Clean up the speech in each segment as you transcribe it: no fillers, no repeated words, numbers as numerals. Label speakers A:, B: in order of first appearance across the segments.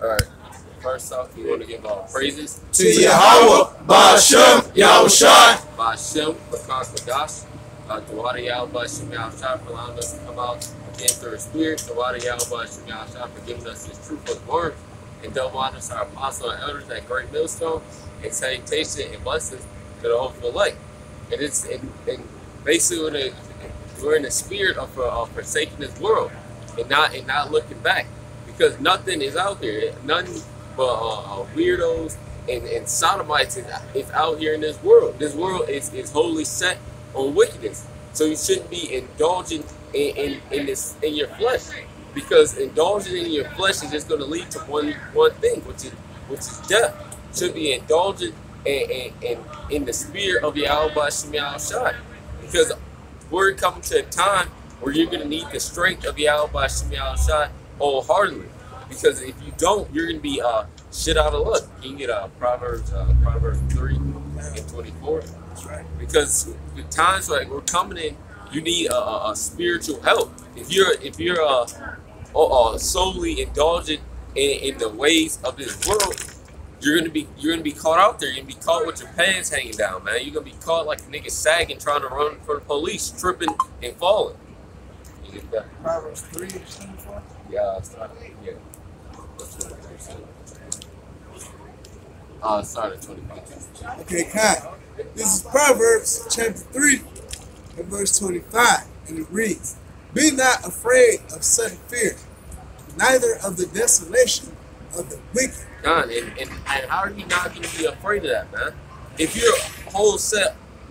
A: Alright, first off, we want to give all praises
B: to Yahweh, Ba'ashem, Yahushai,
A: Ba'ashem, Bakas Badash, Dawada Yahweh, Ba'ashem, Yahushai, for allowing us to come out again through His Spirit, Dawada Yahweh, Ba'ashem, Yahushai, for giving us His truth of the word, and double honors our apostles and elders at Great Millstone, and salutation and blessings to the whole elect. And it's and basically we're in the spirit of forsaking this world and not looking back, because nothing is out there, nothing but weirdos and sodomites is out here in this world. This world is wholly set on wickedness, so you shouldn't be indulging in your flesh, because indulging in your flesh is just going to lead to one thing, which is death. You should be indulging in the spirit of Yahweh Ba'ashem Yahushai, because we're coming to a time where you're going to need the strength of Yahweh Ba'ashem Yahushai wholeheartedly, because if you don't, you're going to be shit out of luck. You can get Proverbs 3 and 24. That's right. Because the times like we're coming in, you need a spiritual help. If you're solely indulgent in the ways of this world, you're gonna be caught out there. You're gonna be caught with your pants hanging down, man. You're gonna be caught like a nigga sagging, trying to run for the police, tripping and falling. You get that?
B: Proverbs 3 and 24?
A: Yeah, started 25.
B: Okay, Kai. This is Proverbs chapter 3 and verse 25, and it reads, "Be not afraid of sudden fear, neither of the desolation of the wicked."
A: God, and how are you not going to be afraid of that, man? If your whole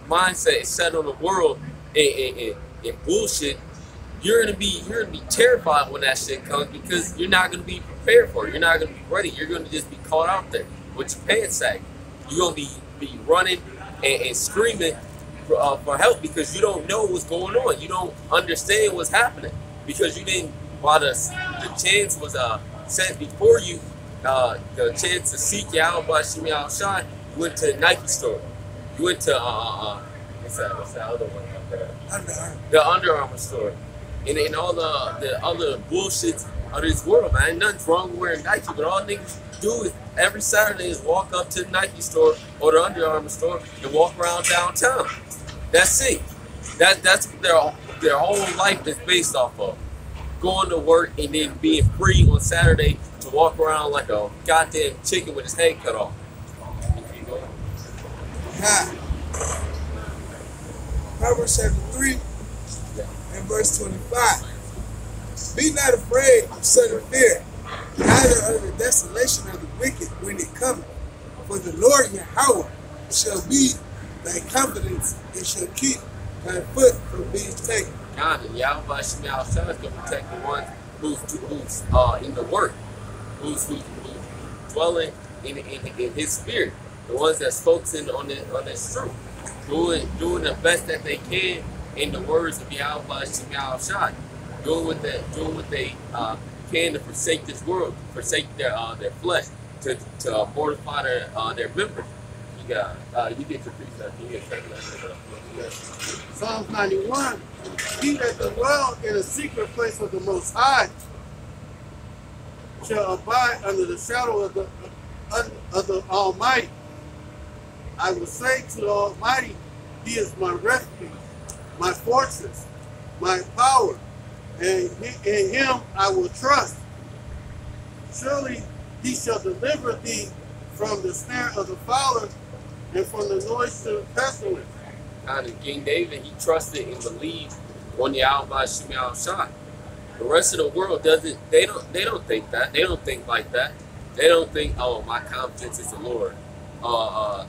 A: mindset is set on the world and bullshit, you're gonna be terrified when that shit comes, because you're not gonna be prepared for it. You're not gonna be ready. You're gonna just be caught out there with your pants sagging. You're gonna be running and screaming for help, because you don't know what's going on. You don't understand what's happening, because you didn't. While the chance was set before you, the chance to seek Yahweh Ba'ashem Yahushai, you went to the Nike store. You went to what's that other one up there? The Under Armour store. And all the other bullshit of this world, man. Nothing's wrong with wearing Nike, but all niggas do is every Saturday is walk up to the Nike store or the Under Armour store and walk around downtown. That's it. That's what their whole life is based off of. Going to work and then being free on Saturday to walk around like a goddamn chicken with his head cut off.
B: Proverbs chapter 3 and verse 25. "Be not afraid of sudden fear, neither of the desolation of the wicked when it cometh. For the Lord Yahweh shall be thy confidence, and shall keep thy foot from being taken."
A: God, and Yahweh Ba'ashem Yahushai is going to protect the ones who's in the work, who's dwelling in His spirit, the ones that's focusing on this truth, doing the best that they can in the words of Yahweh Ba'ashem Yahushai, doing what they can to forsake this world, forsake their flesh, to mortify their members. You get your precept. You get
C: Psalms 91. "He that dwell in the secret place of the Most High shall abide under the shadow of the Almighty. I will say to the Almighty, He is my refuge, my fortress, my power, and in Him I will trust. Surely He shall deliver thee from the snare of the fowler and from the noisome pestilence."
A: And King David, he trusted and believed on Yahweh Ba'ashem Yahushai. The rest of the world doesn't. They don't think that. They don't think like that. They don't think, oh, my confidence is the Lord. I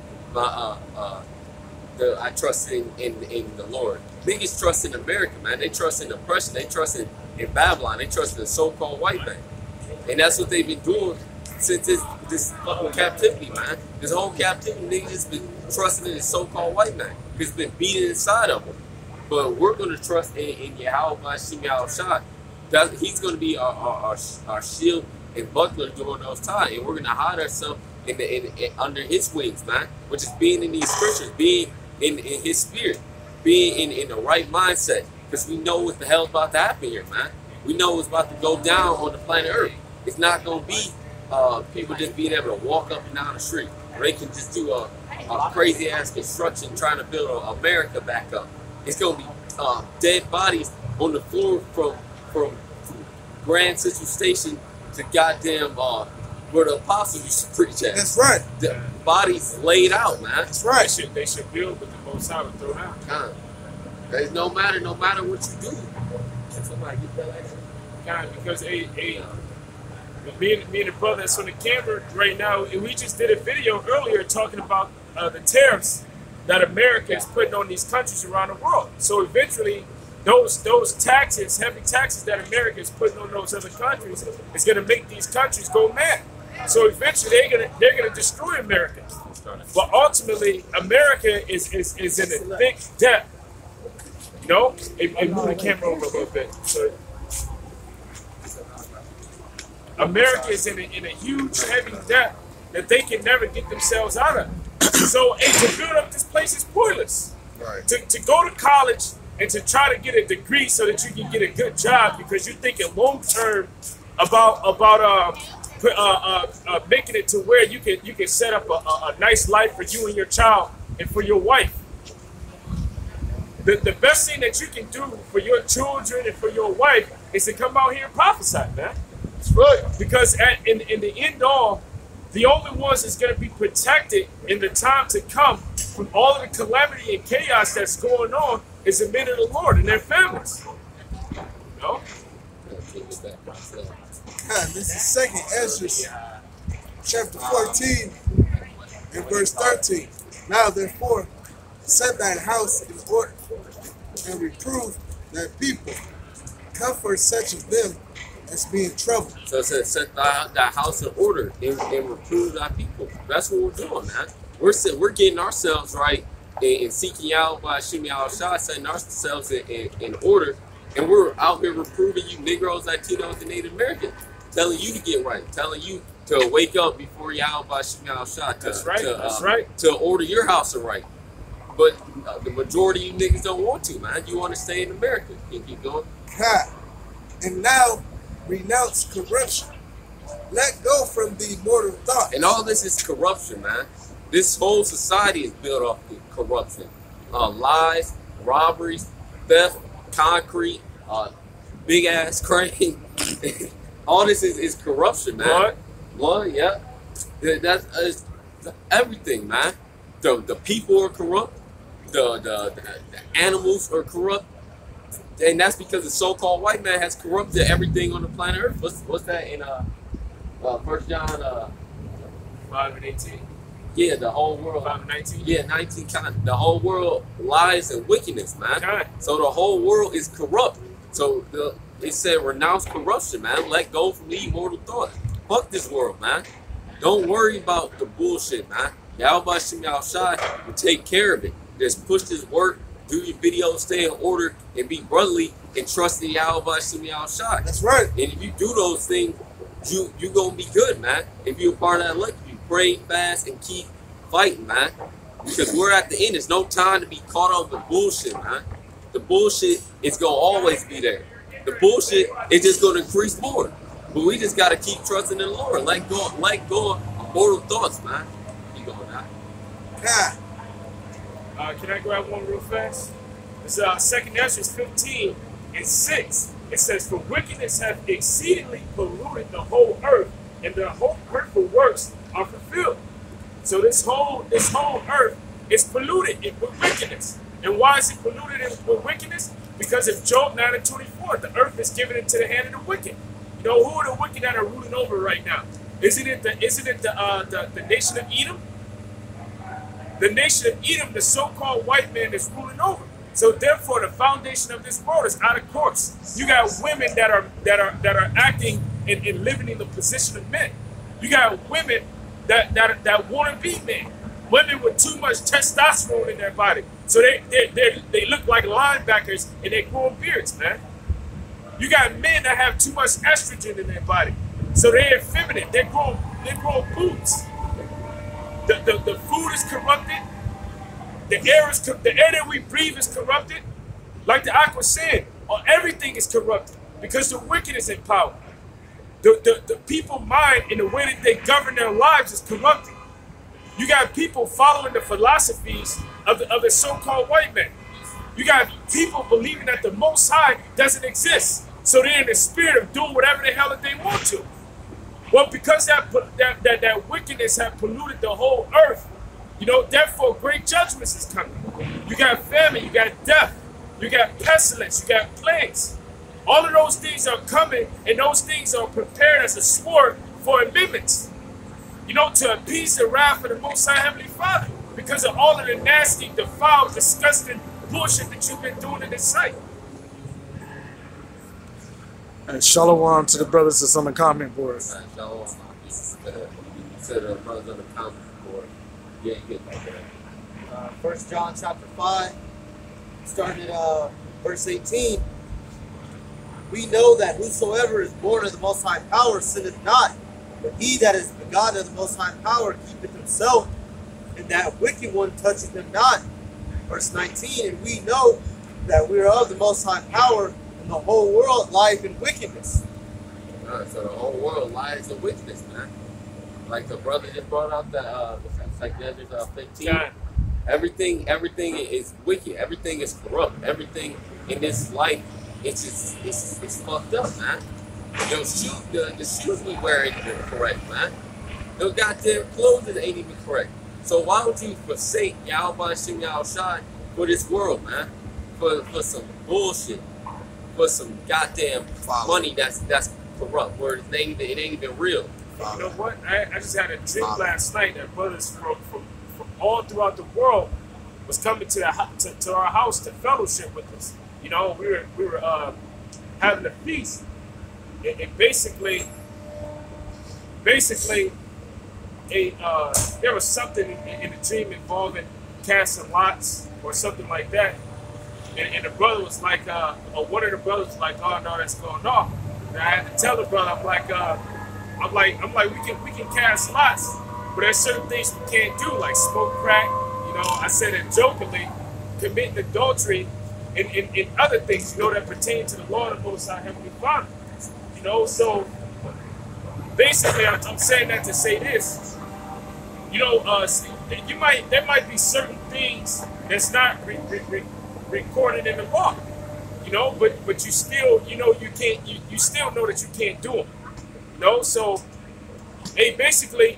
A: trust in the Lord. Biggest trust in America, man. They trust in oppression. They trust in Babylon. They trust in the so-called white man. And that's what they've been doing since this fucking captivity, man. This whole captivity, niggas has been trusting in the so-called white man. It's been beating inside of them. But we're going to trust in Yahweh Ba'ashem Yahushai. He's going to be our shield and buckler during those times. And we're going to hide ourselves under His wings, man. Which is being in these scriptures, being in His spirit, being in the right mindset. Because we know what the hell's about to happen here, man. We know what's about to go down on the planet Earth. It's not going to be people just being able to walk up and down the street. They can just do a crazy ass construction trying to build America back up. It's gonna be dead bodies on the floor from Grand Central Station to goddamn where the apostles used to preach at.
B: That's right.
A: The bodies laid out, man.
B: That's right.
D: They should build with the Most High to throw down.
A: There's no matter what you do. Can somebody get that action?
D: Because me and the brother that's on the camera right now, we just did a video earlier talking about the tariffs that America is putting on these countries around the world. So eventually, those taxes, heavy taxes that America is putting on those other countries, is going to make these countries go mad. So eventually, they're gonna destroy America. But ultimately, America is in a thick debt. You know, and move the camera over a little bit. So America is in a huge, heavy debt that they can never get themselves out of. So, to build up this place is pointless.
B: Right.
D: To go to college and to try to get a degree so that you can get a good job because you're thinking long term about making it to where you can set up a nice life for you and your child and for your wife. The best thing that you can do for your children and for your wife is to come out here and prophesy, man.
B: That's right.
D: Because in the end all, the only ones that's going to be protected in the time to come from all of the calamity and chaos that's going on is the men of the Lord and their families. You know?
B: This is 2nd Ezra, chapter 14, and verse 13. Now, therefore, set thine house in order, and reprove thy people. Comfort such of them as be in trouble.
A: So it says, set thy house in order and reprove thy people. That's what we're doing, man. We're getting ourselves right and seeking out by Shimi al-Shah, setting ourselves in order. And we're out here reproving you Negroes, Latinos, and Native Americans, telling you to get right, telling you to wake up before Yahweh by Shimi al-Shah.
D: That's right. That's right.
A: To order your house right. But the majority of you niggas don't want to, man. You want to stay in America. You keep going.
B: And now renounce corruption. Let go from the mortal thoughts.
A: And all this is corruption, man. This whole society is built off of corruption. Lies, robberies, theft, concrete, big ass crane. All this is corruption, man. Blood, yeah. That's everything, man. The people are corrupt. The animals are corrupt. And that's because the so-called white man has corrupted everything on the planet Earth. What's that in 1 John
D: 5 and 18.
A: Yeah, the whole world.
D: 5 and 19.
A: Yeah, 19 kind. The whole world lies and wickedness, man.
D: Okay.
A: So the whole world is corrupt. So it said renounce corruption, man. Let go from the immortal thought. Fuck this world, man. Don't worry about the bullshit, man. Yahweh Shimi al-Shah will take care of it. Just push this work. Do your videos, stay in order, and be brotherly, and trust in Yahweh Shimi al-Shah.
B: That's right.
A: And if you do those things, you gonna be good, man. If you're a part of that elect, you pray, fast, and keep fighting, man. Because we're at the end. There's no time to be caught up with bullshit, man. The bullshit is gonna always be there. The bullshit is just gonna increase more. But we just gotta keep trusting in the Lord. Let go of mortal thoughts, man. You going out?
D: Can I grab one real fast? It's 2nd Ezra 15 and 6. It says, "For wickedness hath exceedingly polluted the whole earth, and their whole hurtful works are fulfilled." So this whole earth is polluted with wickedness. And why is it polluted with wickedness? Because of Job 9 and 24, the earth is given into the hand of the wicked. You know, who are the wicked that are ruling over right now? Isn't it the nation of Edom? The nation of Edom, the so-called white man, is ruling over. So therefore, the foundation of this world is out of course. You got women that are acting and living in the position of men. You got women that want to be men. Women with too much testosterone in their body, so they look like linebackers and they grow beards, man. You got men that have too much estrogen in their body, so they're effeminate. They grow boobs. The food is corrupted. The air that we breathe is corrupted. Like the Aqua said, everything is corrupted because the wicked is in power. The people mind and the way that they govern their lives is corrupted. You got people following the philosophies of the so-called white man. You got people believing that the Most High doesn't exist. So they're in the spirit of doing whatever the hell that they want to. Well, because that wickedness has polluted the whole earth, you know, therefore great judgments is coming. You got famine, you got death, you got pestilence, you got plagues. All of those things are coming, and those things are prepared as a sword for amendments. You know, to appease the wrath of the Most High Heavenly Father, because of all of the nasty, defiled, disgusting bullshit that you've been doing in this site.
E: And shalom to the brothers that's on the comment board.
A: Shalom to the brothers on the comment board. Yeah, you get like that.
F: 1 John chapter 5, starting at verse 18. We know that whosoever is born of the Most High Power sinneth not, but he that is begotten of the Most High Power keepeth himself, and that wicked one toucheth him not. Verse 19, and we know that we are of the Most High Power, and the whole world lieth in wickedness.
A: So the whole world lies in wickedness, man. Like the brother just brought out the Exodus 15.
D: God.
A: Everything is wicked. Everything is corrupt. Everything in this life, it's fucked up, man. Your the shoes we wear ain't even correct, man. Your goddamn clothes ain't even correct. So why would you forsake Yahweh Shem Yahushai for this world, man? For some bullshit, for some goddamn money that's corrupt, where it ain't even real.
D: You know what? I just had a dream last night that brothers from all throughout the world was coming to our house to fellowship with us. You know, we were having a feast, and basically, there was something in the dream involving casting lots or something like that, and the brother was like, or one of the brothers was like, oh no, that's going off. And I had to tell the brother, I'm like, we can cast lots, but there's certain things we can't do, like smoke crack. You know, I said it jokingly, committing adultery, and other things, you know, that pertain to the Lord of Most High Heavenly Father. You know, so basically, I'm saying that to say this. You know, there might be certain things that's not recorded in the law. You know, but you still, you know, you still know that you can't do them. You know, so basically,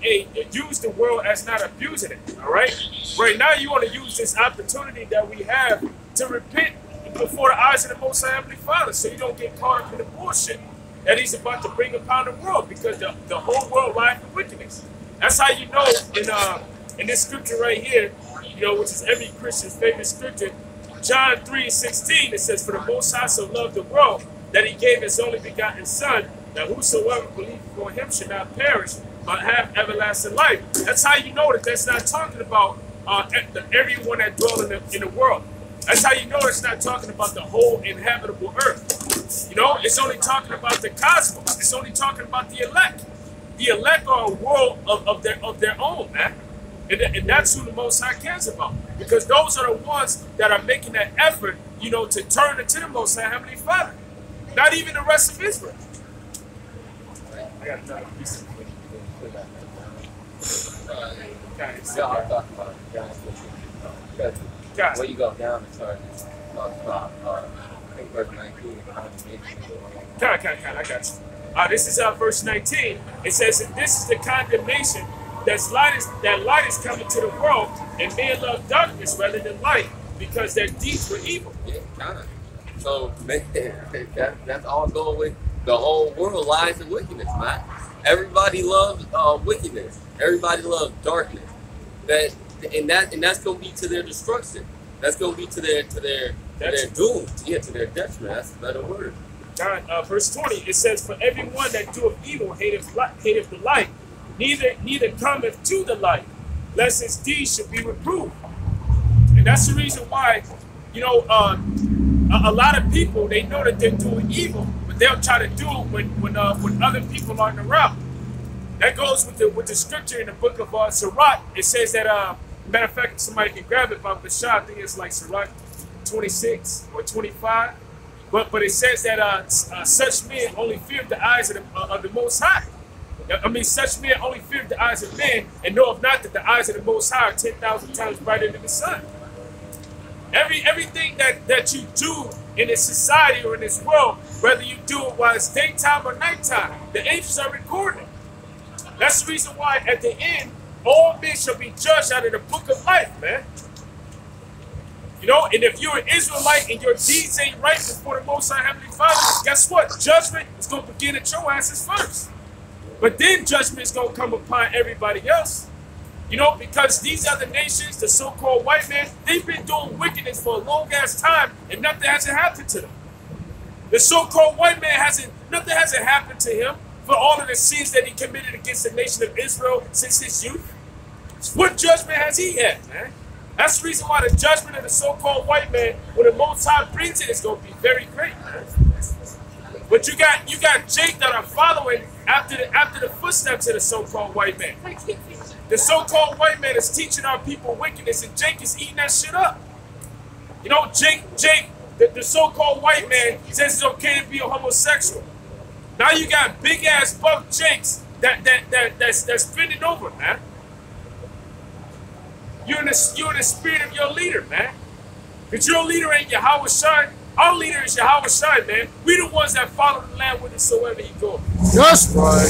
D: use the world as not abusing it. All right. Right now, you want to use this opportunity that we have to repent before the eyes of the Most High Heavenly Father, so you don't get caught up in the bullshit that He's about to bring upon the world, because the whole world lies in wickedness. That's how you know in this scripture right here, you know, which is every Christian's favorite scripture, John 3:16. It says, "For the Most High so loved the world that He gave His only begotten Son, that whosoever believeth on Him should not perish, but have everlasting life." That's how you know that that's not talking about everyone that dwells in the world. That's how you know it's not talking about the whole inhabitable earth. You know, it's only talking about the cosmos. It's only talking about the elect. The elect are a world of their own, man. And that's who the Most High cares about. Because those are the ones that are making that effort, you know, to turn into the Most High Heavenly Father. Not even the rest of Israel. I got another piece of
A: I'll talk about it. Where you go down and start talk about, I think verse 19,
D: condemnation. I got you. This is verse 19. It says, "And this is the condemnation, that light is coming to the world, and men love darkness rather than light, because their deeds were evil."
A: Yeah, kind of. So, man, that's all going with the whole world lies in wickedness, man. Everybody loves wickedness. Everybody loves darkness. And that's gonna be to their destruction. That's gonna be to their doom. Yeah, to their detriment. That's a better word.
D: John, verse 20, it says, "For everyone that doeth evil hateth the light, neither cometh to the light, lest his deeds should be reproved." And that's the reason why, you know, a lot of people, they know that they're doing evil, but they'll try to do it when other people aren't around. That goes with the scripture in the book of Sirach. It says that, matter of fact, if somebody can grab it, Bob Bashar, I think it's like Sirach 26 or 25. But it says that such men only fear the eyes of the Most High. I mean, such men only fear the eyes of men, and know of not that the eyes of the Most High are 10,000 times brighter than the sun. Everything that you do in this society or in this world, whether you do it while it's daytime or nighttime, the angels are recording. That's the reason why at the end, all men shall be judged out of the book of life, man. You know, and if you're an Israelite and your deeds ain't right before the Most High Heavenly Father, guess what? Judgment is going to begin at your asses first. But then judgment is going to come upon everybody else. You know, because these other nations, the so-called white man, they've been doing wickedness for a long-ass time and nothing hasn't happened to them. The so-called white man nothing hasn't happened to him for all of the sins that he committed against the nation of Israel since his youth. What judgment has he had, man? That's the reason why the judgment of the so-called white man, when the Most High brings it, is going to be very great, man. But you got Jake that are following after the footsteps of the so-called white man. The so-called white man is teaching our people wickedness, and Jake is eating that shit up. You know, Jake, the so-called white man says it's okay to be a homosexual. Now you got big ass buff Jakes that's bending over, man. You're in the spirit of your leader, man. Because your leader ain't Yahweh Shai. Our leader is Yahweh Shai, man. We the ones that follow the land whithersoever he goes.
E: That's right.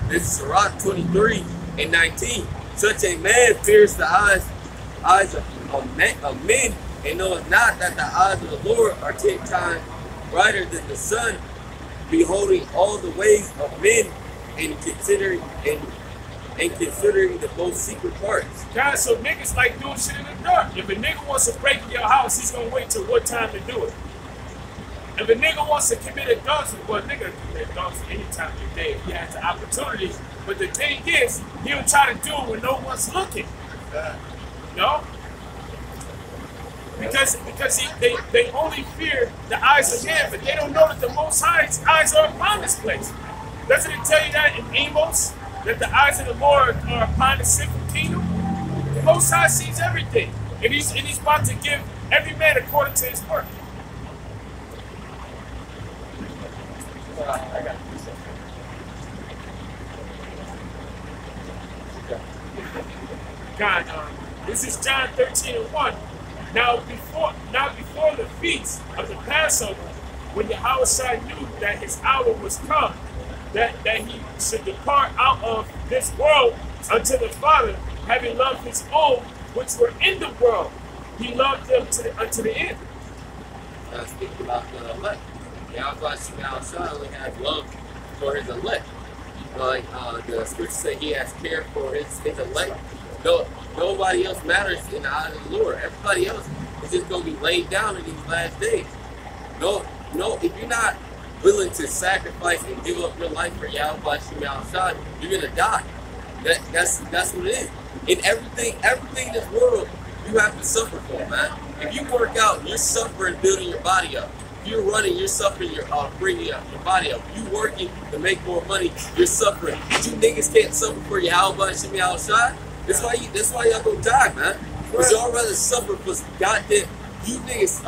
A: This is Sirach 23 and 19. Such a man fears the eyes of men, and knoweth not that the eyes of the Lord are 10 times brighter than the sun, beholding all the ways of men and considering the most secret parts.
D: Guys, so niggas like doing shit in the dark. If a nigga wants to break in your house, he's gonna wait till what time to do it. If a nigga wants to commit adultery, well, a nigga can commit adultery any time of the day if he has the opportunity. But the thing is, he'll try to do it when no one's looking. You know? Because they only fear the eyes of man, but they don't know that the Most High's eyes are upon this place. Doesn't it tell you that in Amos? That the eyes of the Lord are upon the sinful kingdom? The Most High sees everything. And he's about to give every man according to his work. God, this is John 13:1. Now before the feast of the Passover, when Yahweh knew that his hour was come, that he should depart out of this world unto the Father, having loved his own which were in the world, he loved them unto the end.
A: Speaking about the elect, Yahweh only has love for his elect. Like the scriptures say, he has care for his elect. Nobody else matters in the eyes of the Lord. Everybody else is just going to be laid down in these last days. No, if you're not willing to sacrifice and give up your life for Yahweh Shai, you're going to die. That's what it is. In everything in this world, you have to suffer for, man. If you work out, you're suffering building your body up. If you're running, you're suffering bringing your body up. If you working to make more money, you're suffering. But you niggas can't suffer for Yahweh Shai. That's why y'all go die, man. Because y'all rather suffer for some goddamn, you niggas,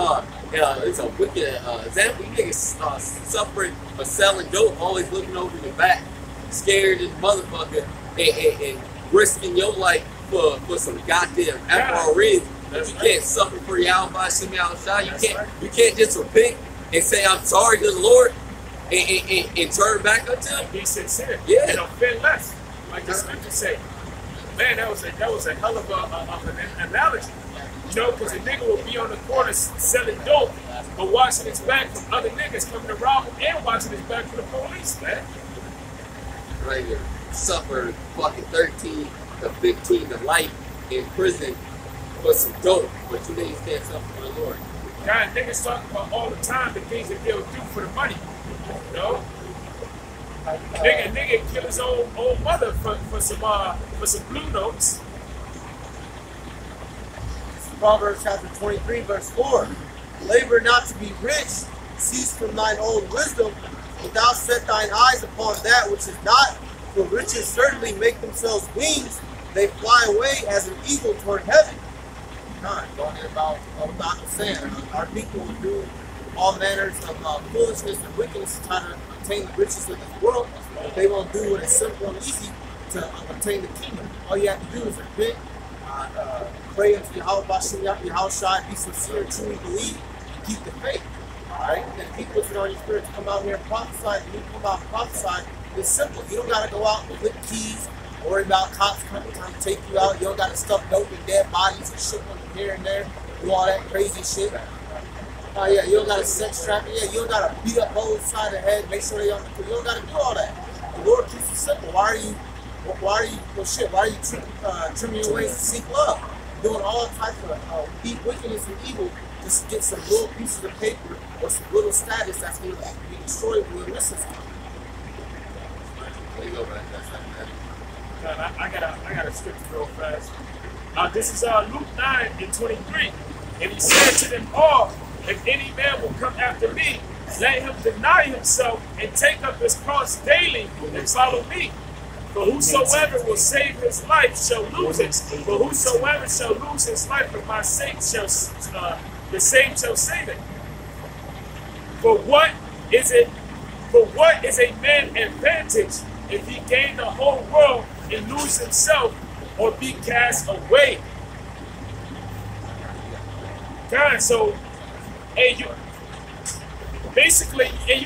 A: it's a wicked example. You niggas suffering for selling dope, always looking over your back, scared as motherfucker, and risking your life for some goddamn FRN. But you can't suffer for Yahweh Shai. You can't just repent and say I'm sorry to the Lord and turn back unto him.
D: Be sincere.
A: Yeah.
D: And offend less. Like the scripture say. Man, that was a hell of an analogy. You know, because a nigga will be on the corner selling dope, but watching his back from other niggas coming to rob him and watching his back from the police, man.
A: Right here. Suffer fucking 13 to 15 to life in prison for some dope, but you niggas can't suffer for the Lord.
D: God, niggas talk about all the time the things that they'll do for the money. You know? Nigga kill his own mother for some blue notes.
F: Proverbs chapter 23, verse 4. Labor not to be rich, cease from thine own wisdom, but thou set thine eyes upon that which is not, for riches certainly make themselves wings, they fly away as an eagle toward heaven. mankind, going about without saying, our people will do all manners of foolishness and wickedness to try to obtain the riches of this world, but they won't do what is simple and easy to obtain the kingdom. All you have to do is repent, pray unto Yahushua, be sincere, truly believe, and keep the faith. Alright? And people that are in your spirit to come out here and prophesy, and you come out and prophesy, it's simple. You don't got to go out and flip keys, worry about cops coming trying to take you out. You don't got to stuff dope in dead bodies and shit from here and there, do all that crazy shit. Oh yeah, you don't got to sex traffic. Yeah, you don't got to beat up hoes side of the head, make sure they on the You don't got to do all that. The Lord keeps it simple. Why are you trimming your ways to seek love? Doing all types of wickedness and evil just to get some little pieces of paper or some little status that's going to be destroyed when you listen to it.
A: There you go, man.
D: I got a scripture real fast. This is Luke 9:23. And he said to them all, if any man will come after me, let him deny himself and take up his cross daily and follow me. For whosoever will save his life shall lose it. For whosoever shall lose his life for my sake the same shall save it. For what is a man advantage if he gain the whole world and lose himself or be cast away? God, so you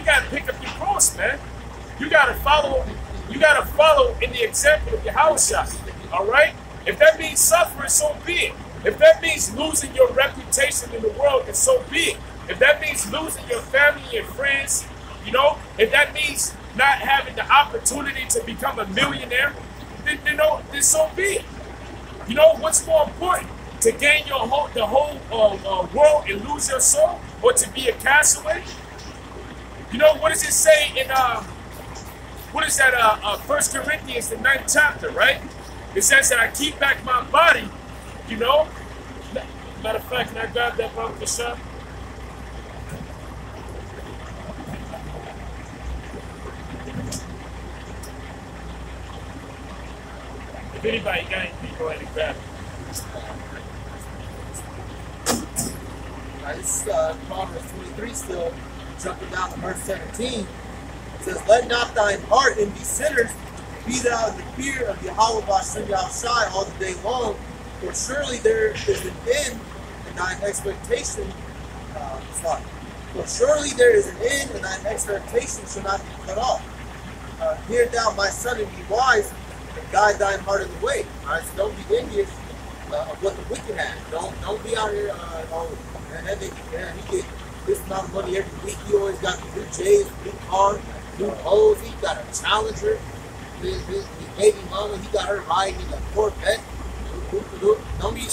D: gotta pick up your cross, man. You gotta follow in the example of Yahushua. Alright? If that means suffering, so be it. If that means losing your reputation in the world, then so be it. If that means losing your family and friends, if that means not having the opportunity to become a millionaire, then so be it. You know what's more important? To gain the whole world and lose your soul, or to be a castaway? What does it say in 1 Corinthians, the 9th chapter, right? It says that I keep back my body, Matter of fact, can I grab that from the shop? If anybody got anything, go ahead and grab it.
F: This Proverbs 23 still, jumping down to verse 17. It says, let not thine heart envy sinners, be thou in the fear of Yahweh Bashem Yahushai all the day long, for surely there is an end in thine expectation. For surely there is an end and thine expectation shall not be cut off. Hear thou, my son, and be wise, and guide thine heart in the way. All right, so don't be envious of what the wicked have. Don't be out here, he get this amount of money every week. He always got new J's, new cars, new hoes. He got a Challenger. His baby mama, he got her riding in a Corvette. Don't be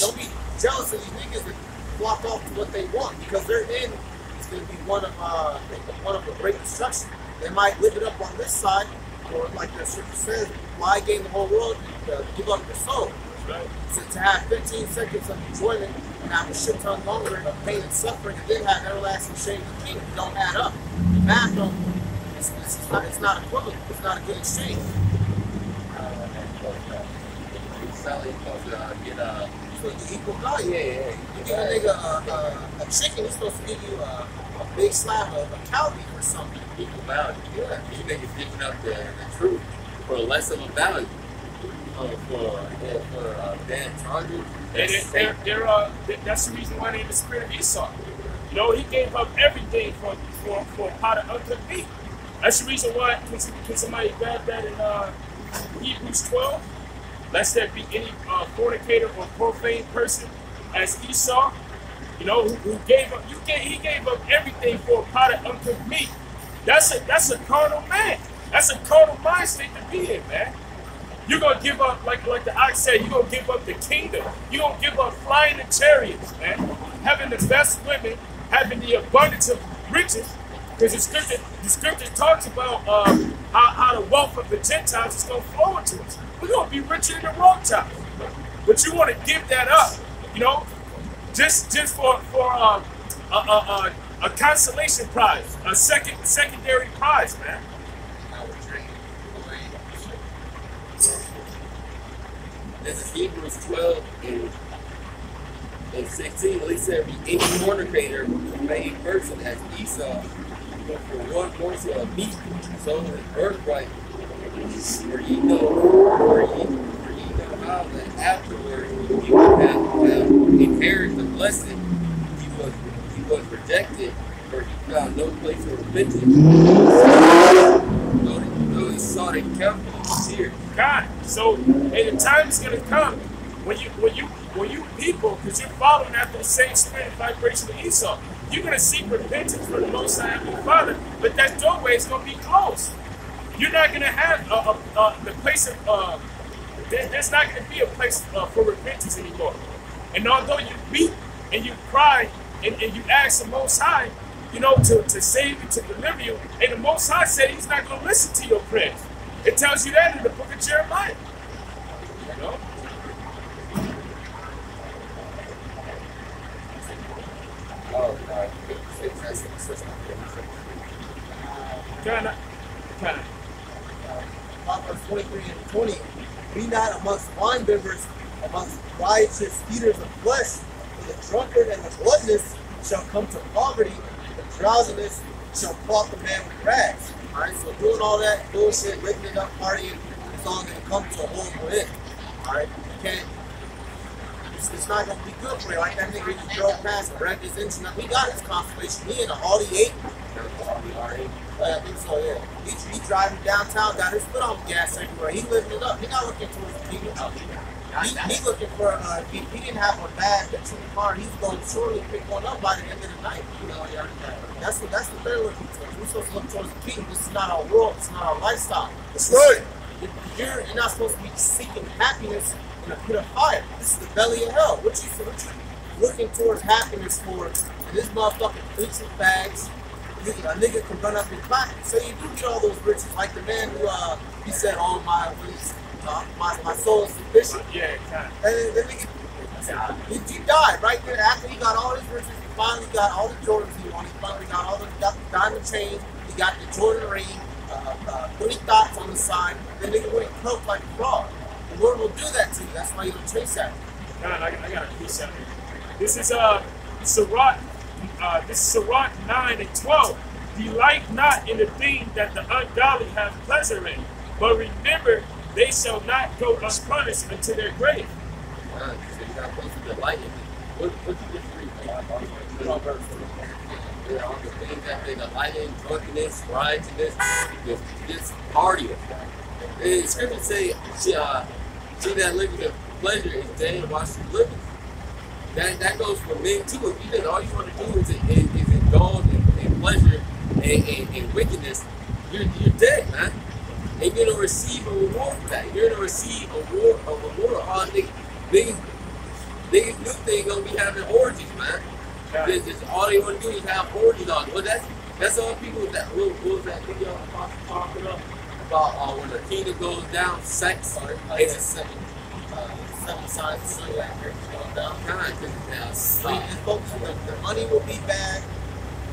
F: jealous of these niggas that flock off to what they want, because their end is going to be one of a great destruction. They might live it up on this side, or like the scripture says, why gain the whole world and give up your soul? Right. So to have 15 seconds of enjoyment and have a shit ton longer of pain and suffering, and then have everlasting shame and kingdom, don't add up. Math don't. It's not equivalent. It's not a good exchange.
A: Sally supposed to get
F: supposed to equal value. Yeah. You give a nigga a chicken, he's supposed to give you a big slab of cow beef or something.
A: Equal value. Yeah. You niggas giving up the truth for less of a value. For Dan Chargers.
D: That's the reason why they in the spirit of Esau. He gave up everything for a pot of uncooked meat. That's the reason why. Can somebody grab that in Hebrews 12? Lest there be any fornicator or profane person as Esau, who gave up. He gave up everything for a pot of uncooked meat. That's a carnal man. That's a carnal mind state to be in, man. You're gonna give up, like the ox said, you're gonna give up the kingdom. You're gonna give up flying in chariots, man. Having the best women, having the abundance of riches. Because the scripture talks about how the wealth of the Gentiles is going to flow into us. We're going to be richer than the wrong time. But you want to give that up, just for a consolation prize, a secondary prize, man.
A: This is Hebrews 12 and in 16, at least there be any fornicator who made person as Esau for one morsel of meat, so his birthright, for ye know how that afterward he would have inherited the blessing. He was rejected, for he found no place of repentance. Though he sought it carefully with tears.
D: God. So, and the time is going to come when you people, because you're following after the same spirit and vibration of Esau, you're going to seek repentance for the Most High Heavenly Father, but that doorway is going to be closed. You're not going to have the place of, there's not going to be a place for repentance anymore. And although you weep and you cry and you ask the Most High, you know, to save you, to deliver you, and the Most High said he's not going to listen to your prayers. It tells you that in the book of Jeremiah. You know?
F: Proverbs 23 and 20. Be not amongst winebibbers, amongst riotous eaters of flesh, for the drunkard and the gluttonous shall come to poverty, the drowsiness shall clothe the man with rags. Alright, so doing all that bullshit, living it up, partying, it's all going to come to a horrible end. Alright, you can't. It's not going to be good for you. Like that nigga just drove past and wrecked his engine up. He got his constellation. He in an Audi 8. I think so, yeah. He driving downtown, got his foot on the gas everywhere. He living it up. He not looking towards the people. He looking for, he didn't have a bad picture in the car. He's going to surely pick one up by the end of the night. You know, that's what they're looking towards. We're supposed to look towards the people. This is not our world. It's not our lifestyle.
B: That's right.
F: You're not supposed to be seeking happiness in a pit of fire. This is the belly of hell. What you looking towards happiness for? And this motherfucker preaching bags. A nigga can run up and clap. So you do get all those riches, like the man who he said, "Oh my soul is sufficient."
D: Yeah, kind of.
F: And the nigga, he died right there after he got all his riches. He finally got all the Jordans he wanted. He finally got the diamond chains. He got the Jordan ring. 20 thoughts on the side. The nigga went broke like a fraud. The Lord will do that to you. That's why you don't chase after it.
D: God, I got a piece out here. This is Sirach. This is Sirach 9 and 12. Delight not in the thing that the ungodly have pleasure in, but remember they shall not go unpunished unto their grave.
A: So you're not supposed to delight in it. What you just read? All the things that they delight in, drunkenness, riotiness, this partying. The scriptures say, she that liveth in pleasure is dead while she's living. That goes for men too. If you think all you want to do is indulge in pleasure and wickedness, you're dead, man. And you're gonna receive a reward for that. You're gonna receive a reward. All niggas new thing gonna be having orgies, man. Just all they want to do is have orgies on. Well, that's all people that what was that video talking about when the kingdom goes down, sex. It's a seven signs to show that going down. The money will be bad.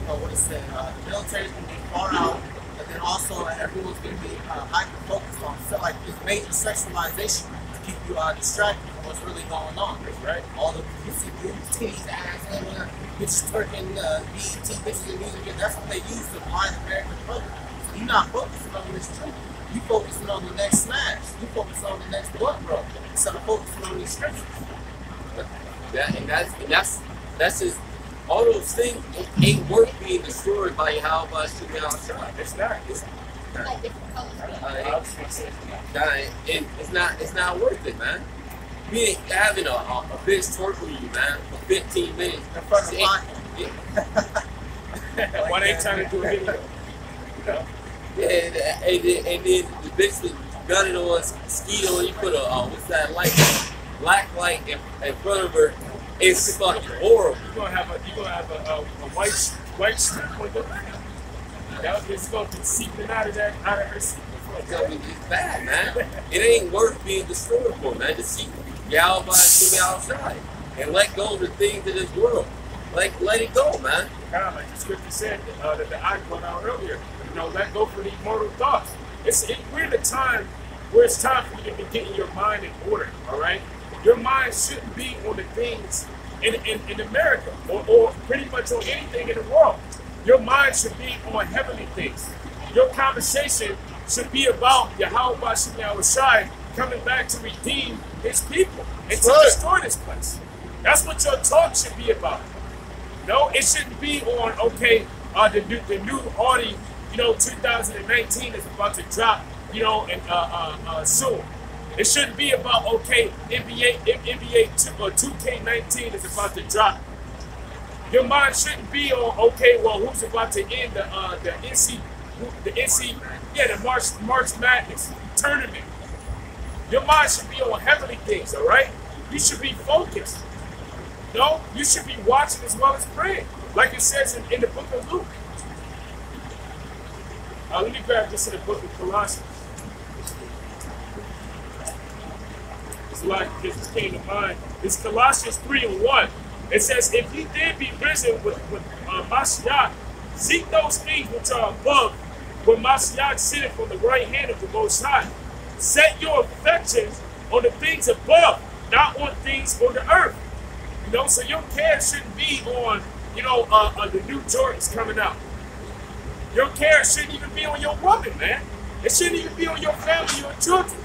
A: What is that? The military's going to be far out, and then also everyone's going to be hyper focused on stuff like this major sexualization to keep you distracted from what's really going on. Right? All the pussy boobs, titties, ass, bitches twerking, BET, bitches and music. That's what they use to blind the American public. So you're not focusing on this truth. You focusing on the next smash. You focusing on the next blunt, bro. Instead of focusing on these scriptures. That's just all those things ain't worth being destroyed by Yahweh shooting outside.
D: It's not.
A: It's not worth it, man. We ain't having a bitch twerk with you, man, for 15 minutes.
F: In front of
D: Why they trying to do a video?
A: And then the bitch that gunning on Skeeto, you put a what's that light, black light in front of her. It's fucking horrible.
D: You're gonna have a white strip on your it's gonna be seeping out of her seat.
A: It's bad, man. It ain't worth being destroyed for, man. To see Yahweh to outside and let go of the things of this world. Like, let it go, man.
D: Kind of like the scripture said that the eye brought out earlier. You know, let go for these mortal thoughts. We're in a time where it's time for you to be getting your mind in order, all right? Your mind shouldn't be on the things in America or pretty much on anything in the world. Your mind should be on heavenly things. Your conversation should be about Yahweh Shai coming back to redeem his people and to destroy this place. That's what your talk should be about. No, it shouldn't be on, okay, the new Audi, 2019 is about to drop, and soon. It shouldn't be about, okay, NBA 2K19 is about to drop. Your mind shouldn't be on, okay, well, who's about to end the March Madness tournament. Your mind should be on heavenly things, all right? You should be focused. No, you should be watching as well as praying, like it says in the book of Luke. Let me grab this in the book of Colossians. It's like this came to mind. It's Colossians 3:1. It says, if ye then be risen with Mashiach, seek those things which are above, where Mashiach sitteth on the right hand of the Most High. Set your affections on the things above, not on things on the earth. So your care shouldn't be on, the new Jordans coming out. Your care shouldn't even be on your woman, man. It shouldn't even be on your family, your children.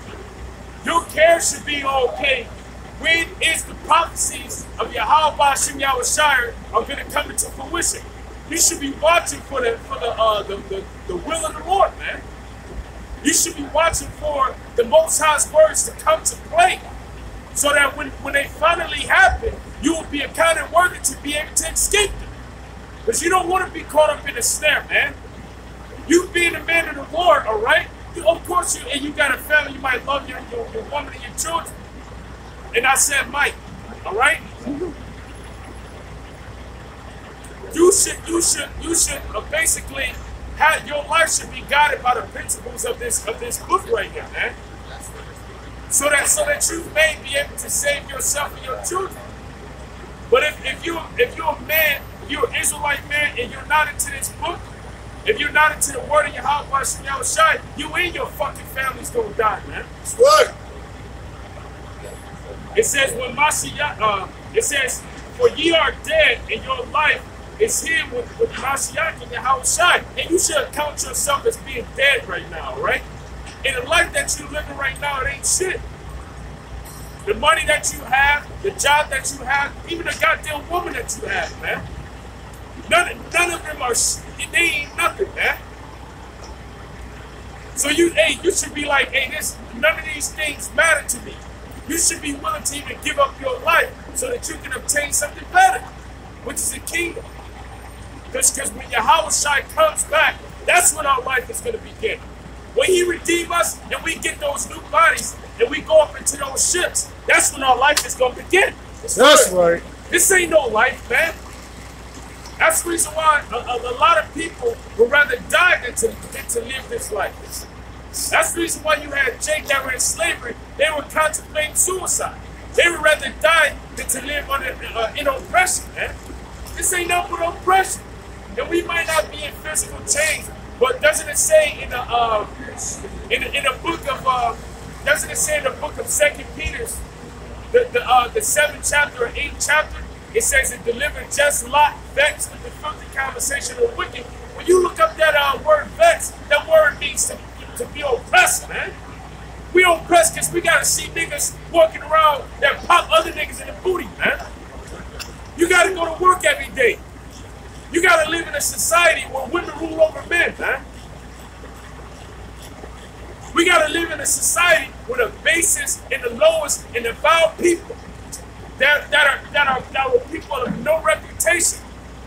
D: Your care should be on, okay, when is the prophecies of Yahweh Shem Yahushua are going to come into fruition? You should be watching for the will of the Lord, man. You should be watching for the Most High's words to come to play, so that when they finally happen, you will be accounted worthy to be able to escape them. Because you don't want to be caught up in a snare, man. You being a man of the Lord, all right? Of course, you got a family. You might love your woman and your children. And I said, Mike, all right? You should basically have your life should be guided by the principles of this book right here, man. So that you may be able to save yourself and your children. But if you're a man, if you're an Israelite man, and you're not into this book, if you're not into the word of Yahweh Shem Yahushua, you and your fucking family's gonna die, man.
C: That's right.
D: It says when Mashiach, it says, for ye are dead, and your life is hid with Mashiach and Yahushua, and you should count yourself as being dead right now, right? And the life that you're living right now, it ain't shit. The money that you have, the job that you have, even the goddamn woman that you have, man. None of them are, they ain't nothing, man. So you should be like, hey, none of these things matter to me. You should be willing to even give up your life so that you can obtain something better, which is the kingdom. Because when Yahweh comes back, that's when our life is going to begin. When he redeems us and we get those new bodies and we go up into those ships, that's when our life is going to begin.
E: That's right.
D: This ain't no life, man. That's the reason why a lot of people would rather die than to live this life. That's the reason why you had Jake that were in slavery. They were contemplating suicide. They would rather die than to live in oppression, man. This ain't nothing but oppression. And we might not be in physical chains, but doesn't it say in the book of doesn't it say in the book of 2 Peter, the 7th chapter or 8th chapter, it says it delivered just Lot, vexed with the filthy conversation of wicked. When you look up that word vexed, that word means to be oppressed, man. We oppressed because we gotta see niggas walking around that pop other niggas in the booty, man. You gotta go to work every day. You gotta live in a society where women rule over men, man. We gotta live in a society where the basest and the lowest and the vile people that were people of no reputation.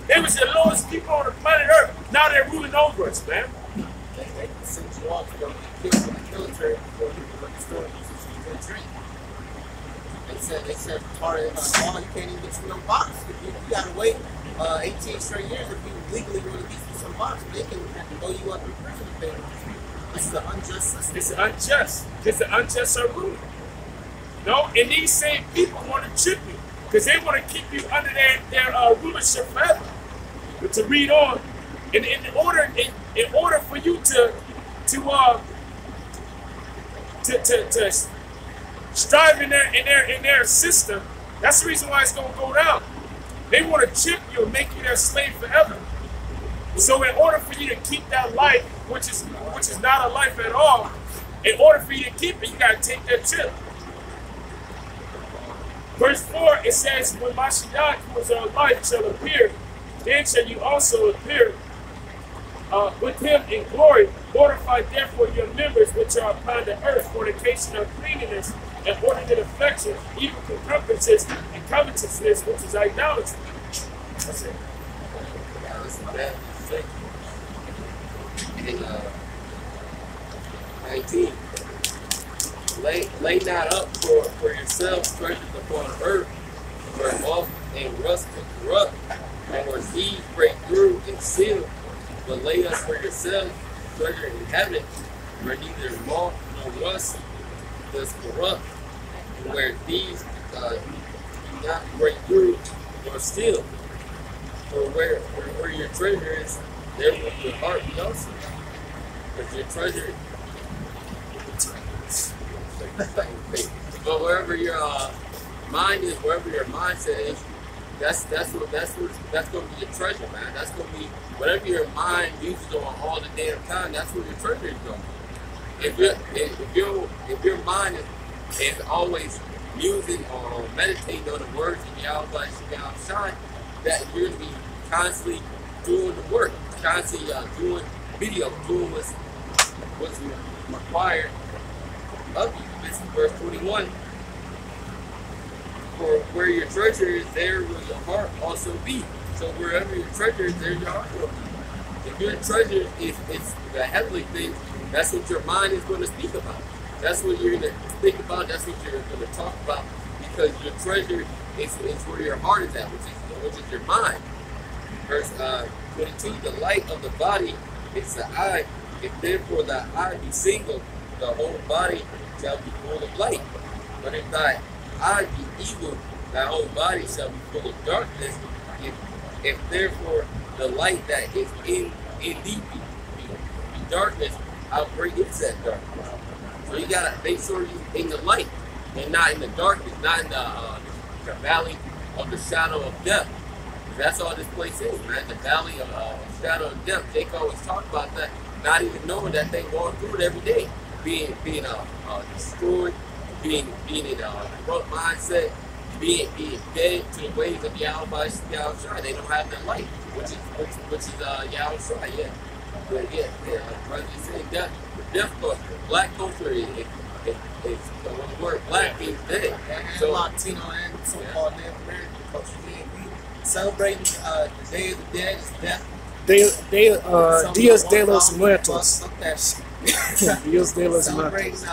D: They was the lowest people on the planet Earth. Now they're ruling over us, man.
F: They send you off to go get killed in the military before you can restore the drink. They said part of law, you can't even get you no box. You gotta wait 18 straight years if you legally want to get you some box. They can throw you up in prison if they want. This is an unjust system. It's unjust.
D: Because the unjust are ruling. No, and these same people want to chip you because they want to keep you under their rulership forever. But to read on, in order for you to strive in their system, that's the reason why it's gonna go down. They want to chip you and make you their slave forever. So in order for you to keep that life, which is not a life at all, in order for you to keep it, you gotta take that chip. Verse 4, it says, when Mashiach, who is our life, shall appear, then shall you also appear with him in glory. Mortify therefore your members which are upon the earth, fornication, uncleanness, and inordinate affection, evil concupiscences, and covetousness, which is idolatry. That's it.
A: In 19, lay not up for yourselves treasures upon earth, where moth and rust can corrupt, and where thieves break through and steal. But lay up for yourselves treasure in heaven, where neither moth nor rust does corrupt, and where thieves do not break through nor steal. For where your treasure is, there will your heart be also. Because your treasure, but wherever your mind is, wherever your mindset is, that's going to be your treasure, man. That's going to be whatever your mind uses on all the damn time. That's where your treasure is going. If your mind is always musing or meditating on the words of Yahweh Shine, that you're going to be constantly doing the work, constantly doing video, doing what's required of you. This is verse 21. For where your treasure is, there will your heart also be. So wherever your treasure is, there your heart will be. If your treasure is the heavenly things, that's what your mind is going to speak about. That's what you're going to think about. That's what you're going to talk about, because your treasure is where your heart is at, which is your mind. Verse 22, the light of the body is the eye. If therefore the eye be single, the whole body shall be full of light. But if thy eye be evil, thy whole body shall be full of darkness. If therefore the light that is in thee be darkness, how great is that darkness? So you gotta make sure you're in the light and not in the darkness, not in the valley of the shadow of death. That's all this place is, man. The valley of shadow of death. Jake always talk about that, not even knowing that they walk through it every day, being destroyed, being in a corrupt mindset, being dead to the ways of Yahweh Shai. They don't have that light, which is Yahweh. Yeah. But brother, you saying death culture, black culture is the word black means dead.
F: So Latino and so-called Native American culture. Celebrating the Day of the Dead is death.
E: Dias de los Muertos.
F: Fuck that shit.
E: Dias de los
F: Celebrating
E: Muertos.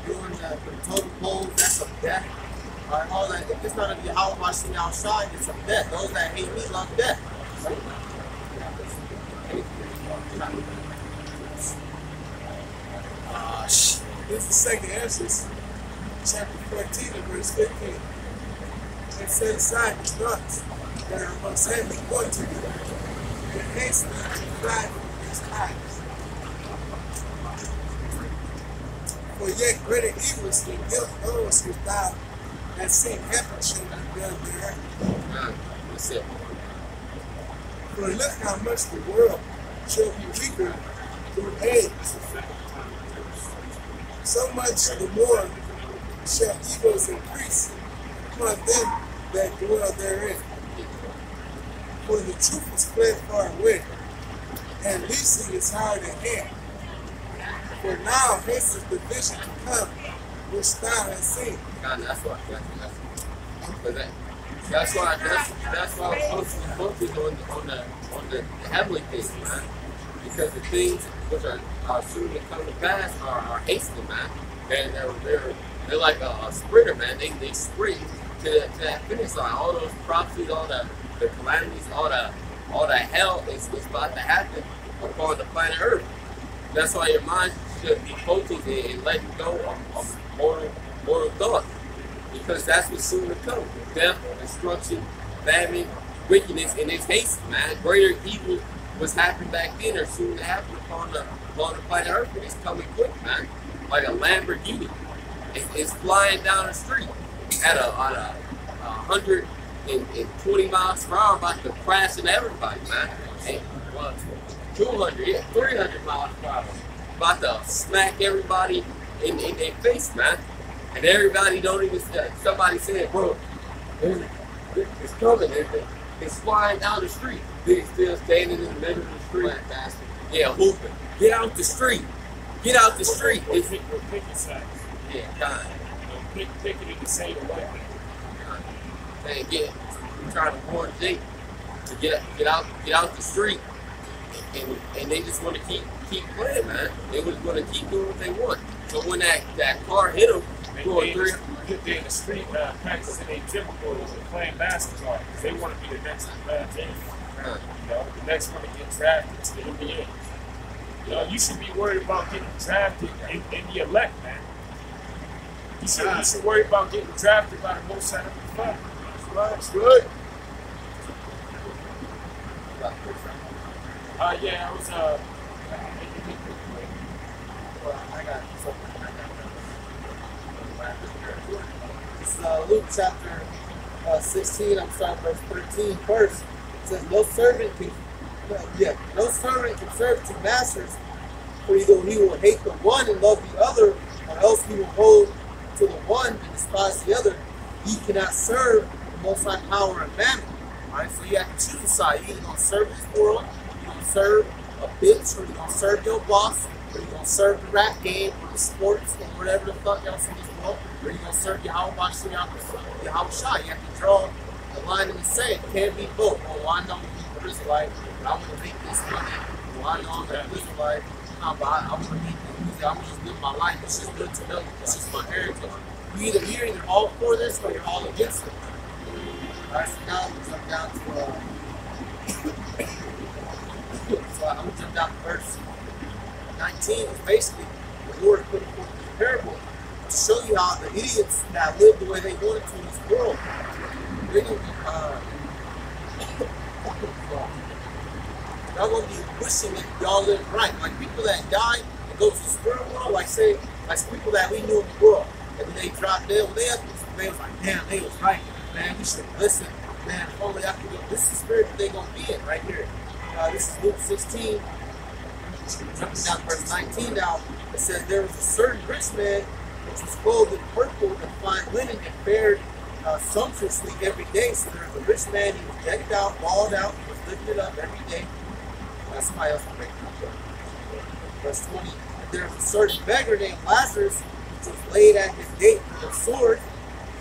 F: doing the totem poles, that's a death. All that. If it's not of Yahweh Shem outside, it's a death. Those that hate me love death.
B: Shit. This is 2nd Ezra, chapter 14 and verse 15. And set aside the thoughts that are most heavy unto you, and hasten to fly from these times. For yet greater evils than guilt those who thou hast seen happen shall be done thereafter. For look how much the world shall be weaker through age. So much the more shall evils increase upon them that dwell therein. For the truth is fled far away, and leasing is hard at hand. For now hastens the vision to come, which thou hast seen.
A: That's why I'm focused on the heavenly things, man. Because the things which are soon to come to pass are hastening, man. And they're like a sprinter, man. They sprint to that finish line. All those prophecies, all the calamities, all the hell is about to happen upon the planet Earth. That's why your mind should be focused and letting go of mortal thoughts, because that's what's soon to come. Death, destruction, famine, wickedness, and it's haste, man. Greater evil was happening back then or soon to happen upon the planet Earth, and it's coming quick, man. Like a Lamborghini. It's flying down the street at 100 in 20 miles per hour, about to crash into everybody, man. And, well, 200, yeah, 300 miles per hour. About to smack everybody in their face, man. And everybody don't even, somebody said, bro, it's coming. It's flying down the street. They're still standing in the middle of the street. Yeah, hooping. Get out the street. Get out the street.
D: Pick your sides.
A: Yeah, God.
D: Pick it in the same way.
A: Man, we're trying to warn Jake to get out the street, and they just want to keep playing, man. They just want to keep doing what they want. So when that car hit them, going 300.
D: They're in the street practicing their typical playing basketball because they want to be the next team. You know, the next one to get drafted to the NBA. You know, you should be worried about getting drafted in the elect, man. You should worry about getting drafted by the most out of the fun. That's good. Yeah, I was
F: I got something. This is Luke chapter 16. I'm starting verse 13 first. It says, no servant can serve two masters, for either he will hate the one and love the other, or else he will hold to the one and despise the other. He cannot serve the Most High power and mammon. Alright, so you have to choose a side. You're either going to serve this world, you're going to serve a bitch, or you're going to serve your boss, or you're going to serve the rap game, or the sports, or whatever the fuck else in this world, or you're going to serve Yahweh Shai. You have to draw the line in the sand. Can't be both. Oh, I know I'm an Israelite, but I want to make this money. Oh, I know I'm an Israelite, but I want to make the music. I'm just live my life. It's just good to know. It's just my heritage. You're either all for this or you're all against it. Alright, so now I'm going to jump down to so I'm going to jump down to verse 19. It's basically the Lord put forth this parable to show you how the idiots that live the way they wanted to in this world, they're going to be y'all going to be wishing that y'all live right. Like people that die and go to the spirit world, like people that we knew in the world, and then they dropped dead. When they was like, damn, they was right. Man, we should listen. Man, if only I could go. This is the spirit that they're going to be in right here. This is Luke 16. Jumping down to verse 19 now. It says, there was a certain rich man which was clothed in purple and fine linen and fared sumptuously every day. So there was a rich man. He was decked out, walled out. He was lifted up every day. Somebody else will break it up. Verse 20. And there was a certain beggar named Lazarus which was laid at his gate with a sword,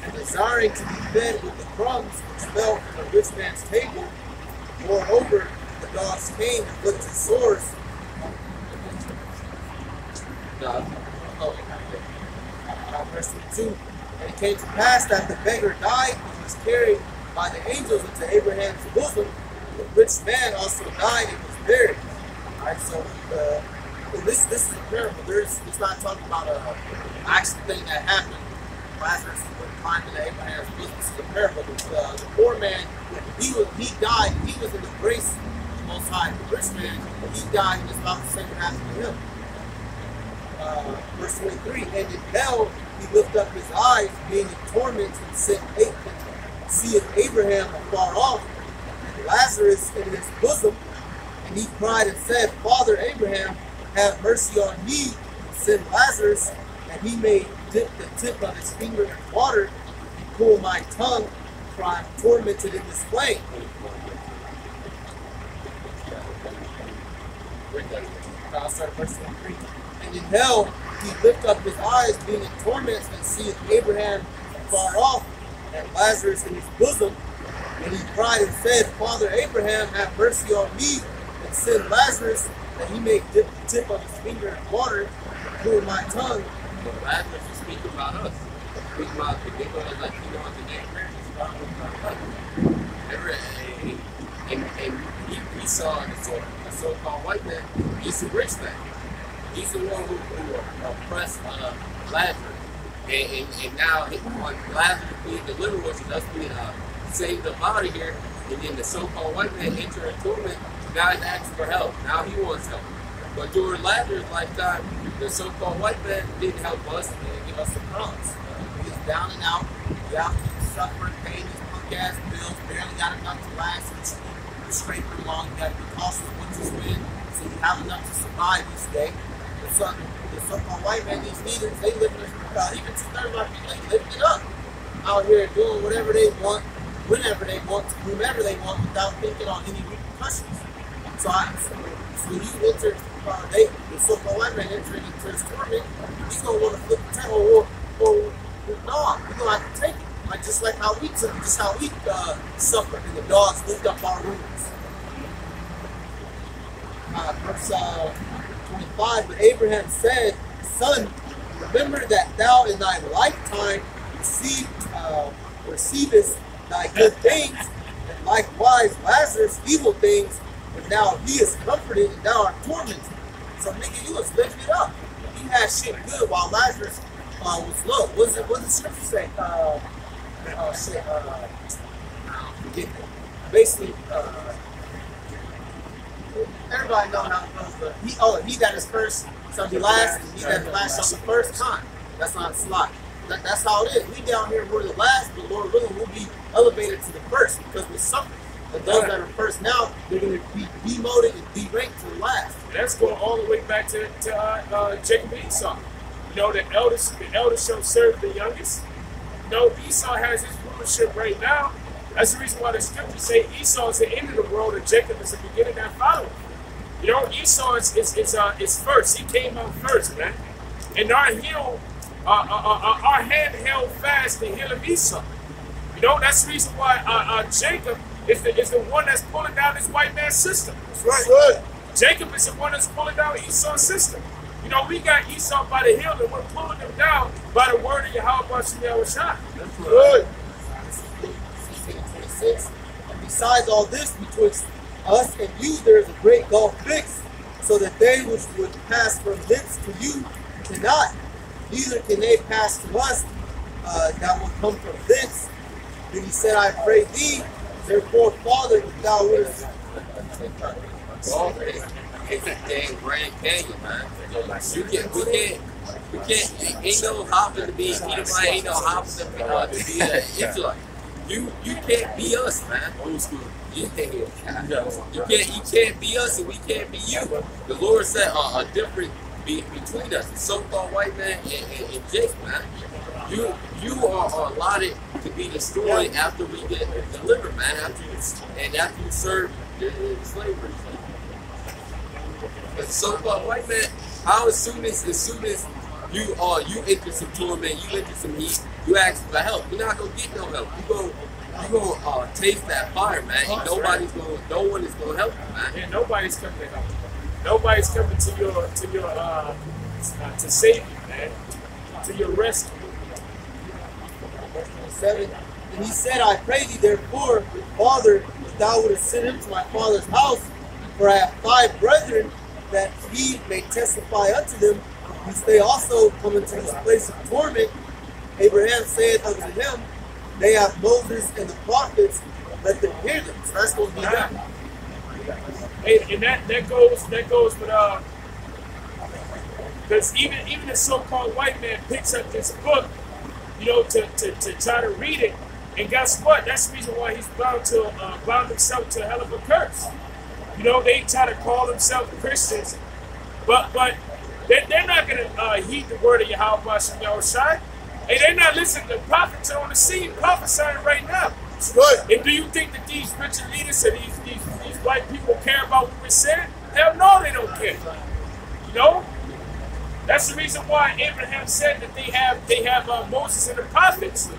F: and desiring to be fed with the crumbs which fell from the rich man's table. Moreover, the dogs came and licked his sores. Verse 22. And it came to pass that the beggar died and was carried by the angels into Abraham's bosom. The rich man also died and was buried. Alright, so this is a parable. It's not talking about an actual thing that happened. Lazarus was climbing into Abraham's bosom. This is a parable. The poor man, he died. He was in the grace of the Most High. The rich man, he died, and it's about the same happened to him. Verse 23. And in hell he lifted up his eyes, being in torment, and said, seeth Abraham afar off, and Lazarus in his bosom. And he cried and said, Father Abraham, have mercy on me, and send Lazarus, and he may dip the tip of his finger in water, and cool my tongue, for I am tormented in this flame. I'll start at verse 23. And in hell he lifted up his eyes, being in torments, and seeth Abraham far off, and Lazarus in his bosom. And he cried and said, Father Abraham, have mercy on me, and send Lazarus, that he may dip the tip of his finger in water, and cool my tongue.
A: But Lazarus is speaking about us. Speaking about the people that like you know the name and he saw a so-called white man. He's a rich man. He's the one who oppressed Lazarus. And now when Lazarus being delivered, which is us being saved up out of here, and then the so-called white man entered into torment, now he's asking for help. Now he wants help. But during Lazarus' lifetime, the so-called white man didn't help us and didn't give us the crumbs. He was down and out,
F: suffering, paying these punk ass bills, barely got enough to last, which you scraping along, you got to be cautious what you spend, so you have enough to survive each day. The so-called white man, these leaders, they live in this, even 2/3 of our people, they living it up out here doing whatever they want, whenever they want, to whomever they want, without thinking on any repercussions. So you enter, the so-called white man entering into his torment, he's going to want to flip the table, or no, we're going to have to take it. Like, just like how we took, just how we suffered, and the dogs lift up our wounds. Verse 25, but Abraham said, son, remember that thou in thy lifetime receivest thy good things, and likewise Lazarus evil things, but now he is comforted and thou art tormented. So nigga, you was lifted up. You had shit good while Lazarus was low. What does the scripture say? Forget it. Basically, everybody know how it goes, but he that is first shall be last, and he that is last shall be first. That's not a slot. That's how it is. We down here, we're the last, but Lord willing, we'll be elevated to the first because we suffer. And those that are first now, they're going to be demoted and deranked to the last.
D: That's going all the way back to Jacob and Esau. You know, the eldest shall serve the youngest. You know, Esau has his rulership right now. That's the reason why the scriptures say Esau is the end of the world and Jacob is the beginning that follows. You know, Esau is first. He came out first, man. And our hand held fast the heel of Esau. You know, that's the reason why Jacob is the one that's pulling down this white man's system.
C: That's right.
D: Jacob is the one that's pulling down Esau's system. You know, we got Esau by the heel and we're pulling him down by the word of Yahweh Shah.
C: That's right.
F: 26. And besides all this, betwixt us and you, there is a great gulf fixed, so that they which would pass from thence to you cannot, neither can they pass to us that will come from thence. Then he said, I pray thee, therefore, Father, that thou wouldest.
A: It's a dang Grand Canyon, man. We can't, ain't no hopping to be Edomite, ain't no hopping to be an Israelite. You can't be us, man. Old school. Yeah. You can't be us and we can't be you. The Lord said a difference between us, the so-called white man and Jake, man. You are allotted to be destroyed after we get delivered, man. After you serve in slavery. The so-called white man, how as soon as you enter some torment, you enter some heat, you ask for help. You're not gonna get no help. You gonna taste that fire, man. And no one is gonna help you, man.
D: Yeah, nobody's coming to help you. Nobody's coming to your to save you, man. To your rescue.
F: 7. And he said, I pray thee, therefore, Father, that thou wouldest send him to my father's house, for I have 5 brethren, that he may testify unto them, lest they also come into this place of torment. Abraham said unto him, they have Moses and the prophets, let them hear them. So that's going to be them.
D: And that goes with because even the so-called white man picks up this book, you know, to try to read it, and guess what? That's the reason why he's bound himself to a hell of a curse. You know, they try to call themselves Christians, but they're not gonna heed the word of Yahweh Shai. And they're not listening. The prophets are on the scene prophesying right now.
C: That's right.
D: And do you think that these Christian leaders and these white people care about what we're saying? Hell no, they don't care. You know? That's the reason why Abraham said that they have Moses and the prophets.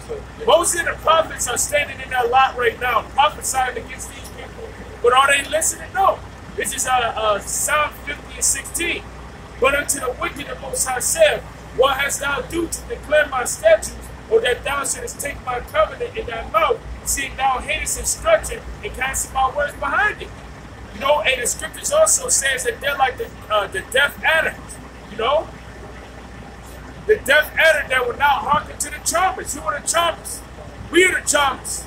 D: Moses and the prophets are standing in their lot right now, prophesying against these people. But are they listening? No. This is Psalm 50 and 16. But unto the wicked the Most High said, what hast thou do to declare my statutes, or that thou shouldest take my covenant in thy mouth, seeing thou hatest instruction and casting my words behind it? You know, and the scriptures also says that they're like the deaf adder. You know, the deaf adder that will not hearken to the charmers. Who are the charmers? We are the charmers.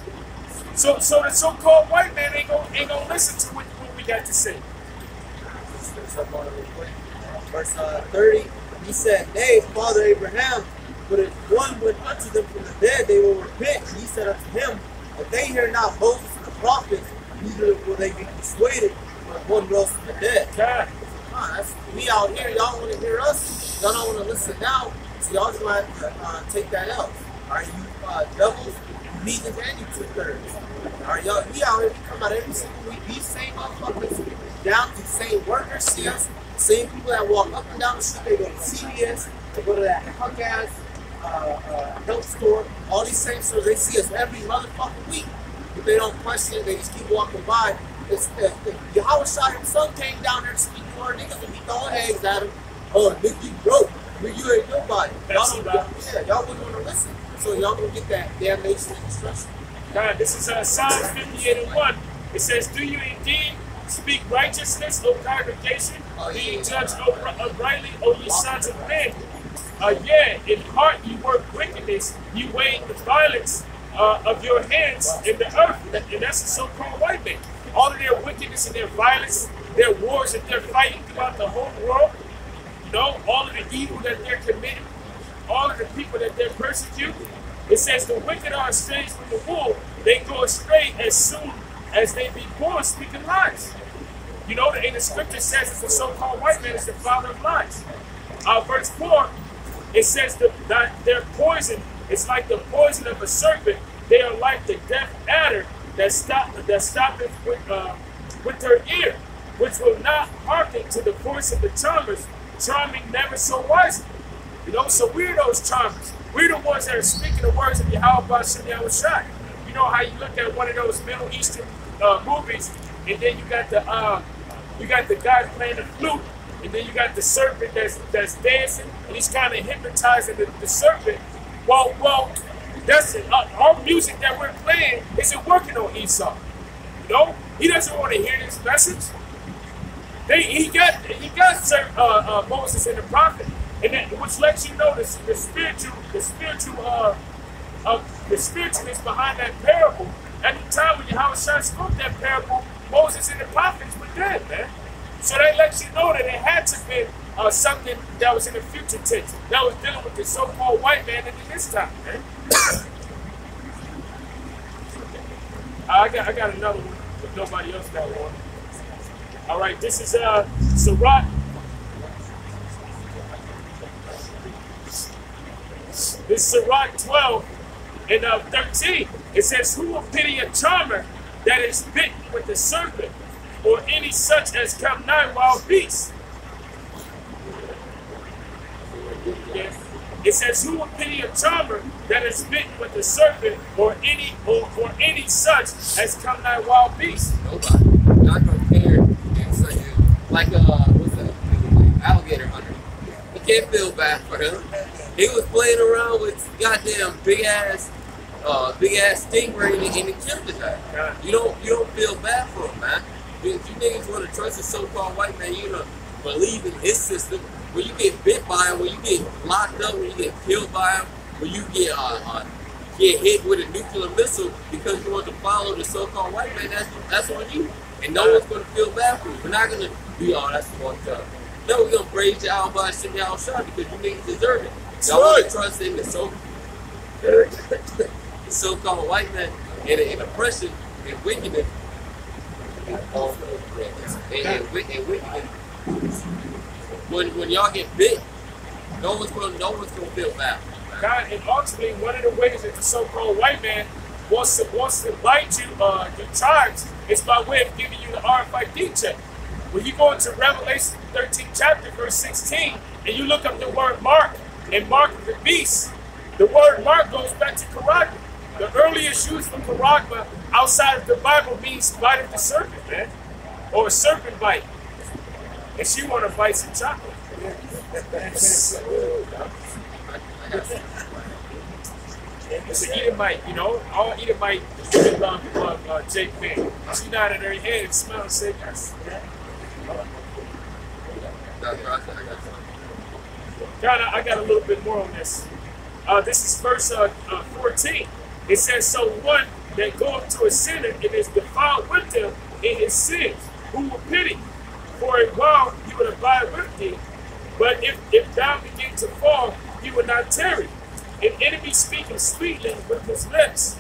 D: So the so-called white man ain't gonna listen to what we got to say.
F: Verse 30. He said, nay, Father Abraham, But if one went unto them from the dead, they will repent. And he said unto him, if they hear not Moses and the prophets, neither will they be persuaded when one rose from the dead.
D: God.
F: That's we out here. Y'all want to hear us? Y'all don't want to listen now. So y'all just want to take that out. Are you doubles, meetings, and you 2/3? Are y'all? We out here. We come out every single week. These same motherfuckers down. These same workers see us. Same people that walk up and down the street. They go to CVS. They go to that punk ass health store. All these same stores. They see us every motherfucking week. If they don't question it, they just keep walking by. If Yahweh shot himself came down there to speak to our niggas and be throwing eggs at him. Oh, nigga, you broke. Nigga, you ain't nobody. Y'all wouldn't want to listen. So y'all gonna get that damnation and destruction.
D: God, this is Psalms 58:1. It says, do you indeed speak righteousness, O congregation? Do you judge uprightly, O ye sons of men? Yeah, in heart you work wickedness, you weigh the violence of your hands in the earth. And that's the so-called white man. All of their wickedness and their violence, their wars that they're fighting throughout the whole world, you know, all of the evil that they're committing, all of the people that they're persecuting. It says the wicked are estranged from the wool. They go astray as soon as they be born, speaking lies. You know, in the scripture says it's the so-called white man is the father of lies. Verse 4, it says that their poison is like the poison of a serpent. They are like the deaf adder that stoppeth with her ear, which will not hearken to the voice of the charmers, charming never so wisely. You know, so we're those charmers. We're the ones that are speaking the words of Yahweh B'Shem Yahushai. You know how you look at one of those Middle Eastern movies, and then you got the guy playing the flute, and then you got the serpent that's dancing, and he's kind of hypnotizing the serpent. Well, that's it. Our music that we're playing isn't working on Esau. You know, he doesn't want to hear this message. He got Moses and the prophet, and that, which lets you know the spiritualness behind that parable. At the time when Yahweh spoke that parable, Moses and the prophets were dead, man. So that lets you know that it had to be something that was in the future tense, that was dealing with the so-called white man in this time, man. I got another one, if nobody else got one. All right, this is Sirach. This is Sirach 12 and 13. It says, who will pity a charmer that is bitten with the serpent, or any such as come nigh wild beasts? Yeah. It says, who will pity a charmer that is bitten with the serpent, or any such as come nigh wild beasts?
A: Nobody. Not gonna care. It's like what's that? Alligator hunter. You can't feel bad for him. He was playing around with goddamn big ass stingray and he killed the guy. You don't feel bad for him, man. If you niggas want to trust a so-called white man, you don't believe in his system. When you get bit by him, when you get locked up, when you get killed by him, when you get hit with a nuclear missile because you want to follow the so-called white man, that's on you. And no one's going to feel bad for you. We're not going to be, oh, that's fucked up. No, we're going to praise Yahweh B'Shem Yahushua because you niggas deserve it. Y'all want to trust in the so-called white man and oppression and wickedness. And wickedness. When y'all get bit, no one's gonna feel bad.
D: God, and ultimately, one of the ways that the so-called white man wants to bite you, your charge, is by way of giving you the RFID check. When you go into Revelation 13 chapter, verse 16, and you look up the word mark, and mark of the beast, the word mark goes back to charagma. The earliest use for charagma outside of the Bible means bite of the serpent, man, or a serpent bite. And she want to bite some chocolate. It's an Edomite, you know. All Edomite love Jake Man. She nodded her head and smiled and said yes. God, I got a little bit more on this. This is verse 14. It says, so one that goeth to a sinner and is defiled with him in his sins, who will pity? For a while he would abide with thee, but if thou begin to fall, he will not tarry. an enemy speaking sweetly with his lips,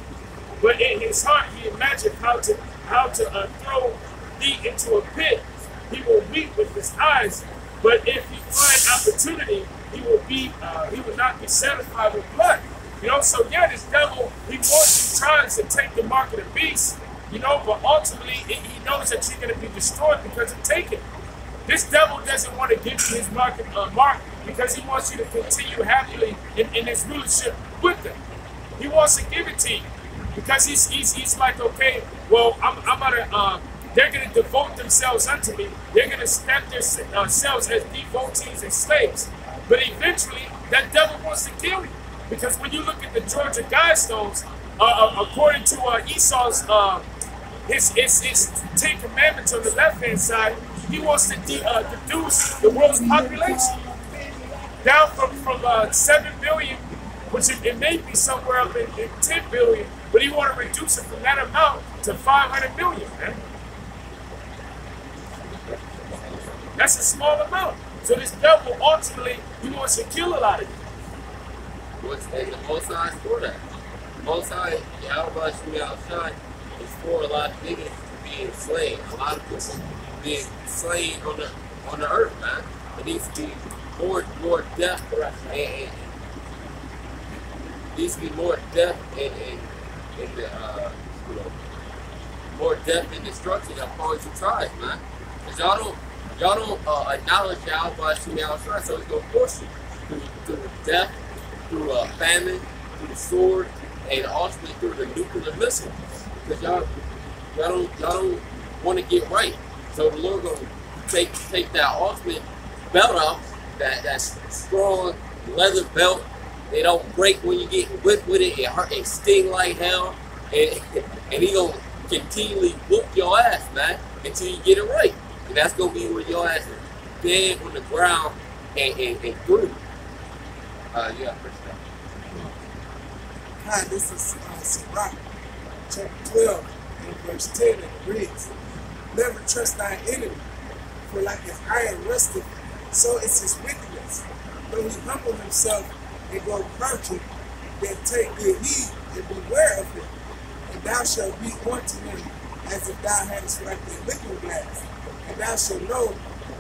D: but in his heart he imagined how to throw thee into a pit. He will weep with his eyes, but if he find opportunity, he will not be satisfied with blood. You know, so yeah, this devil, he wants you trying to take the mark of the beast, you know, but ultimately he knows that you're going to be destroyed because of taking it. This devil doesn't want to give you his mark because he wants you to continue happily in his rulership with him. He wants to give it to you because he's like, okay, well, they're going to devote themselves unto me. They're going to stamp themselves as devotees and slaves. But eventually, that devil wants to kill you. Because when you look at the Georgia Guidestones, according to Esau's, his 10 commandments on the left-hand side, he wants to reduce the world's population down from 7 billion, which it may be somewhere up in 10 billion, but he want to reduce it from that amount to 500 million, man. That's a small amount. So this devil, ultimately, he wants to kill a lot of you.
A: And the Most High is for that. The Most High, Yahweh Shemi Al-Shai, is for a lot of niggas being slain. A lot of people being slain on the earth, man. It needs to be more death and needs to be more death and the you know, more death and destruction upon your tribes, man. Because y'all don't acknowledge Yahweh Shemi Al-Shai, so it's gonna force you through death, through famine, through the sword, and ultimately through the nuclear missile. Because y'all don't want to get right. So the Lord gonna take that ultimate belt off, that strong leather belt. They don't break when you get whipped with it. It hurt, it sting like hell, and he gonna continually whoop your ass, man, until you get it right. And that's gonna be when your ass is dead on the ground and through. Yeah, for sure.
B: Hi, this is Sirach, chapter 12, and verse 10, and it reads, never trust thy enemy, for like his iron rusteth, so is his wickedness. Though he humble himself and go crouching, then take good heed and beware of him, and thou shalt be unto him as if thou hadst like a looking glass, and thou shalt know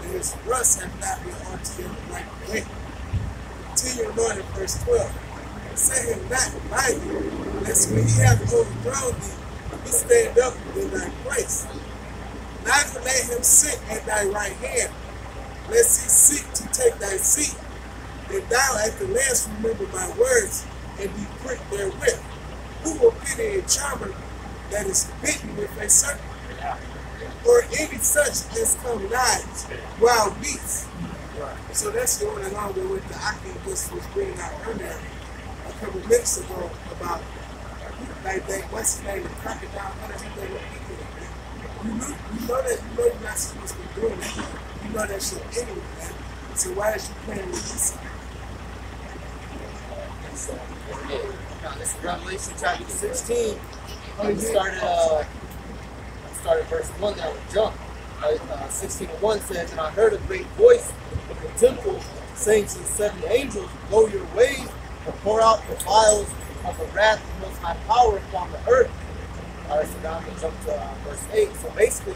B: that his rust hath not been unto him like a lamp. Continue on in verse 12. Set him not by thee, lest when he hath overthrown thee, he stand up in thy place. Neither let him sit at thy right hand, lest he seek to take thy seat. And thou at the last remember my words, and be pricked therewith. Who will pity a charmer that is bitten with a serpent? Or any such as come nigh wild beasts. So that's going along with the Aki just was bringing out earlier a couple minutes ago about like that, what's his name, the crocodile hunter. You know that you're not supposed to be doing that. You know that shit anyway, man. So why is you playing with this?
F: This is Revelation chapter 16. We started verse 1 that would jump. 16:1 says, and I heard a great voice in the temple saying to the 7 angels, go your ways and pour out the vials of the wrath of the Most High power upon the earth. Alright, so now I'm going to jump to verse 8. So basically,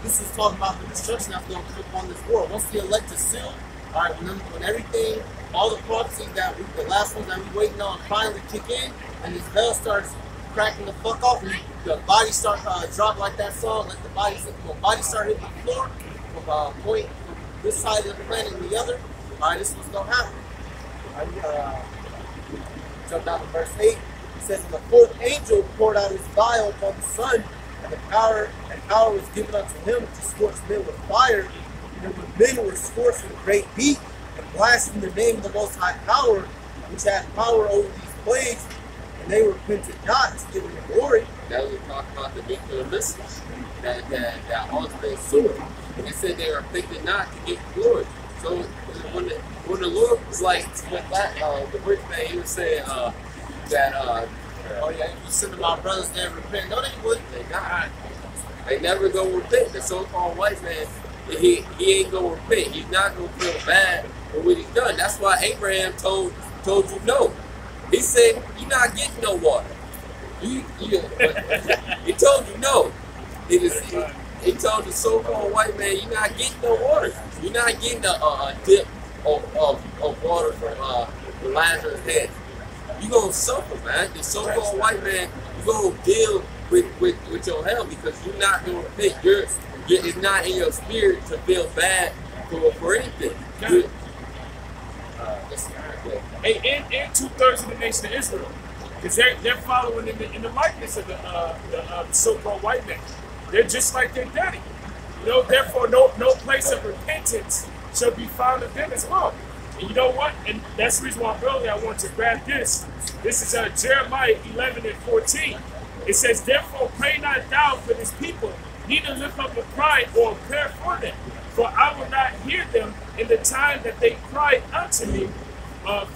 F: this is talking about the destruction that's going to come upon this world. Once the elect is sealed, alright, when everything, all the prophecies the last ones that we're waiting on finally kick in, and this veil starts cracking the fuck off, and the body start drop like that song, like the body start hitting the floor from a point from this side of the planet and the other. Alright, this is what's gonna happen. Alright, jump down to verse 8. It says, and the 4th angel poured out his vial upon the sun, and power was given unto him to scorch men with fire. And when men were scorched with great heat, and blasphemed the name of the Most High Power, which had power over these plagues, and they repented not to give him the glory.
A: That was talking about the nuclear missiles that ultimately sword. They said they repented not to give him glory. So when the Lord was like, the rich man, he was saying that
F: oh yeah, you send my brothers there to repent. No, they wouldn't.
A: They not. They never go repent. The so-called white man, he ain't gonna repent. He's not gonna feel bad for what he's done. That's why Abraham told you no. He said, you're not getting no water. He told you no. He told the so-called white man, you're not getting no water. You're not getting a dip of water from Lazarus' head. You're going to suffer, man. The so-called white man, you're going to deal with your hell because you're not going to think. It's not in your spirit to feel bad for anything.
D: And 2/3 of the nation of Israel, because they're following in the likeness of the so-called white man. They're just like their daddy. You know, therefore, no place of repentance shall be found of them as well. And you know what? And that's the reason why earlier I want to grab this. This is Jeremiah 11:14. It says, "Therefore pray not thou for this people, neither lift up a cry or a prayer for them. For I will not hear them in the time that they cry unto me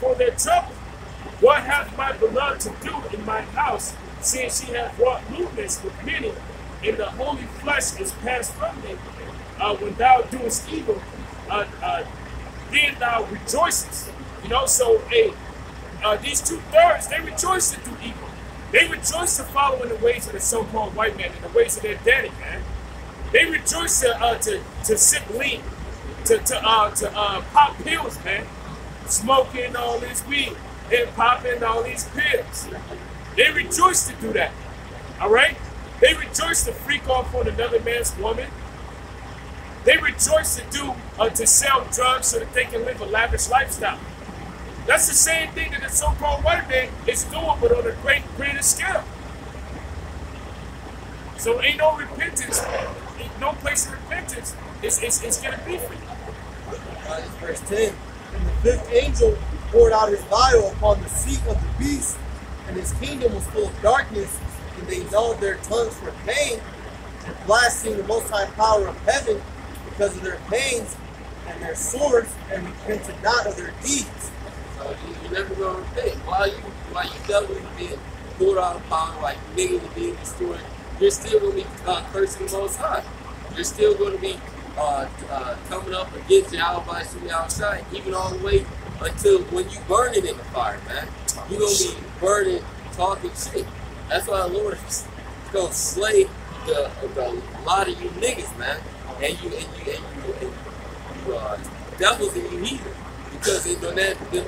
D: for their trouble. What hath my beloved to do in my house, seeing she hath wrought lewdness with many, and the holy flesh is passed from me? When thou doest evil, then thou rejoicest." You know, so these 2/3, they rejoice to do evil. They rejoice to follow in the ways of the so-called white man, in the ways of their daddy, man. They rejoice to sip lean, to pop pills, man. Smoking all this weed and popping all these pills. They rejoice to do that. All right? They rejoice to freak off on another man's woman. They rejoice to sell drugs so that they can live a lavish lifestyle. That's the same thing that the so-called white man is doing, but on a greater scale. So ain't no repentance, ain't no place of repentance. It's gonna be for you.
F: Verse 10. "And the fifth angel poured out his vial upon the seat of the beast, and his kingdom was full of darkness, and they gnawed their tongues for pain, and blasphemed the Most High power of heaven because of their pains and their swords, and repented not of their deeds."
A: So you never gonna repent. While you devil being poured out of power, like niggas are being destroyed, you're still gonna be cursing the Most High. You're still gonna be coming up against Yahweh outside, even all the way until when you burn it in the fire, man. You're gonna be burning, talking shit. That's why the Lord is gonna slay a lot of you niggas, man. And you devils and you heathen. Because in that you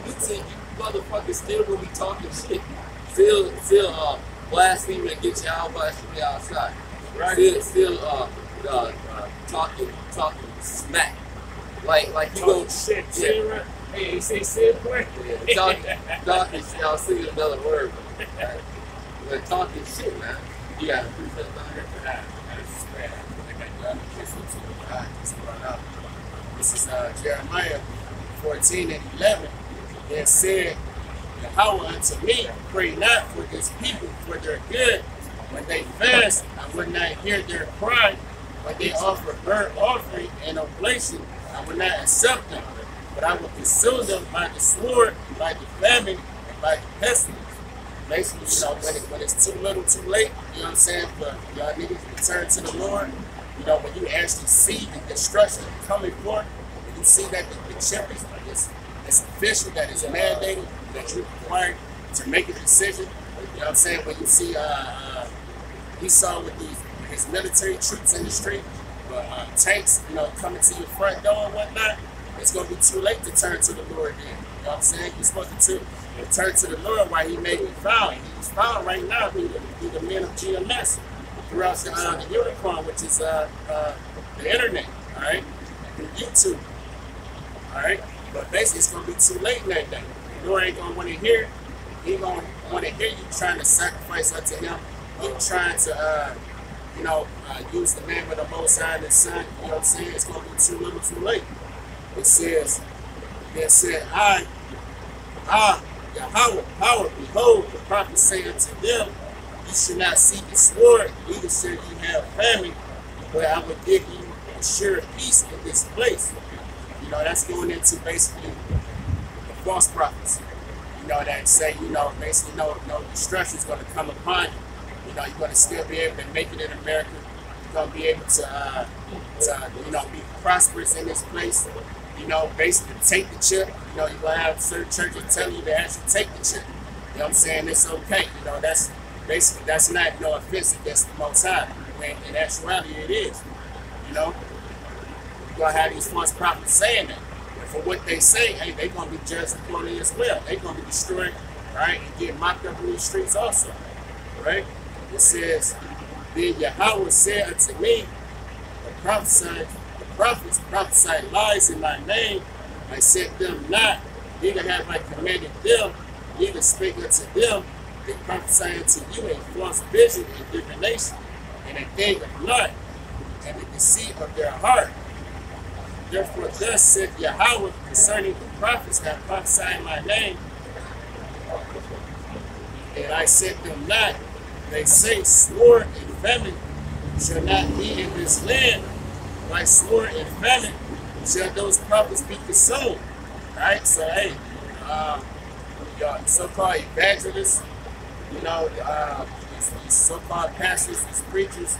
A: motherfuckers still gonna be talking shit. Still blaspheming against Yahweh outside. Right? Still talking smack. Like you go
D: shit.
A: Yeah.
D: Hey, he say shit, boy.
A: Yeah, talking shit. I'll see another word. But talking shit, man. You gotta prove that down here.
C: This is Jeremiah 14:11. It said, "Yahweh unto me, pray not for this people for their good. When they fast, I will not hear their cry. When they offer burnt offering and oblation, I will not accept them. But I will consume them by the sword, by the famine, and by the pestilence." Basically, you know, when it's too little, too late, you know what I'm saying, for y'all niggas to return to the Lord, you know, when you actually see the destruction coming forth, when you see that the chip is official, that is mandated, that you're required to make a decision, you know what I'm saying, when you see Esau with his military troops in the street, tanks, you know, coming to your front door and whatnot, it's going to be too late to turn to the Lord then. You know what I'm saying? You're supposed to turn to the Lord while he may be found. He's found right now through the men of GMS, throughout the unicorn, which is the internet, all right? Through YouTube, all right? But basically, it's going to be too late in that day. The Lord ain't going to want to hear it. He ain't going to want to hear you trying to sacrifice unto him. You trying to, use the name of the Most High and His Son. You know what I'm saying? It's going to be too little, too late. It said, Yahweh, power, behold, the prophet say unto them, you should not seek the sword, neither shall you have famine, but I will give you a sure peace in this place. You know, that's going into basically the false prophets. You know, that say, basically no destruction is going to come upon you. You know, you're going to still be able to make it in America. You're going to be able to be prosperous in this place. You know, basically take the chip. You know, you're going to have certain churches telling you to actually take the chip.
G: know what I'm saying, it's okay. You know, that's basically, that's not no offense against the Most High. When in actuality it is. You know, you're going to have these false prophets saying that. And for what they say, hey, they're going to be judged accordingly as well. They're going to be destroyed, right, and get mocked up in these streets also, right? It says, then Yahweh said unto me, the prophets prophesied lies in my name. I said them not, neither have I commanded them, neither spake unto them. They prophesy unto you a false vision and divination, and a thing of naught, and the deceit of their heart. Therefore thus said Yahweh concerning the prophets that prophesy in my name, and I said them not. They say, sword and famine shall not be in this land. By sword and famine shall those prophets be consumed. Right? So, hey, y'all so-called evangelists, you know, these so-called pastors, these preachers,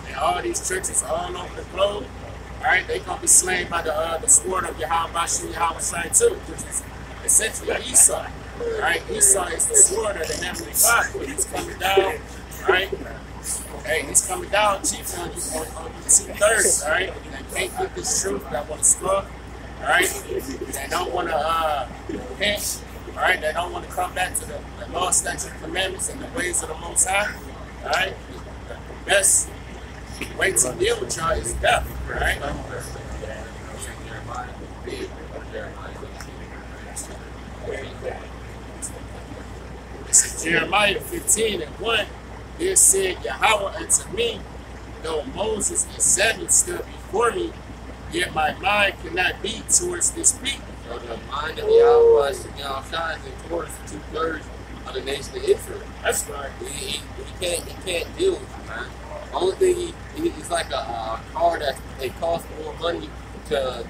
G: and all these churches all over the globe, all right, they're going to be slain by the sword of Yahweh Bashu Yahweh Shai too, which is essentially Esau. All right, Esau is the sword of the heavenly Father. He's coming down, all right? Hey, he's coming down chiefly on you 2/3, all right? They can't get this truth, that want to struggle, all right? They don't want to repent, all right? They don't want to come back to the law, statute, commandments, and the ways of the Most High, all right? The best way to deal with y'all is death, all right? This is Jeremiah 15:1. There said Yahweh unto me, though Moses and Samuel stood before me, yet my mind cannot be towards this people.
A: So the mind of Yahweh shines towards 2/3 of the nation of Israel.
G: That's right.
A: He can't deal with you, man. The only thing he's like a car that it costs more money to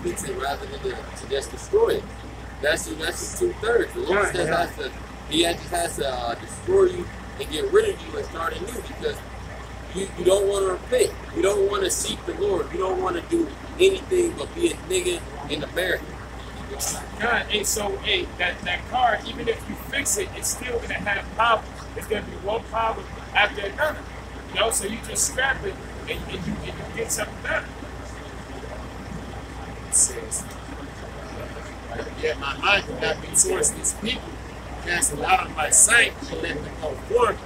A: fix it rather than to just destroy it. That's 2/3. The Lord says he just has to destroy you and get rid of you and start anew, because you don't want to repent. You don't want to seek the Lord. You don't want to do anything but be a nigga in America.
D: God, hey, so hey, that car, even if you fix it, it's still gonna have problems. It's gonna be one problem after another. You know, so you just scrap it and you get something better.
G: It says, yet my mind cannot be towards these people. Cast them out of my sight and let them go forth.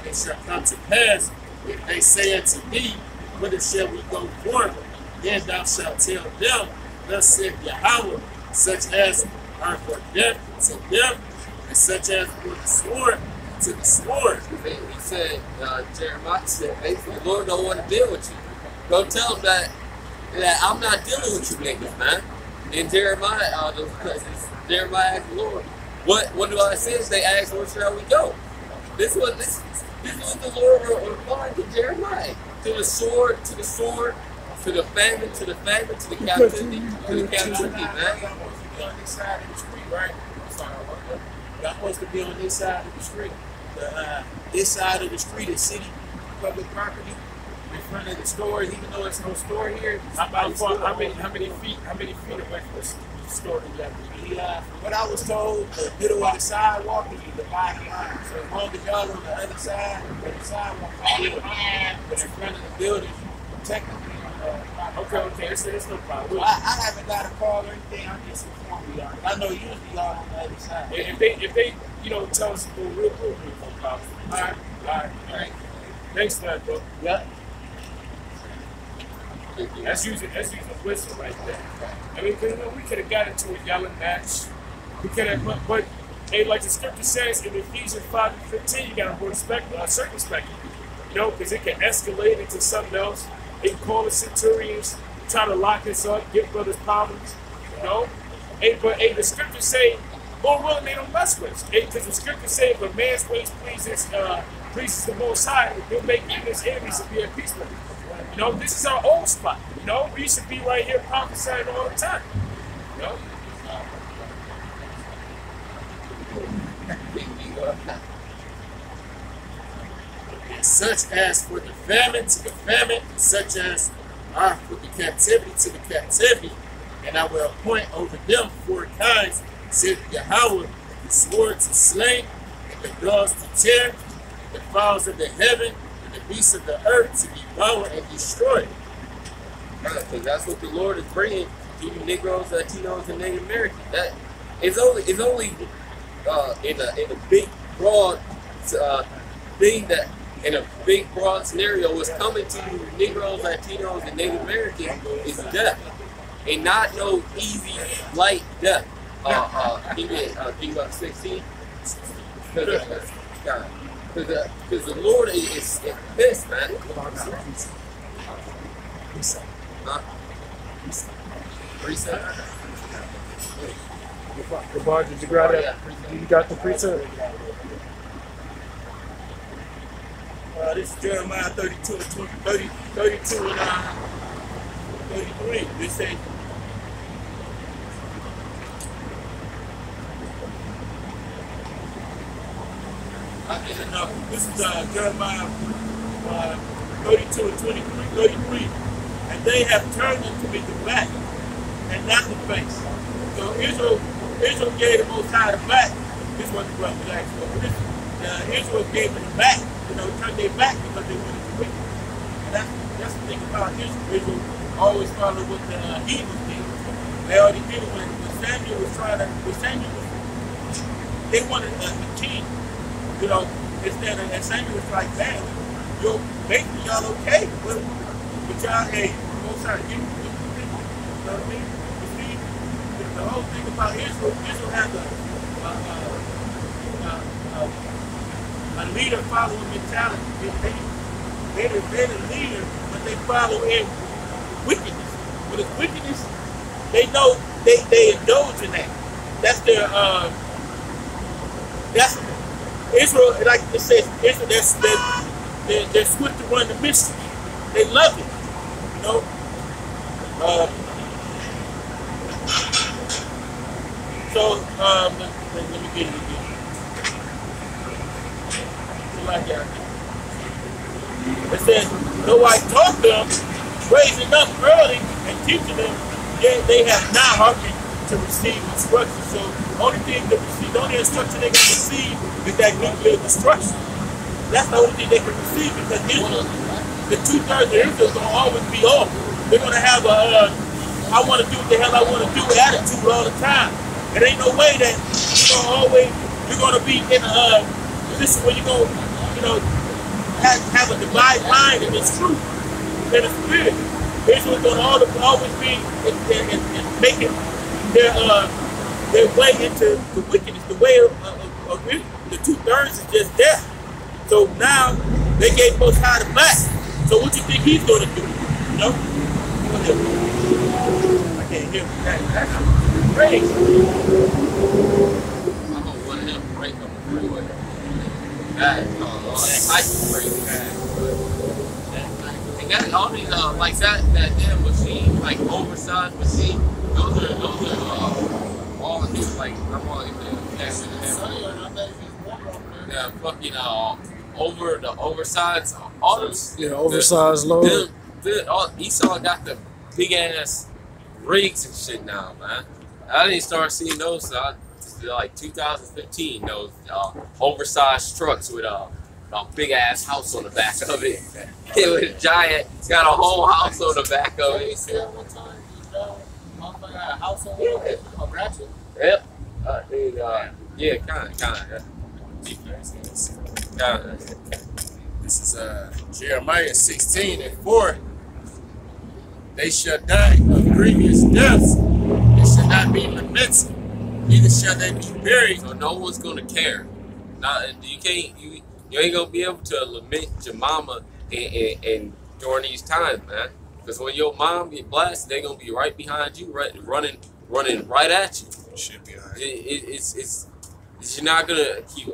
G: It shall come to pass, if they say unto thee, whither shall we go forth? Then thou shalt tell them, thus saith Yahweh, such as are for death to death, and such as for the sword to the sword.
A: He said, Jeremiah said, basically, the Lord don't want to deal with you. Go tell him that I'm not dealing with you niggas, man. And Jeremiah, Jeremiah asked the Lord, what do I say? They asked, where shall we go? This was the Lord replied to Jeremiah. To the sword, to the sword, to the famine, to the famine, to the captivity, man.
G: On this side of the street, right? Y'all supposed to be on this side of the street. This side of the street is city public property. In front of the stores, even though it's no store here.
D: How many feet away from the store do you have to be?
G: What I was told, the middle of the sidewalk is the dividing line. So as long as y'all on the other side, the sidewalk is good. But in front of the building, technically,
D: okay, it's no problem.
G: I haven't got a call or anything. I'm just informing y'all. I know usually y'all on the other side.
D: If they tell us to go real quick, no problem. All right. Thanks for that, bro.
G: Yeah.
D: That's using a whistle right there. I mean, because we could have got into a yelling match. We could have, but hey, like the scripture says in Ephesians 5:15, you got to circumspect. You know, because it can escalate into something else. They can call the centurions, try to lock us up, give brothers problems. You know, but the scriptures say, Lord willing, they don't mess with us. Because the scriptures say, if a man's ways pleases the Most High, he'll make even his enemies to be at peace with him. You know, this is our old spot. You know, we used to be right here prophesying all the time. You know?
G: Such as for the famine to the famine, and such as are for the captivity to the captivity, and I will appoint over them 4 kinds, said Yahweh, the sword to slay, and the dogs to tear, the fowls of the heaven, and the beasts of the earth to devour and destroy.
A: Because that's what the Lord is bringing to you Negroes, Latinos, and Native Americans. That it's only in a big broad thing that in a big broad scenario what's coming to you Negroes, Latinos, and Native Americans is death, and not no easy light death. Think about 16. Because the Lord is pissed, man. Huh? Reset?
E: The bar, did you grab that? You got the preset?
C: This is Jeremiah 32 and 20, 32 and 33. They say, this is Jeremiah 32 and 33. And they have turned unto me the back and not the face. So Israel gave the Most High the back. This is what the brother was asking for. Israel gave them the back. Turned their back because they wanted to wicked. And that's the thing about Israel. Israel always followed what the heathens did. They already did it when Samuel was they wanted a king. Instead of, and Samuel was like, man, basically y'all okay. But y'all, hey, Most High, give me the thing. You know what I mean? You see, the whole thing about Israel has a leader following mentality. They're the leader, but they follow in wickedness. But it's wickedness, they know they indulge in that. That's their that's Israel, like it says, Israel, they're swift to run the mischief. They love it, let me get it again. It says, though I taught them, raising up early and teaching them, yet they have not hearkened to receive instruction. So the only instruction they're going to receive is that nuclear destruction. That's the only thing they can receive, because Israel, the 2/3 of Israel is going to always be off. They're going to have a I want to do what the hell I want to do attitude all the time. It ain't no way that you're going to be in a position where you're going to have a divided mind in this truth, in the spirit. Israel's going to always be in making their way into the wickedness. The way of the 2/3 is just death. So now they gave Most High the back. So what do you think he's going to do? I can't hear that. That's crazy.
A: I'm gonna want him to break up the freeway. That ice crazy. And that all these like that damn machine, like oversized machine. Those are all these like I'm on fucking over the oversized all those
E: oversized load.
A: Esau got the big ass rigs and shit now, man. I didn't start seeing those like 2015. Those oversized trucks with a big ass house on the back of it. It was giant. It's got a whole house on the back of it.
G: Motherfucker got a house on it. A ratchet.
A: Yep. Yeah, kind of.
G: This is Jeremiah 16 and 4. They shall die of grievous deaths. They shall not be lamented, neither shall they be buried.
A: So no one's gonna care. You ain't gonna be able to lament your mama and during these times, man. Because when your mom get blasted, they're gonna be right behind you, running right at you.
G: Should be alright.
A: You're not gonna keep.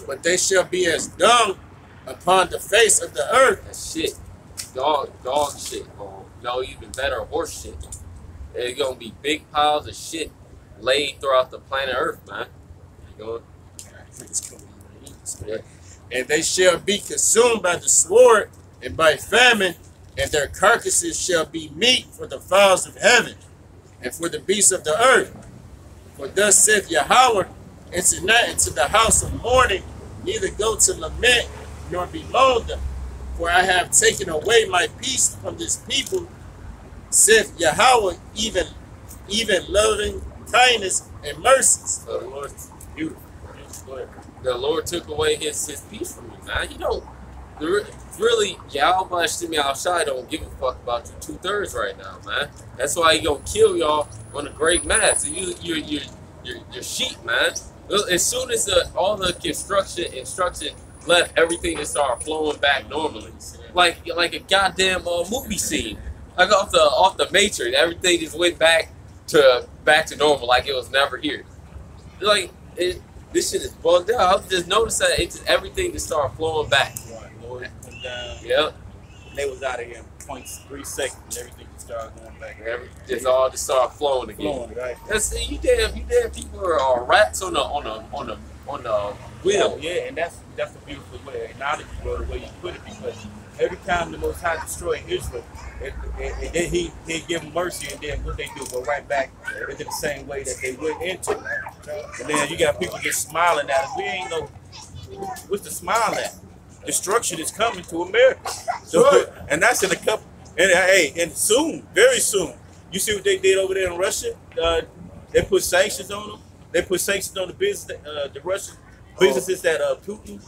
G: But they shall be as dung upon the face of the earth.
A: That shit, dog shit, or even better, horse shit. There's gonna be big piles of shit laid throughout the planet Earth, man.
G: Yeah. And they shall be consumed by the sword and by famine, and their carcasses shall be meat for the fowls of heaven and for the beasts of the earth. For thus saith Yahweh, enter not into the house of mourning, neither go to lament, nor bemoan them. For I have taken away my peace from this people, saith Yahweh, even loving kindness and mercies.
A: So the Lord,
G: Beautiful. Go ahead.
A: the Lord took away his peace from you, man. He don't really, Yahweh Shimi Al-Shai don't give a fuck about you 2/3 right now, man. That's why he gonna kill y'all on the great mass. You're sheep, man. As soon as all the instruction left, everything just started flowing back normally, like a goddamn movie scene, like off the Matrix. Everything just went back to normal, like it was never here. Like this shit is bugged out. I just noticed that everything just started flowing back.
H: Lord come down.
A: Yep.
H: And they was out of here in 0.3 seconds and everything just started going back.
A: It's all just started flowing again.
H: Flowing, right?
A: That's you damn people are rats on the wheel.
H: Yeah, and that's the beautiful way, acknowledge, bro, the way you put it, because every time the Most High destroyed Israel, and then he give them mercy, and then what they do, go right back into the same way that they went into. And then you got people just smiling at us. We ain't know what's the smile at. Destruction is coming to America. So, and that's in a couple. And hey, and soon, very soon. You see what they did over there in Russia? They put sanctions on them. They put sanctions on the business, the Russian businesses that Putin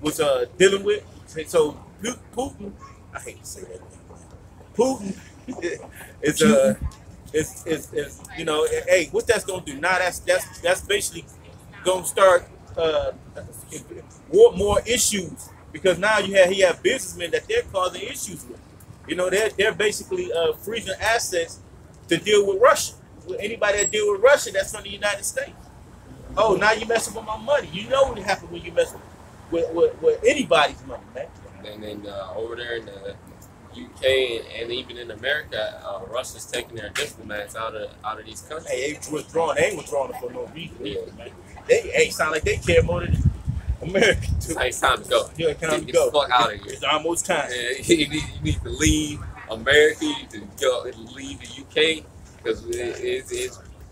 H: was dealing with. And so Putin, I hate to say that. Putin is you know, hey, what that's gonna do? Now that's basically gonna start more issues, because now he have businessmen that they're causing issues with. You know, they're basically freezing assets to deal with Russia. With anybody that deal with Russia, that's from the United States. Oh, now you messing with my money. You know what happens when you mess with anybody's money, man.
A: And then over there in the UK and even in America, Russia's taking their diplomats out of these countries.
H: Hey, they withdrawing. They ain't withdrawing for no reason, man. They sound like they care more than America.
A: It's time to go.
H: Yeah, it's time to
A: Get
H: go.
A: the fuck out of here.
H: It's almost time.
A: You need to leave America. You need to go and leave the UK, because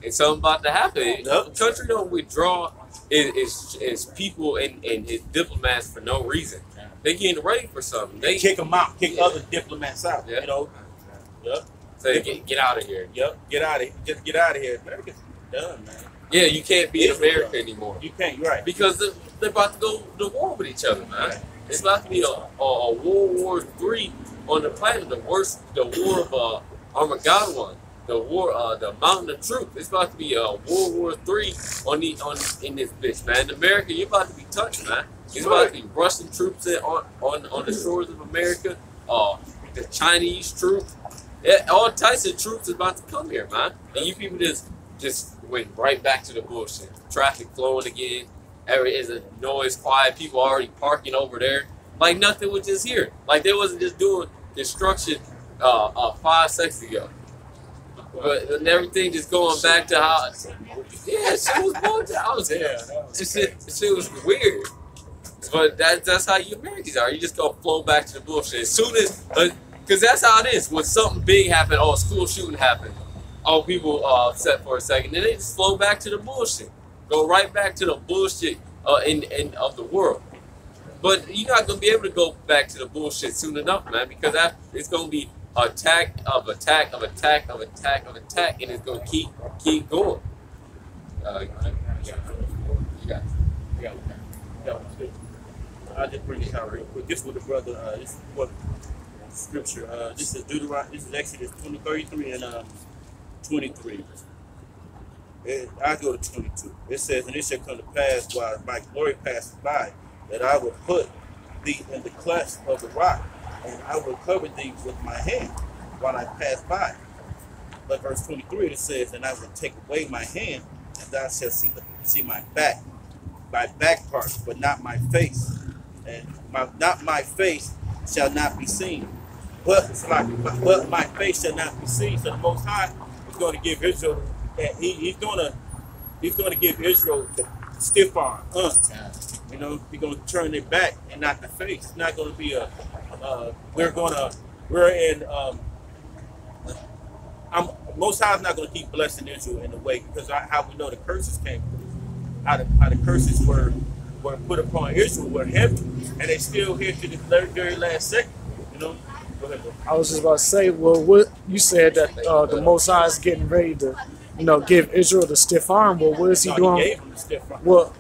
A: it's something about to happen.
H: Yep.
A: The country don't withdraw is people and his diplomats for no reason. They getting ready for something. They
H: kick them out, kick other diplomats out.
A: Yeah.
H: You know. Yep.
A: So get out of here.
H: Yep. Get out of here. Just get out of here. America's done, man.
A: Yeah, you can't be in America anymore.
H: You can't. You're right.
A: Because they're about to go to war with each other, man. It's about to be a World War III on the planet. The war of Armageddon, the war, the Mountain of Truth. It's about to be a World War III in this bitch, man. In America, you're about to be touched, man. It's about to be Russian troops on the shores of America. The Chinese troops, all types of troops is about to come here, man. And you people just went right back to the bullshit. Traffic flowing again. Is a noise quiet. People already parking over there. Like nothing was just here. Like they wasn't just doing construction 5 seconds ago. But and everything just going back to how. Yeah, shit was bugged out. Shit was weird. But that's how you Americans are. You just gonna flow back to the bullshit as soon as, because that's how it is. When something big happened, school shooting happened, people upset for a second, then they just flow back to the bullshit. Go right back to the bullshit of the world. But you're not gonna be able to go back to the bullshit soon enough, man, because it's gonna be attack of attack of attack of attack of attack, and it's gonna keep going. You got it.
H: I'll just bring this out real quick. This was the brother. This is what scripture. This is Deuteronomy. This is Exodus 20:33 and 23. I go to 22. It says, "And it shall come to pass while my glory passes by, that I will put thee in the cleft of the rock, and I will cover thee with my hand while I pass by." But verse 23 it says, "And I will take away my hand, and thou shalt see my back parts, but not my face, and not my face shall not be seen, but my face shall not be seen." So the Most High is going to give Israel, he's going to give Israel the stiff arm. You know, he's going to turn their back and not the face. It's not going to be Most High is not going to keep blessing Israel in the way, because how we know the curses came, how the curses were put upon Israel were heavy, and they still here to the very last second. You know. Go ahead, bro.
E: I was just about to say, well, what you said that the Most High is getting ready to, give Israel the stiff arm. Well, what is he doing?
H: He gave him the stiff arm.
E: Well,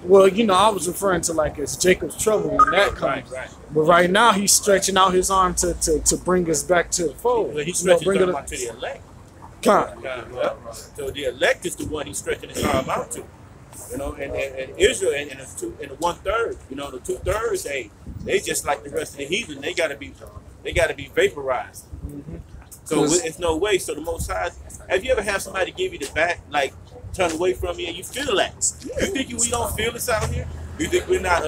E: I was referring to like it's Jacob's trouble when that comes.
H: Right.
E: But right now he's stretching out his arm to bring us back to the fold.
H: Well, he's stretching his arm out to the elect.
E: Yeah.
H: So the elect is the one he's stretching his arm out to. And Israel and the 1/3, the 2/3, they just like the rest of the heathen. They gotta be vaporized.
E: Mm-hmm.
H: So it's no way. So the Most High, have you ever had somebody give you the back, like turn away from you, and you feel that? You think we don't feel this out here? You think we're not?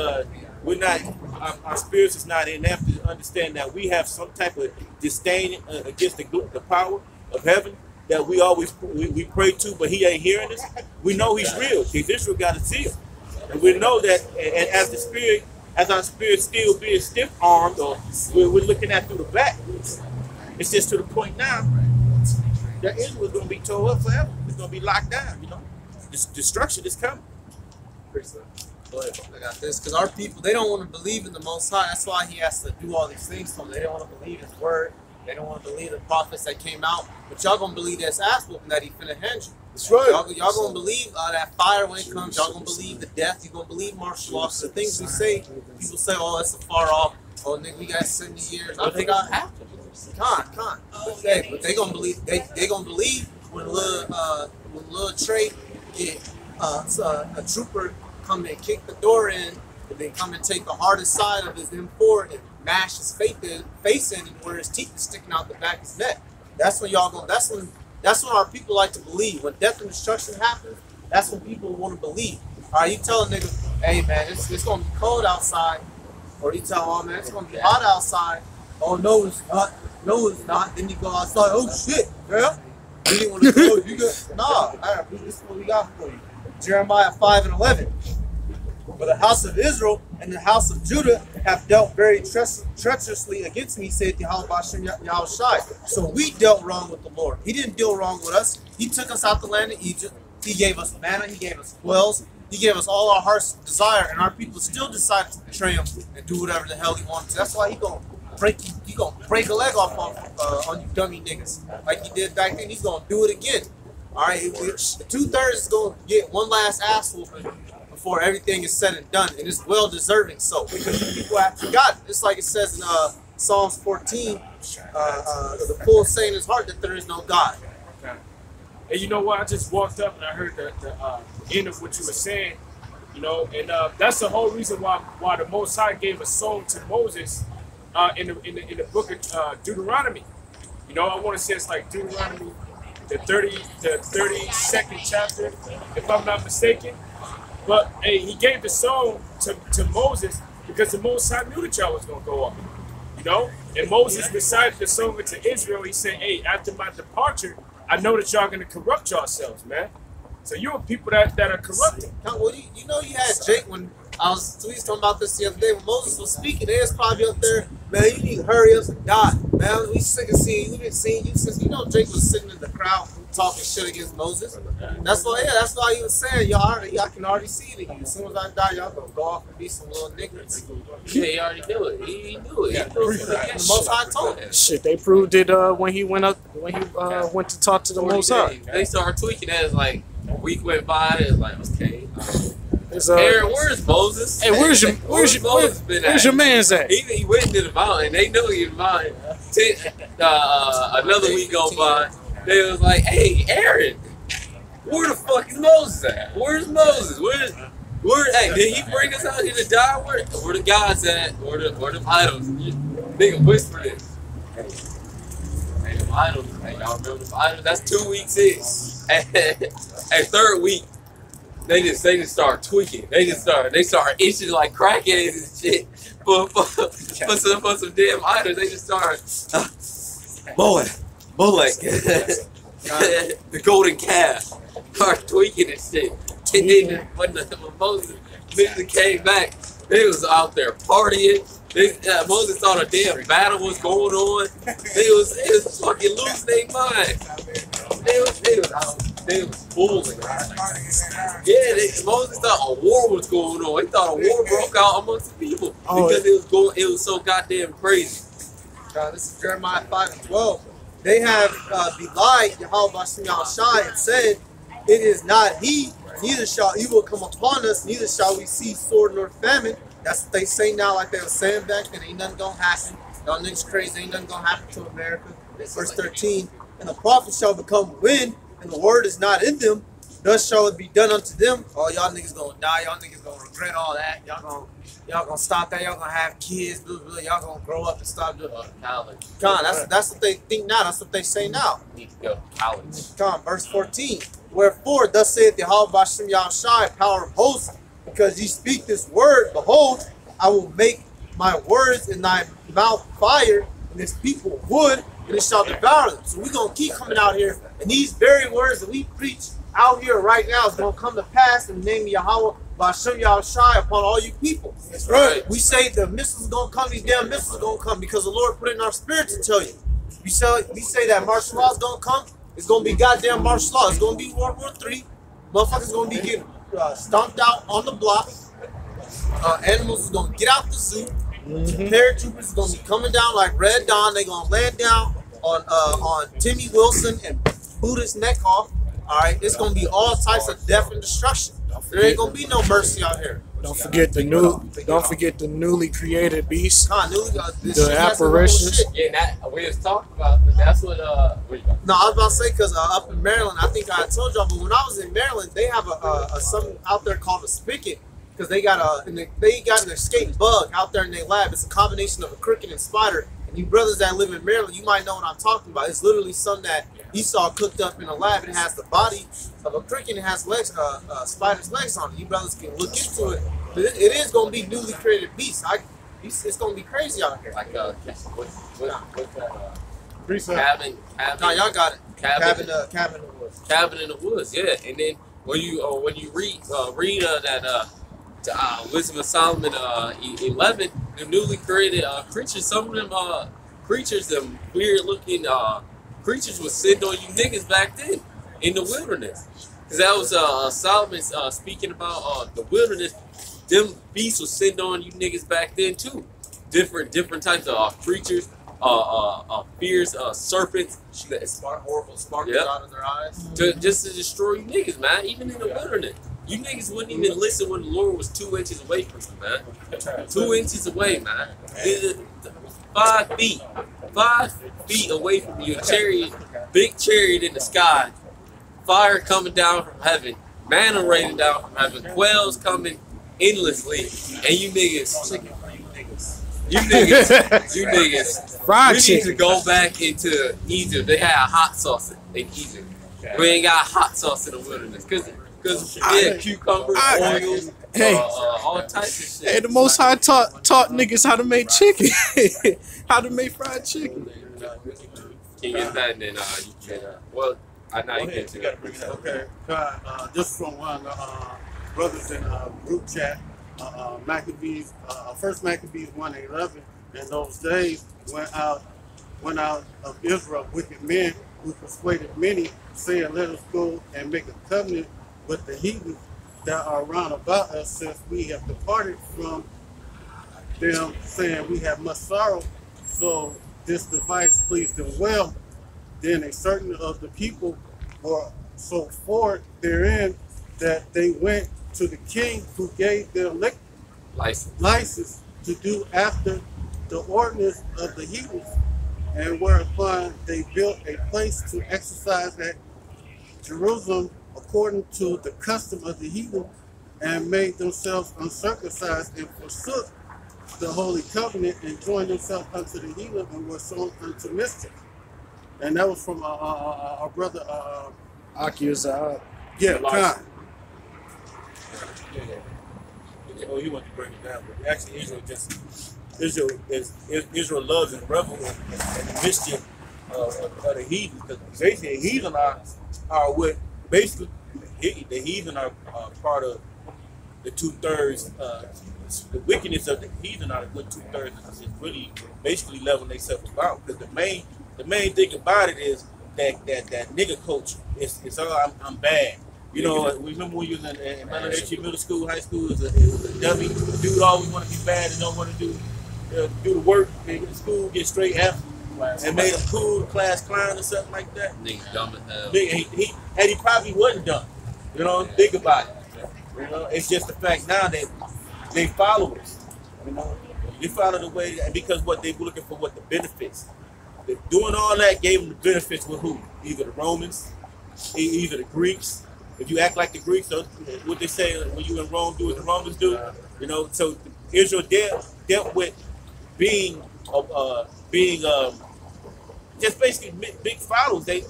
H: Our spirits is not enough to understand that we have some type of disdain against the power of heaven that we always we pray to, but he ain't hearing us. We know he's real. Because Israel got a seal, and we know that. And as our spirit still being stiff-armed, or we're looking at through the back, it's just to the point now that Israel is going to be tore up forever. It's going to be locked down. This destruction is coming.
F: I got this, because our people, they don't want to believe in the Most High. That's why he has to do all these things for them. They don't want to believe his word. They don't want to believe the prophets that came out. But y'all going to believe this ass whooping that he finna hand you.
B: That's right.
F: Y'all going to believe that fire when it comes. Y'all going to believe the death. You're going to believe martial law. The things we say, people say, oh, that's a far off. Oh, nigga, we got 70 years. I think I have to. Con. But they going to believe. They going to believe when little Trey get a trooper come and kick the door in, and then come and take the hardest side of his M4 and mash his face in, and where his teeth is sticking out the back of his neck. That's when y'all go. That's when our people like to believe. When death and destruction happens, that's when people want to believe. All right, you tell a nigga, hey man, it's gonna be cold outside, or you tell, oh man, it's gonna be hot outside. Oh no, it's not. No, it's not. Then you go outside. Oh shit, yeah. Then you want to go. You got nah. This is what we got for you. Jeremiah 5:11. For the house of Israel and the house of Judah have dealt very treacherously against me, saith Yahweh Bashem Yahushai. So we dealt wrong with the Lord. He didn't deal wrong with us. He took us out the land of Egypt. He gave us manna. He gave us quails. He gave us all our heart's desire, and our people still decided to betray him and do whatever the hell he wanted to. That's why he gonna break you. He gonna break a leg off on you dummy niggas like he did back then. He's gonna do it again. All right, the 2/3 is gonna get one last ass whooping before everything is said and done, and it's well deserving so, because people have forgotten. Just like it says in Psalms 14, the fool say in his heart that there is no God.
D: Okay. And you know what? I just walked up and I heard the end of what you were saying, and that's the whole reason why the Most High gave a song to Moses in the book of Deuteronomy. I want to say it's like Deuteronomy, the 32nd chapter, if I'm not mistaken. But hey, he gave the song to Moses because the Most High knew that y'all was gonna go up, And Moses recited the song to Israel. He said, "Hey, after my departure, I know that y'all gonna corrupt yourselves, man. So you're people that are corrupted."
F: Well, you had Jake when we was talking about this the other day when Moses was speaking. They was probably up there, man. You need to hurry up and die, man. We sick of seeing you. We've been seeing you since Jake was sitting in the crowd talking shit against Moses. That's why he was saying y'all can already see it in you. As soon as I die, y'all gonna go off and be some little niggas.
A: Yeah, he already knew it. He knew it.
F: The Most High told him.
E: Shit, they proved it when he went to talk to the Most High.
A: They started tweaking that. It's like a week went by. It's like, okay. Aaron, where's Moses?
E: Hey, where's your man's at?
A: He went into the mountain. They knew he was mountain. Another week go by. They was like, hey, Aaron, where the fuck is Moses at? Where's Moses? Hey, did he bring us out here to die? Where the gods at? Where the idols? Nigga, whisper this. Hey, them idols. Hey, y'all remember them idols? That's 2 weeks in. Hey, third week, they just start tweaking. They start itching like crackheads and shit for some damn idols. They just start, Bullock, the golden calf, start tweaking and shit. And then when Moses came back, they was out there partying. Moses thought a damn battle was going on. They was fucking losing their mind. was fooling. Yeah, Moses thought a war was going on. He thought a war broke out amongst the people because it was so goddamn crazy.
F: This is Jeremiah 5:12. They have belied Yahweh Bashem Yahushai and said, "It is not he, neither shall evil come upon us, neither shall we see sword nor famine." That's what they say now, like they were saying back then. Ain't nothing gonna happen. Y'all niggas crazy. Ain't nothing gonna happen to America. Verse 13. And the prophet shall become wind, and the word is not in them. Thus shall it be done unto them. Oh, y'all niggas gonna die. Y'all niggas gonna regret all that. Y'all gonna stop that. Y'all gonna have kids. Blah, blah, blah. Y'all gonna grow up and stop doing
A: College.
F: God, that's what they think now. That's what they say now.
A: Need to go to college.
F: Come, verse 14. Wherefore, thus saith Yahweh Bashem Yahushai, power of hosts, because ye speak this word, behold, I will make my words in thy mouth fire, and this people wood, and it shall devour them. So we're gonna keep coming out here, and these very words that we preach out here right now is gonna come to pass in the name of Yahweh Bashem Yahushai upon all you people.
A: That's right.
F: We say the missiles gonna come, these damn missiles gonna come, because the Lord put it in our spirit to tell you. We say that martial law is gonna come. It's gonna be goddamn martial law. It's gonna be World War III. Motherfuckers gonna be getting stomped out on the block. Animals is gonna get out the zoo. Paratroopers is gonna be coming down like Red Dawn. They gonna land down on Timmy Wilson and boot his neck off. All right, it's gonna be all types of death and destruction. There ain't gonna be no mercy out here.
E: Don't forget the newly created beast.
F: The
E: apparition.
A: Yeah, we was talking about. That's what.
F: No, I was about to say because up in Maryland, I think I told y'all, but when I was in Maryland, they have a something out there called a spigot because they got an escape bug out there in their lab. It's a combination of a cricket and spider. And you brothers that live in Maryland, you might know what I'm talking about. It's literally something that Esau cooked up in a lab. It has the body of a cricket and it has legs, spider's legs on it. You brothers can look into it. But it is going to be newly created beasts. It's going to be crazy out here.
A: Like what's that? Cabin.
F: No, y'all got it. Cabin in the woods.
A: Cabin in the woods. Yeah, and then when you read that Wisdom of Solomon 11, the newly created creatures. Some of them creatures, them weird looking creatures, was sent on you niggas back then in the wilderness. Because that was Solomon speaking about the wilderness. Them beasts was sent on you niggas back then too. Different types of creatures, fears, serpents,
F: horrible sparkles out of their eyes.
A: Just to destroy you niggas, man. Even in the wilderness, you niggas wouldn't even listen when the Lord was 2 inches away from you, man. 2 inches away, man. 5 feet, 5 feet away from you. Chariot, big chariot in the sky, fire coming down from heaven, manna raining down from heaven, quails coming endlessly, and you niggas,
E: fried
A: we
E: chicken.
A: need to go back into Egypt. They had hot sauce in Egypt. We ain't got hot sauce in the wilderness because cucumbers, oils, all types of shit.
E: Hey, the Most High taught niggas how to make chicken, how to make fried chicken.
A: Can you get that, and then you can. Well, I know you can too.
C: Okay, just from one brothers in group chat, Maccabees, first Maccabees 1:11. In those days went out of Israel wicked men who persuaded many, saying, "Let us go and make a covenant with the heathen that are round about us, since we have departed from them, saying we have much sorrow." So this device pleased them well. Then a certain of the people were so forward therein that they went to the king, who gave them license to do after the ordinance of the heathens, and whereupon they built a place to exercise at Jerusalem according to the custom of the heathen, and made themselves uncircumcised, and forsook the holy covenant, and joined themselves unto the heathen, and were sown unto mischief. And that was from our brother
E: Akiuzah.
C: yeah, Khan.
H: Oh, you want to break it down, but actually Israel loves and revels in the mischief of the heathen, because basically the heathen are what basically the heathen are part of the 2/3. The wickedness of the heathen are the good 2/3. It's really basically leveling themselves out, because the main thing about it is that nigga culture. It's all I'm bad. You know, we remember when you was in elementary, middle school, high school, it was a dummy. Dude always want to be bad and don't want to do the work. They go to school, get straight F, and made him cool, class clown or something like that.
A: Nigga dumb as hell.
H: He probably wasn't dumb. You know, think about it. You know, it's just the fact now that they follow us. You know, they follow the way, and because what they were looking for, what the benefits. Doing all that gave them the benefits with who? Either the Romans, either the Greeks. If you act like the Greeks, what they say when you in Rome, do what the Romans do. You know, so Israel dealt with being just basically big followers. They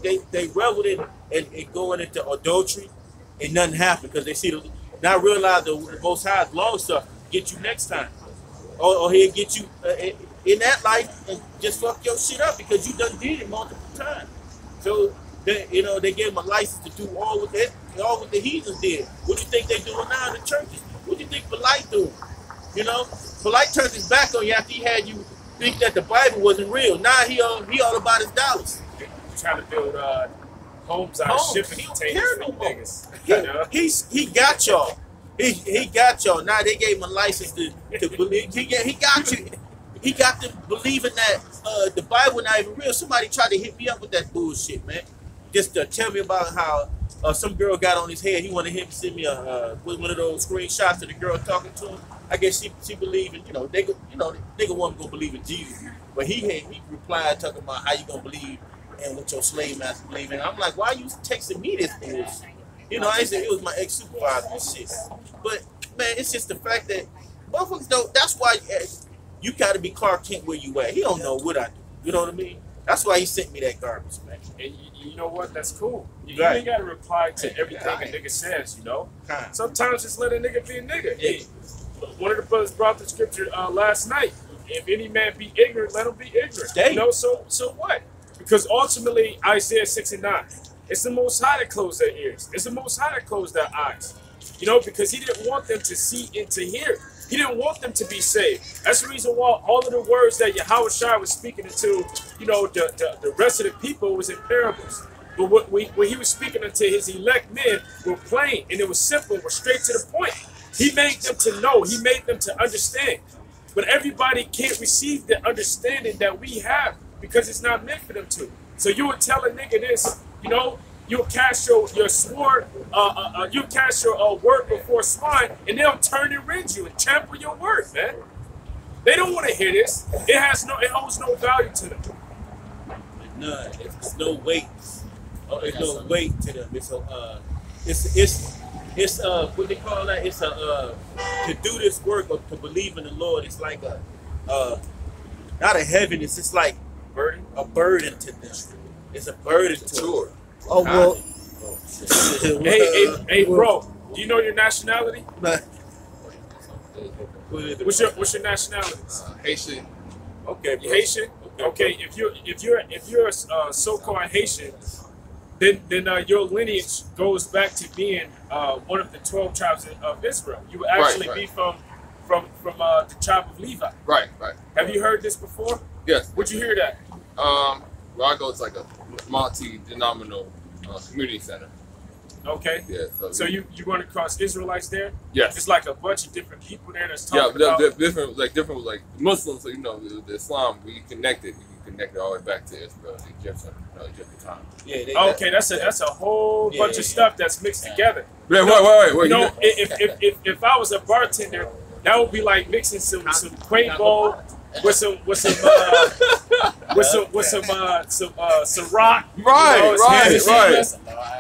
H: reveled in and going into adultery, and nothing happened because they see now realize the Most High is long suffering, get you next time, or he'll get you in that life and just fuck your shit up because you done did it multiple times. So they gave them a license to do all what the heathens did. What do you think they doing now in the churches? What do you think Polite doing? You know, Polite turned his back on you after he had you think that the Bible wasn't real. Now he all about his dollars.
D: Trying to build homes out of shipping containers for niggas.
H: He got y'all. He got y'all. Now they gave him a license to believe. He got you. He got to believing that the Bible not even real. Somebody tried to hit me up with that bullshit, man. Just to tell me about how some girl got on his head. He wanted him to send me one of those screenshots of the girl talking to him. I guess she believed in, nigga wasn't gonna believe in Jesus, but he replied talking about how you gonna believe in what your slave master believe in. I'm like, why are you texting me this bullshit? You know, I said it was my ex-supervisor and shit. But man, it's just the fact that motherfuckers don't. That's why you gotta be Clark Kent where you at. He don't know what I do. You know what I mean? That's why he sent me that garbage, man.
D: And you know what? That's cool. You ain't gotta reply to everything a nigga says. You know. Sometimes just let a nigga be a nigga.
H: Yeah.
D: One of the brothers brought the scripture last night. If any man be ignorant, let him be ignorant. You know, so what? Because ultimately, Isaiah 6 and 9, it's the Most High that closed their ears. It's the Most High that closed their eyes. You know, because he didn't want them to see and to hear. He didn't want them to be saved. That's the reason why all of the words that Yahweh Shai was speaking into, the rest of the people was in parables. But when he was speaking unto his elect men were plain, and it was simple, were straight to the point. He made them to know. He made them to understand. But everybody can't receive the understanding that we have because it's not meant for them to. So you would tell a nigga this, you'll cast your sword, you'll cast your word before swine, and they'll turn and rend you and trample your word, man. They don't want to hear this. It holds no value to them.
H: None. It's no weight. There's no weight to them. It's what they call that. It's to do this work or to believe in the Lord. It's like not a heaviness. It's like a burden to them. It's a burden to them.
E: Oh well.
D: Hey, bro. Do you know your nationality? What's your nationality?
I: Haitian.
D: Okay, you Haitian. Okay, if you're a so-called Haitian, then your lineage goes back to being one of the 12 tribes of Israel. You would actually be from the tribe of Levi.
I: Right.
D: Have you heard this before?
I: Yes.
D: Where'd you hear that?
I: Well, I go to like a multi-denominational community center.
D: Okay.
I: Yeah.
D: So you run across Israelites there?
I: Yes.
D: It's like a bunch of different people there that's talking about.
I: different Muslims. So the Islam, we connected. You connected all the way back to Israel, the Egyptian time.
H: Yeah.
D: Okay, that's a whole bunch of stuff that's mixed together.
I: Yeah. Wait.
D: If I was a bartender, that would be like mixing some Quavo with some rock.
I: Right.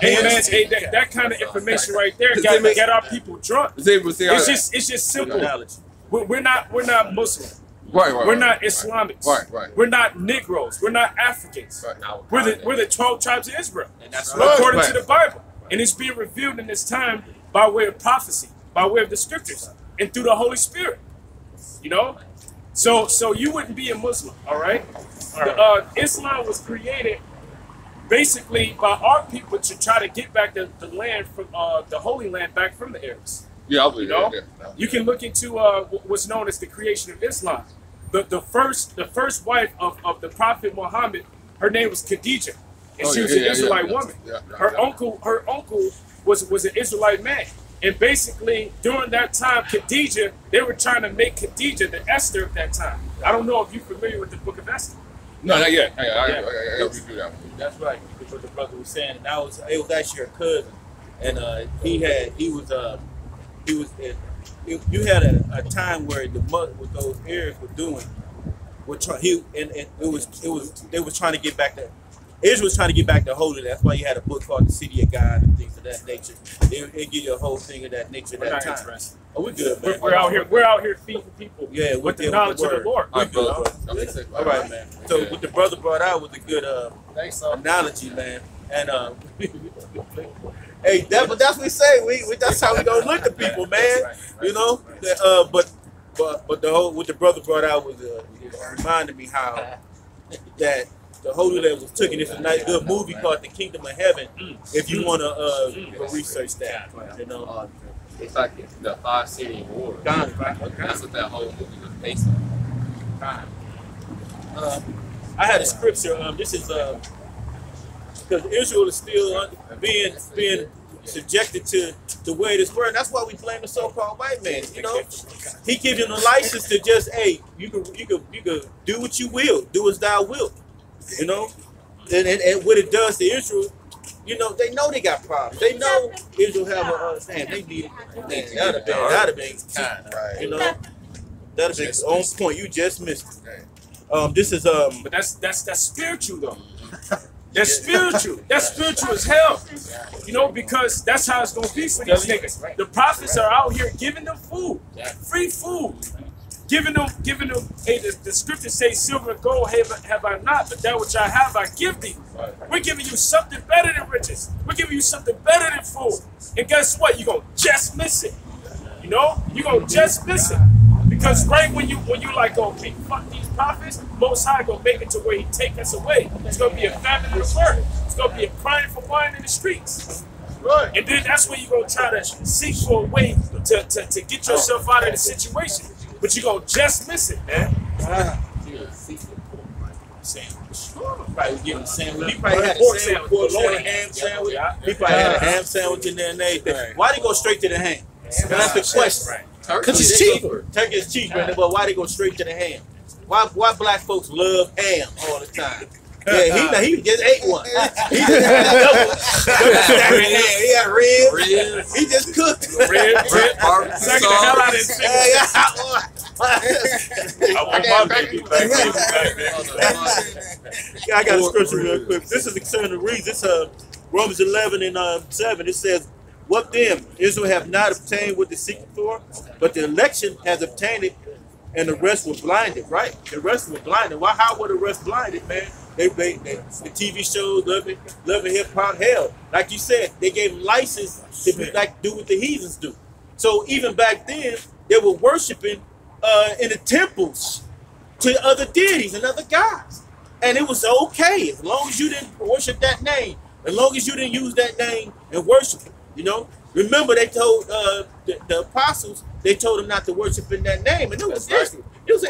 D: Hey man, that kind of information right there got to get our people drunk. It's just simple. We're not Muslim.
I: Right.
D: We're not Islamics.
I: Right.
D: We're not Negroes. We're not Africans.
I: Right.
D: We're the 12 tribes of Israel. And that's according to the Bible. And it's being revealed in this time by way of prophecy, by way of the scriptures, and through the Holy Spirit. So you wouldn't be a Muslim, all right? Islam was created basically by our people to try to get back the land from the Holy Land back from the Arabs.
I: Yeah, I believe that.
D: You can look into what's known as the creation of Islam. The first wife of the Prophet Muhammad, her name was Khadijah. and she was an Israelite woman. Her uncle was an Israelite man. And basically, during that time, Khadijah, they were trying to make Khadijah the Esther of that time. I don't know if you're familiar with the book of Esther.
I: No, not yet. I gotta redo that one.
H: That's right. Because what the brother was saying, and it was actually her cousin, and you had a time where the mother, what those heirs were doing, they were trying to get back to. Israel was trying to get back to holy. That's why you had a book called The City of God and things of that nature. They give you a whole thing of that nature at that time. Oh, we're good, man.
D: We're out here feeding people with the knowledge of the Lord.
H: We're good, all right, man. So what the brother brought out was a good analogy, man. And hey, that's what we say. That's how we gonna look at people, man. You know. But what the brother brought out was reminded me how that. The Holy Land was taken. It's a nice, good movie called The Kingdom of Heaven. If you want to research that, you know,
A: it's like the 5 City War. That's what that whole movie was based on.
H: I had a scripture. This is because Israel is still being subjected to the way it is word. That's why we blame the so-called white man. You know, he gives you the license to just, hey, you can do what you will, do as thou wilt. You know, and what it does to Israel, you know they got problems. They know Israel have a they need it. That'd have been kind, right? You know, that'd have been on point. You just missed it. This is
D: but that's spiritual though. That's spiritual. That's spiritual as hell. You know, because that's how it's gonna be for these niggas. The prophets are out here giving them food, free food. Giving them, hey, the scriptures say, silver and gold have I not, but that which I have I give thee. We're giving you something better than riches. We're giving you something better than food. And guess what? You're going to just miss it. You know? You're going to just miss it. Because right when you like, okay, fuck these prophets, Most High going to make it to where he take us away. It's going to be a famine in the earth. It's going to be a crying for wine in the streets. Right. And then that's where you're going to try to seek for a way to get yourself out of the situation. But you're going to just miss it, man.
H: Probably getting a sandwich. He probably had a sandwich, a ham sandwich. He probably had a ham sandwich in there and everything. Why they go straight to the ham? That's the question. Because it's cheaper. Turkey is cheaper, but why they go straight to the ham? Why black folks love ham all the time? Yeah, he just ate one. He just had double stack of ham. He had ribs. He just cooked.
D: Ribs. Sucking the hell out of his
H: I want my baby back there. I got a scripture real quick. This is concerning the reason. This Romans 11 and 7. It says, "What then? Israel have not obtained what they seek for, but the election has obtained it, and the rest were blinded." Right? The rest were blinded. Why? How were the rest blinded, man? The TV shows, loving hip hop, hell, like you said, they gave them license to be like do what the heathens do. So even back then, they were worshiping in the temples to other deities and other gods, and it was okay as long as you didn't worship that name, as long as you didn't use that name and worship it. You know, remember they told the apostles, they told them not to worship in that name, and it was Israel. It was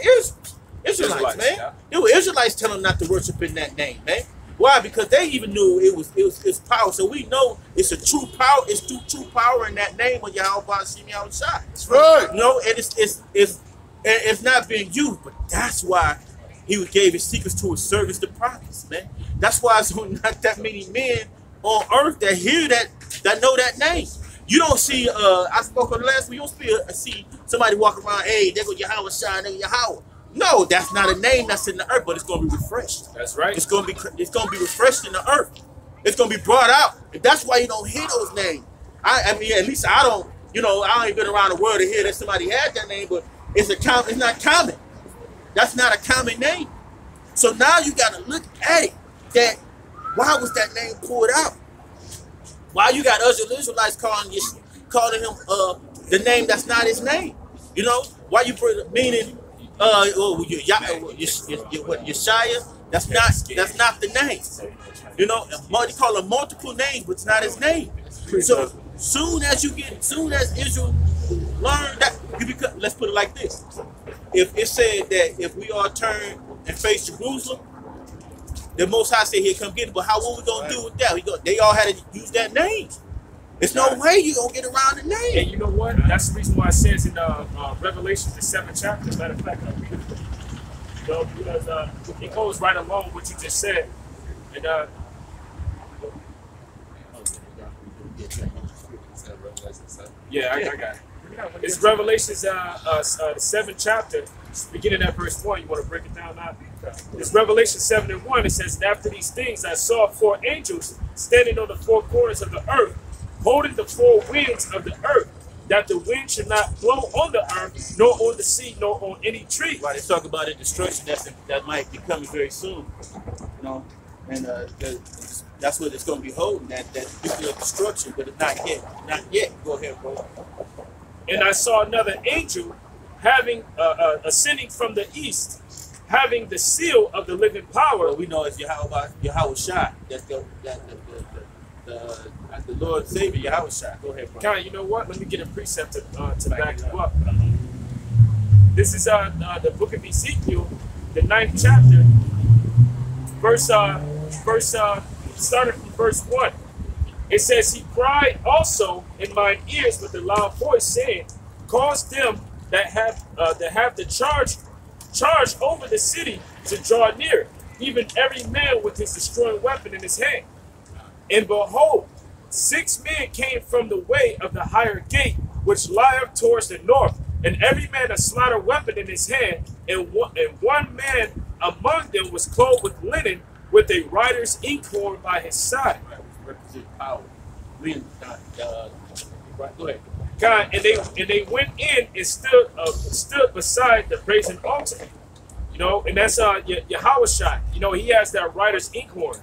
H: Israelites, man. It was Israelites telling them not to worship in that name, man. Why? Because they even knew it was power. So we know it's a true power. It's true power in that name of Yahweh Shem Yahushua. That's right. You know, and it's not being used, but that's why he gave his secrets to his servants, the prophets, man. That's why there's not that many men on earth that hear that know that name. You don't see. I spoke on the last week. You don't see somebody walking around. Hey, there go Yahweh Shai, there go Yahweh. No, that's not a name that's in the earth, but it's going to be refreshed.
D: That's right.
H: It's going to be refreshed in the earth. It's going to be brought out. And that's why you don't hear those names. I mean, at least I don't. You know, I ain't been around the world to hear that somebody had that name, but it's not common. That's not a common name. So now you got to look at it. That why was that name pulled out? Why you got other Israelites calling him the name that's not his name? You know why you meaning. Yeshaya, that's not the name. You know, they call him multiple names, but it's not his name. So soon as Israel learn that, let's put it like this: if it said that if we all turn and face Jerusalem, The Most High said he'll come get it, but what we gonna do with that? They all had to use that name. There's no way you gonna get around the name.
D: And you know what? That's the reason why it says in Revelation, the 7th chapter. Matter of fact, I'll read it for you. You know, because it goes right along with what you just said. And yeah, I got it. It's Revelations, the 7th chapter, beginning at verse 1. You want to break it down now? It's Revelation 7:1. It says, "And after these things I saw 4 angels standing on the 4 corners of the earth, holding the 4 winds of the earth, that the wind should not blow on the earth, nor on the sea, nor on any tree."
H: Right, they talk about a destruction that might be coming very soon. You know, and that's what it's going to be holding, that nuclear destruction, but it's not yet. Not yet. Go ahead, bro.
D: "And I saw another angel having ascending from the east, having the seal of the living power."
H: Well, we know it's Yahweh Shai. That's the Lord Savior, Yahweh Shai. Go ahead, bro.
D: Kind, you know what? Let me get a precept to back you up. This is the book of Ezekiel, the 9th chapter, starting from verse 1. It says, "He cried also in mine ears with a loud voice, saying, Cause them that have the charge over the city to draw near, even every man with his destroying weapon in his hand. And behold, 6 men came from the way of the higher gate, which lieth towards the north, and every man a slaughter weapon in his hand, and one man among them was clothed with linen, with a writer's inkhorn by his side."
H: Represent power. Go ahead.
D: God, and they went in and stood beside the brazen altar. You know, and that's Yahweh Shai. You know, he has that writer's inkhorn.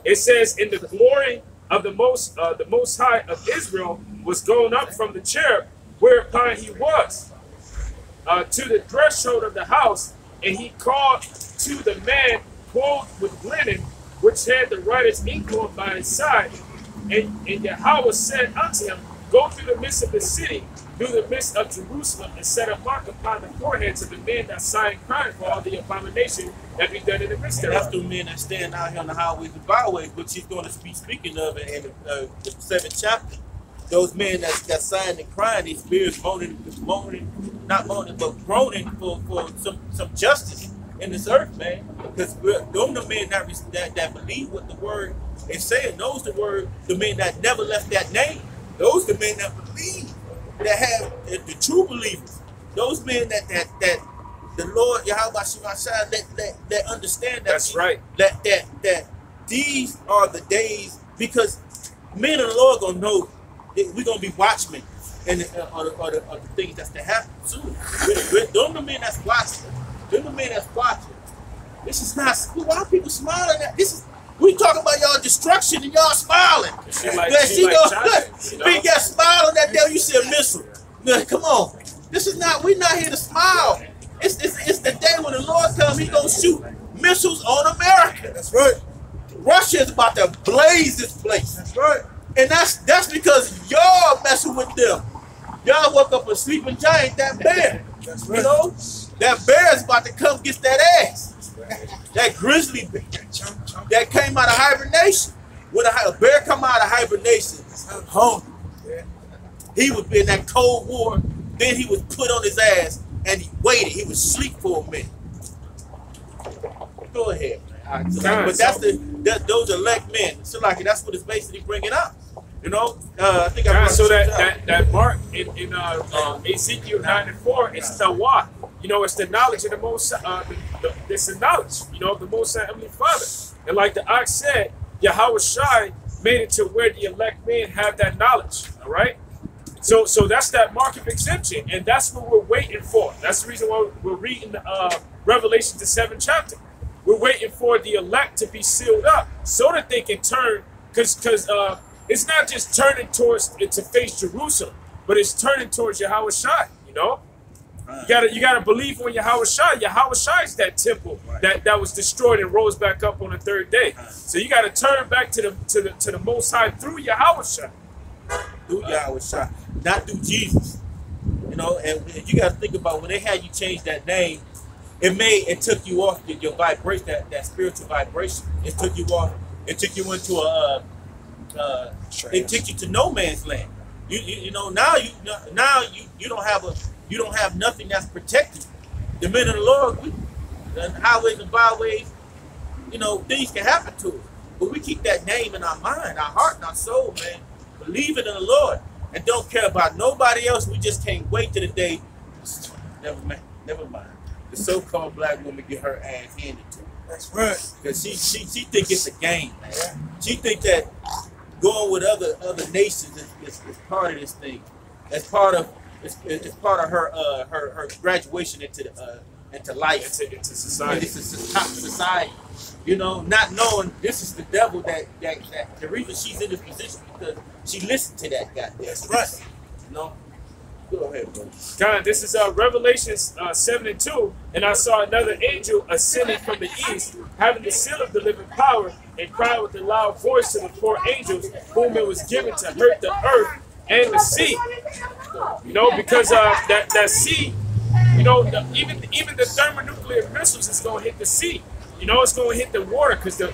D: It says, "In the glory of the most high of Israel was gone up from the cherub whereupon he was to the threshold of the house, and he called to the man clothed with linen, which had the writer's inkhorn by his side. And Yahweh said unto him, Go through the midst of the city, through the midst of Jerusalem, and set a mark upon the foreheads of the men that sign crying for all the abomination that be done in the midst thereof."
H: That's the men that stand out here on the highways and byways, which he's going to be speaking of in the 7th chapter. Those men that signed and crying, these spirits not moaning, but groaning for some justice in this earth, man. Because those the men that believe what the word is saying. Those the men that never left that name. Those the men that believe, that have the true believers. Those men that the Lord Yahweh Shai that understand that.
D: That's right.
H: That these are the days, because men of the Lord gonna know that we're gonna be watchmen and the things that's to happen soon. Those the men that's watching. Those the men that's watching. This is not. Why are people smiling at this? We talking about y'all destruction and y'all smiling.
D: She got
H: smile on that devil. You see a missile. Now, come on. This is not. We're not here to smile. It's the day when the Lord comes. He gonna shoot missiles on America.
B: That's right.
H: Russia is about to blaze this place.
B: That's right.
H: And that's because y'all messing with them. Y'all woke up a sleeping giant, that bear.
B: That's right.
H: You know, that bear is about to come get that ass. That grizzly bear that came out of hibernation. When a bear come out of hibernation, hungry. He would be in that Cold War. Then he was put on his ass and he waited. He would sleep for a minute. Go ahead, man. But those elect men. So like that's what it's basically bringing up. You know, I think
D: so that mark in Ezekiel 9:4 is Tawah. You know, it's the knowledge of the Most. It's the knowledge, you know, of the Most High Heavenly Father. And like the ox said, Yahweh Shai made it to where the elect men have that knowledge. All right. So that's that mark of exemption, and that's what we're waiting for. That's the reason why we're reading Revelation, the 7th chapter. We're waiting for the elect to be sealed up so that they can turn, because it's not just turning to face Jerusalem, but it's turning towards Yahweh Shai. You know, you gotta believe on Yahweh Shai. Yahweh Shai is that temple that was destroyed and rose back up on the 3rd day. So you gotta turn back to the Most High through Yahweh Shai.
H: Through Yahweh Shai, not through Jesus. You know, and you got to think about when they had you change that name
J: it took you off your vibration, that spiritual vibration. It took you off. It took you into it took you to no man's land. You know now you don't have nothing that's protected. The men of the Lord, the highways and byways, things can happen to us, but we keep that name in our mind, our heart, and our soul, man. Believing in the Lord and don't care about nobody else. We just can't wait to the day. Never mind. The so-called black woman get her ass handed to her.
B: That's right.
J: Because she think it's a game, man. She think that going with other nations is part of this thing. It's part of her graduation into life,
D: into society.
J: Into society. Not knowing this is the devil that the reason she's in this position because she listened to that guy. That's right. Go ahead, bro.
D: God, this is Revelations 7:2, and I saw another angel ascending from the east, having the seal of the living power, and cried with a loud voice to the four angels, whom it was given to hurt the earth and the sea. Because that sea, even the thermonuclear missiles is going to hit the sea. It's going to hit the water because the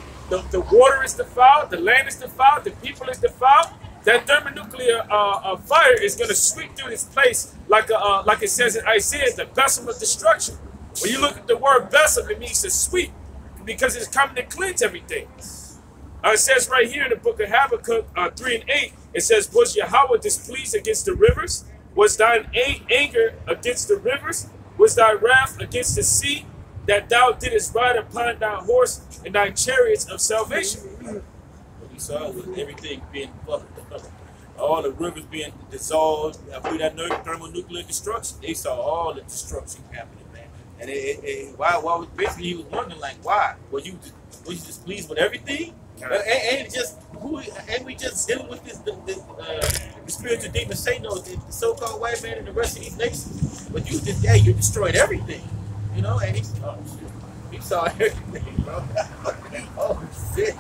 D: water is defiled, the land is defiled, the people is defiled. That thermonuclear fire is going to sweep through this place like it says in Isaiah, the besom of destruction. When you look at the word besom, it means to sweep because it's coming to cleanse everything. It says right here in the book of Habakkuk 3:8, it says, was Yahweh displeased against the rivers? Was thine anger against the rivers? Was thy wrath against the sea, that thou didst ride upon thy horse and thy chariots of salvation?
J: What we saw was everything being fucked up. All the rivers being dissolved after that thermonuclear destruction. They saw all the destruction happening, man. And why was basically he was wondering like, why? Was you displeased with everything? And we just dealing with the spiritual demon Satan, the so-called white man and the rest of these nations. But you destroyed everything, and he saw everything, bro. Oh shit.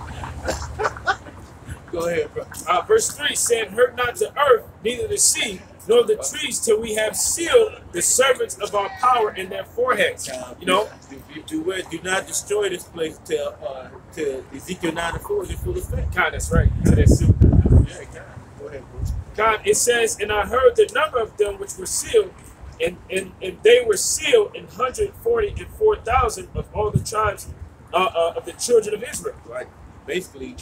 J: Go ahead, bro.
D: Verse 3 saying, hurt not the earth, neither the sea, nor the trees, till we have sealed the servants of our power in their foreheads.
J: Do not destroy this place till Ezekiel 9:4 is full effect.
D: God, that's right. To that seal.
J: Yeah, go ahead, bro.
D: God, it says, and I heard the number of them which were sealed, and they were sealed in 144,000 of all the tribes of the children of Israel.
J: Right. Basically,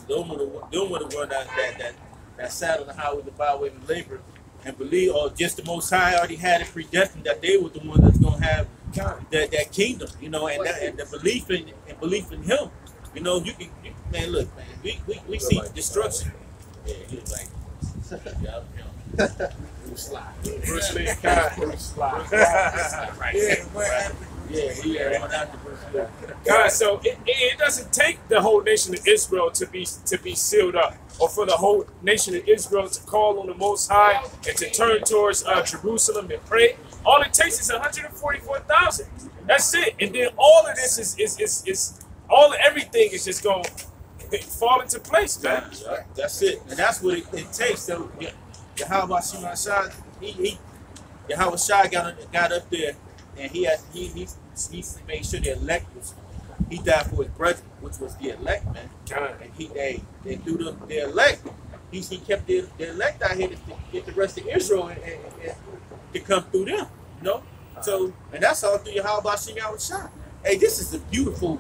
J: don't want to run that sat on the highway, the byway, and labor, and believe, or just the Most High already had it predestined that they were the ones that's gonna have that kingdom, and the belief in Him. Man, look, man, we see destruction. Yeah, he was like,
D: Bruce Lee, slide. God, so it doesn't take the whole nation of Israel to be sealed up, or for the whole nation of Israel to call on the Most High and to turn towards Jerusalem and pray. All it takes is 144,000. That's it. And then all of this is everything is just going to fall into place, man.
J: That's it. And that's what it takes. So Yahweh Shai, Yahweh Shai got up there, and he made sure the elect was. He died for his brethren, which was the elect, man. And through the elect, he kept the elect out here to get the rest of Israel and to come through them, So, and that's all through Yahweh Shai. Hey, this is a beautiful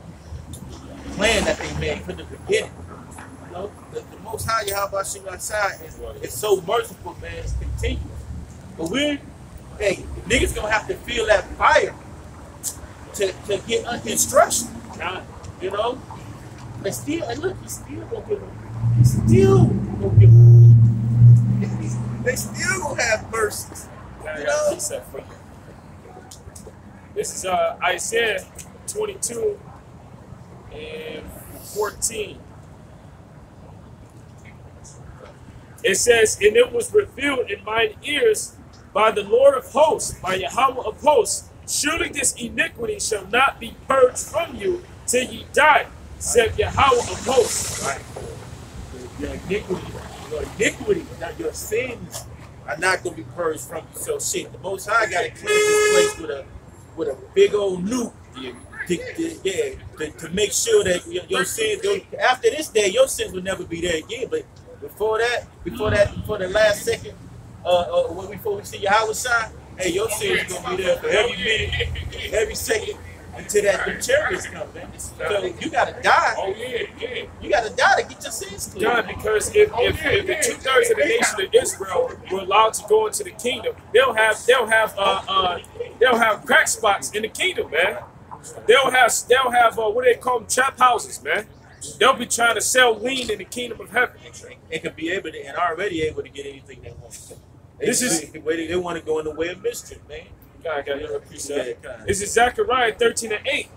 J: plan that they made from the beginning. The Most High Yahweh Shai is so merciful, man. It's continuous. But niggas gonna have to feel that fire to get instruction. And still, and look, he's still gonna give them. He's still gonna give them. They still gonna have mercies.
D: This is Isaiah 22 and 14. It says, and it was revealed in mine ears by the Lord of hosts, by Yahweh of hosts, surely this iniquity shall not be purged from you till ye die, said Yahweh of hosts.
J: Right. Your iniquity, your sins are not going to be purged from you. So shit, the Most High got to cleanse this place with a big old nuke. To make sure that your sins, after this day, your sins will never be there again. But before the last second, before we see Yahweh shine, hey, your sins gonna be there for every minute, every second until that the chariots come, man. So you gotta die.
D: Oh yeah.
J: You gotta die to get your sins clear.
D: God, because if the 2/3 of the nation of Israel were allowed to go into the kingdom, they'll have crack spots in the kingdom, man. They'll have what they call them, trap houses, man. They'll be trying to sell lean in the kingdom of heaven.
J: They could be able to, and already able to get anything they want. They want to go in the way of mischief, man.
D: God, this is Zechariah 13:8.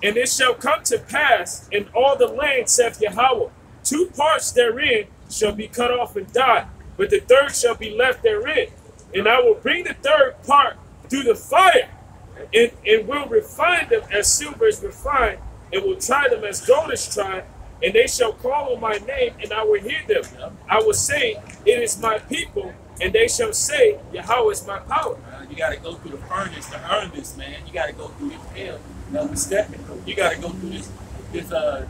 D: And it shall come to pass in all the land, saith Yahweh, 2 parts therein shall be cut off and die, but the third shall be left therein. And I will bring the third part through the fire, and will refine them as silver is refined, and will try them as gold is tried, and they shall call on my name, and I will hear them. I will say, it is my people, and they shall say, Yahweh is my power.
J: You got to go through the furnace to earn this, man. You got to go through this hell. You got to go through the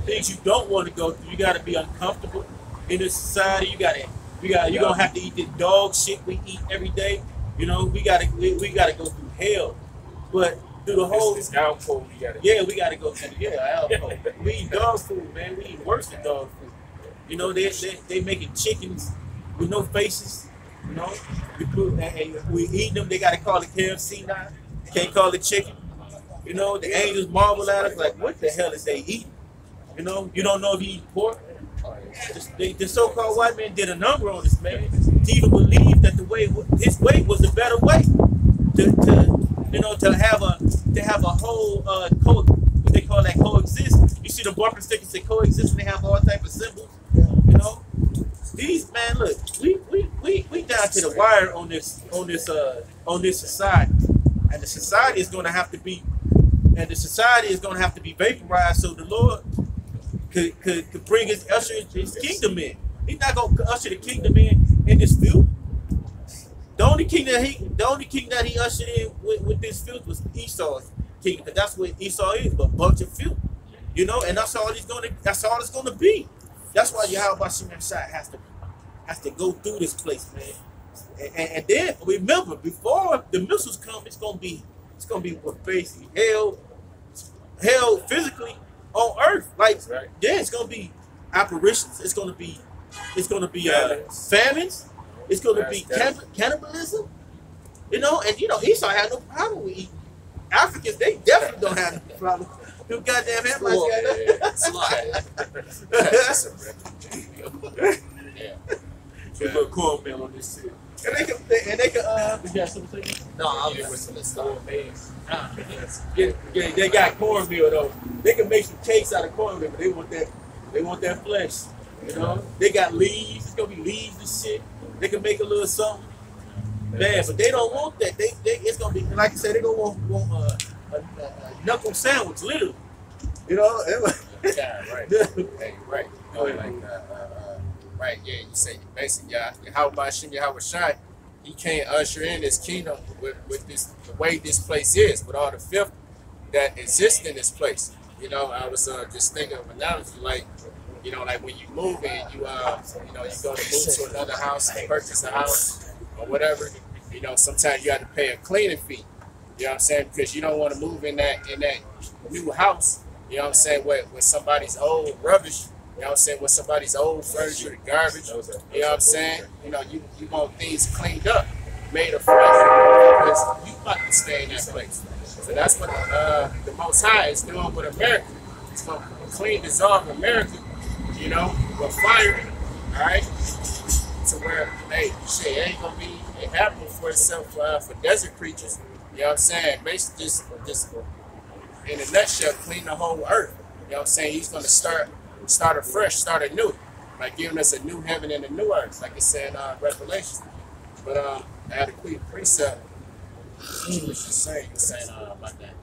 J: things you don't want to go through. You got to be uncomfortable in this society. You're gonna have to eat the dog shit we eat every day. You know, we gotta go through hell. But through the whole
D: this alcohol, we gotta
J: go through alcohol. We eat dog food, man. We eat worse than dog food. You know, they making chickens with no faces. You know, we eat them. They gotta call it KFC now. Can't call it chicken. You know, the angels marvel at us like, what the hell is they eating? You know, you don't know if he eat pork. The so-called white man did a number on this man to even believe that his way was a better way to have a whole what they call that coexist. You see the bumper stickers say coexist, and they have all type of symbols. You know, these man, look, we down to the wire on this society, and the society is going to have to be vaporized so the Lord could bring usher his kingdom in. He's not gonna usher the kingdom in this filth. The only king that he ushered in with this filth was Esau's kingdom, because that's what Esau is, but a bunch of filth. You know, and that's all it's gonna be. That's why Yahweh has to go through this place, man. And then remember, before the missiles come, it's gonna be what basically hell physically on earth. Like, it's gonna be apparitions. It's gonna be famines. It's gonna be cannibalism. You know, and you know Esau had no problem with eating. Africans, they definitely don't have no problem. Them goddamn Hamites Put a little cornmeal on this shit. And they can you got something to say?
F: No, I'm with this stuff.
J: Yeah, they got cornmeal though. They can make some cakes out of cornmeal, but they want that flesh. You know? They got leaves, it's gonna be leaves and shit. They can make a little something. Man, but they don't want that. It's gonna be, like I said, they're gonna want a knuckle sandwich, literally. You know?
I: Yeah, right. Hey, right. Right, yeah, you say basically, Yahweh Shai, he can't usher in this kingdom with this, the way this place is, with all the filth that exists in this place. You know, I was just thinking of an analogy, like, you know, like when you move and you go to move to another house, purchase a house or whatever, you know, sometimes you have to pay a cleaning fee. You know what I'm saying? Because you don't want to move in that new house, you know what I'm saying, with somebody's old rubbish. You know what I'm saying? With somebody's old furniture, the garbage. You know what I'm saying? You know, you want things cleaned up, made afresh, because you about to stay in that place. So that's what the Most High is doing with America. It's going to clean, dissolve America, you know, with fire, all right? To where, hey, shit, it ain't going to be happening for itself for desert creatures. You know what I'm saying? Basically, just in a nutshell, clean the whole earth. You know what I'm saying? He's going to start afresh, start anew, by giving us a new heaven and a new earth, like it said in Revelation. But I had a quick precept. What was saying about that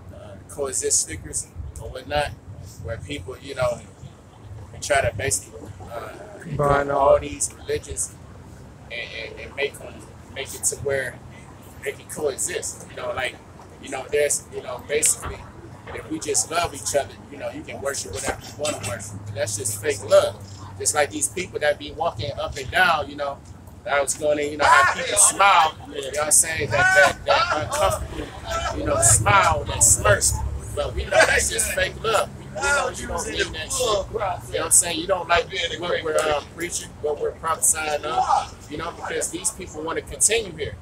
I: coexist stickers or whatnot, where people, you know, try to basically combine all these religions and make it to where they can coexist. You know, like You know, there's, you know, basically, if we just love each other, you know, you can worship whatever you want to worship. And that's just fake love. Just like these people that be walking up and down, you know, I was going to, you know, how people smile, you know what I'm saying, that uncomfortable, you know, smile, that smirk. But we know that's just fake love. We know you don't mean that shit. You know what I'm saying? You don't like what we're preaching, what we're prophesying of, you know, because these people want to continue here,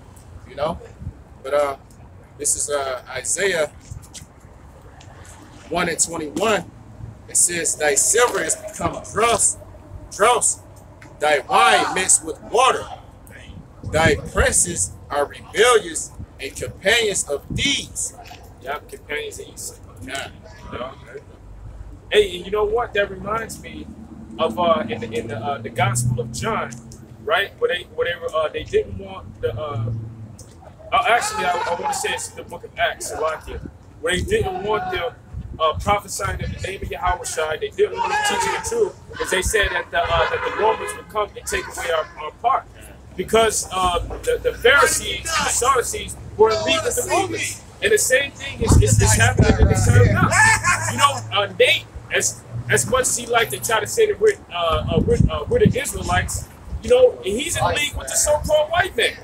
I: you know. But this is Isaiah 1:21. It says, thy silver has become dross, thy wine mixed with water. Thy princes are rebellious and companions of thieves.
D: Yeah, companions of Esau.
I: Yeah.
D: You know? Hey, and you know what? That reminds me of in the Gospel of John, right? Where they didn't want the actually I want to say it's the book of Acts, Salakia, where they didn't want them prophesying in the name of Yahushua. They didn't want them teaching the truth because they said that the Romans would come and take away our part. Because the Pharisees and the Sadducees were in league with the Romans. And the same thing is happening in this time now. You know, Nate, as much as he liked to try to say that we're the Israelites, you know, he's in league with the so-called white man.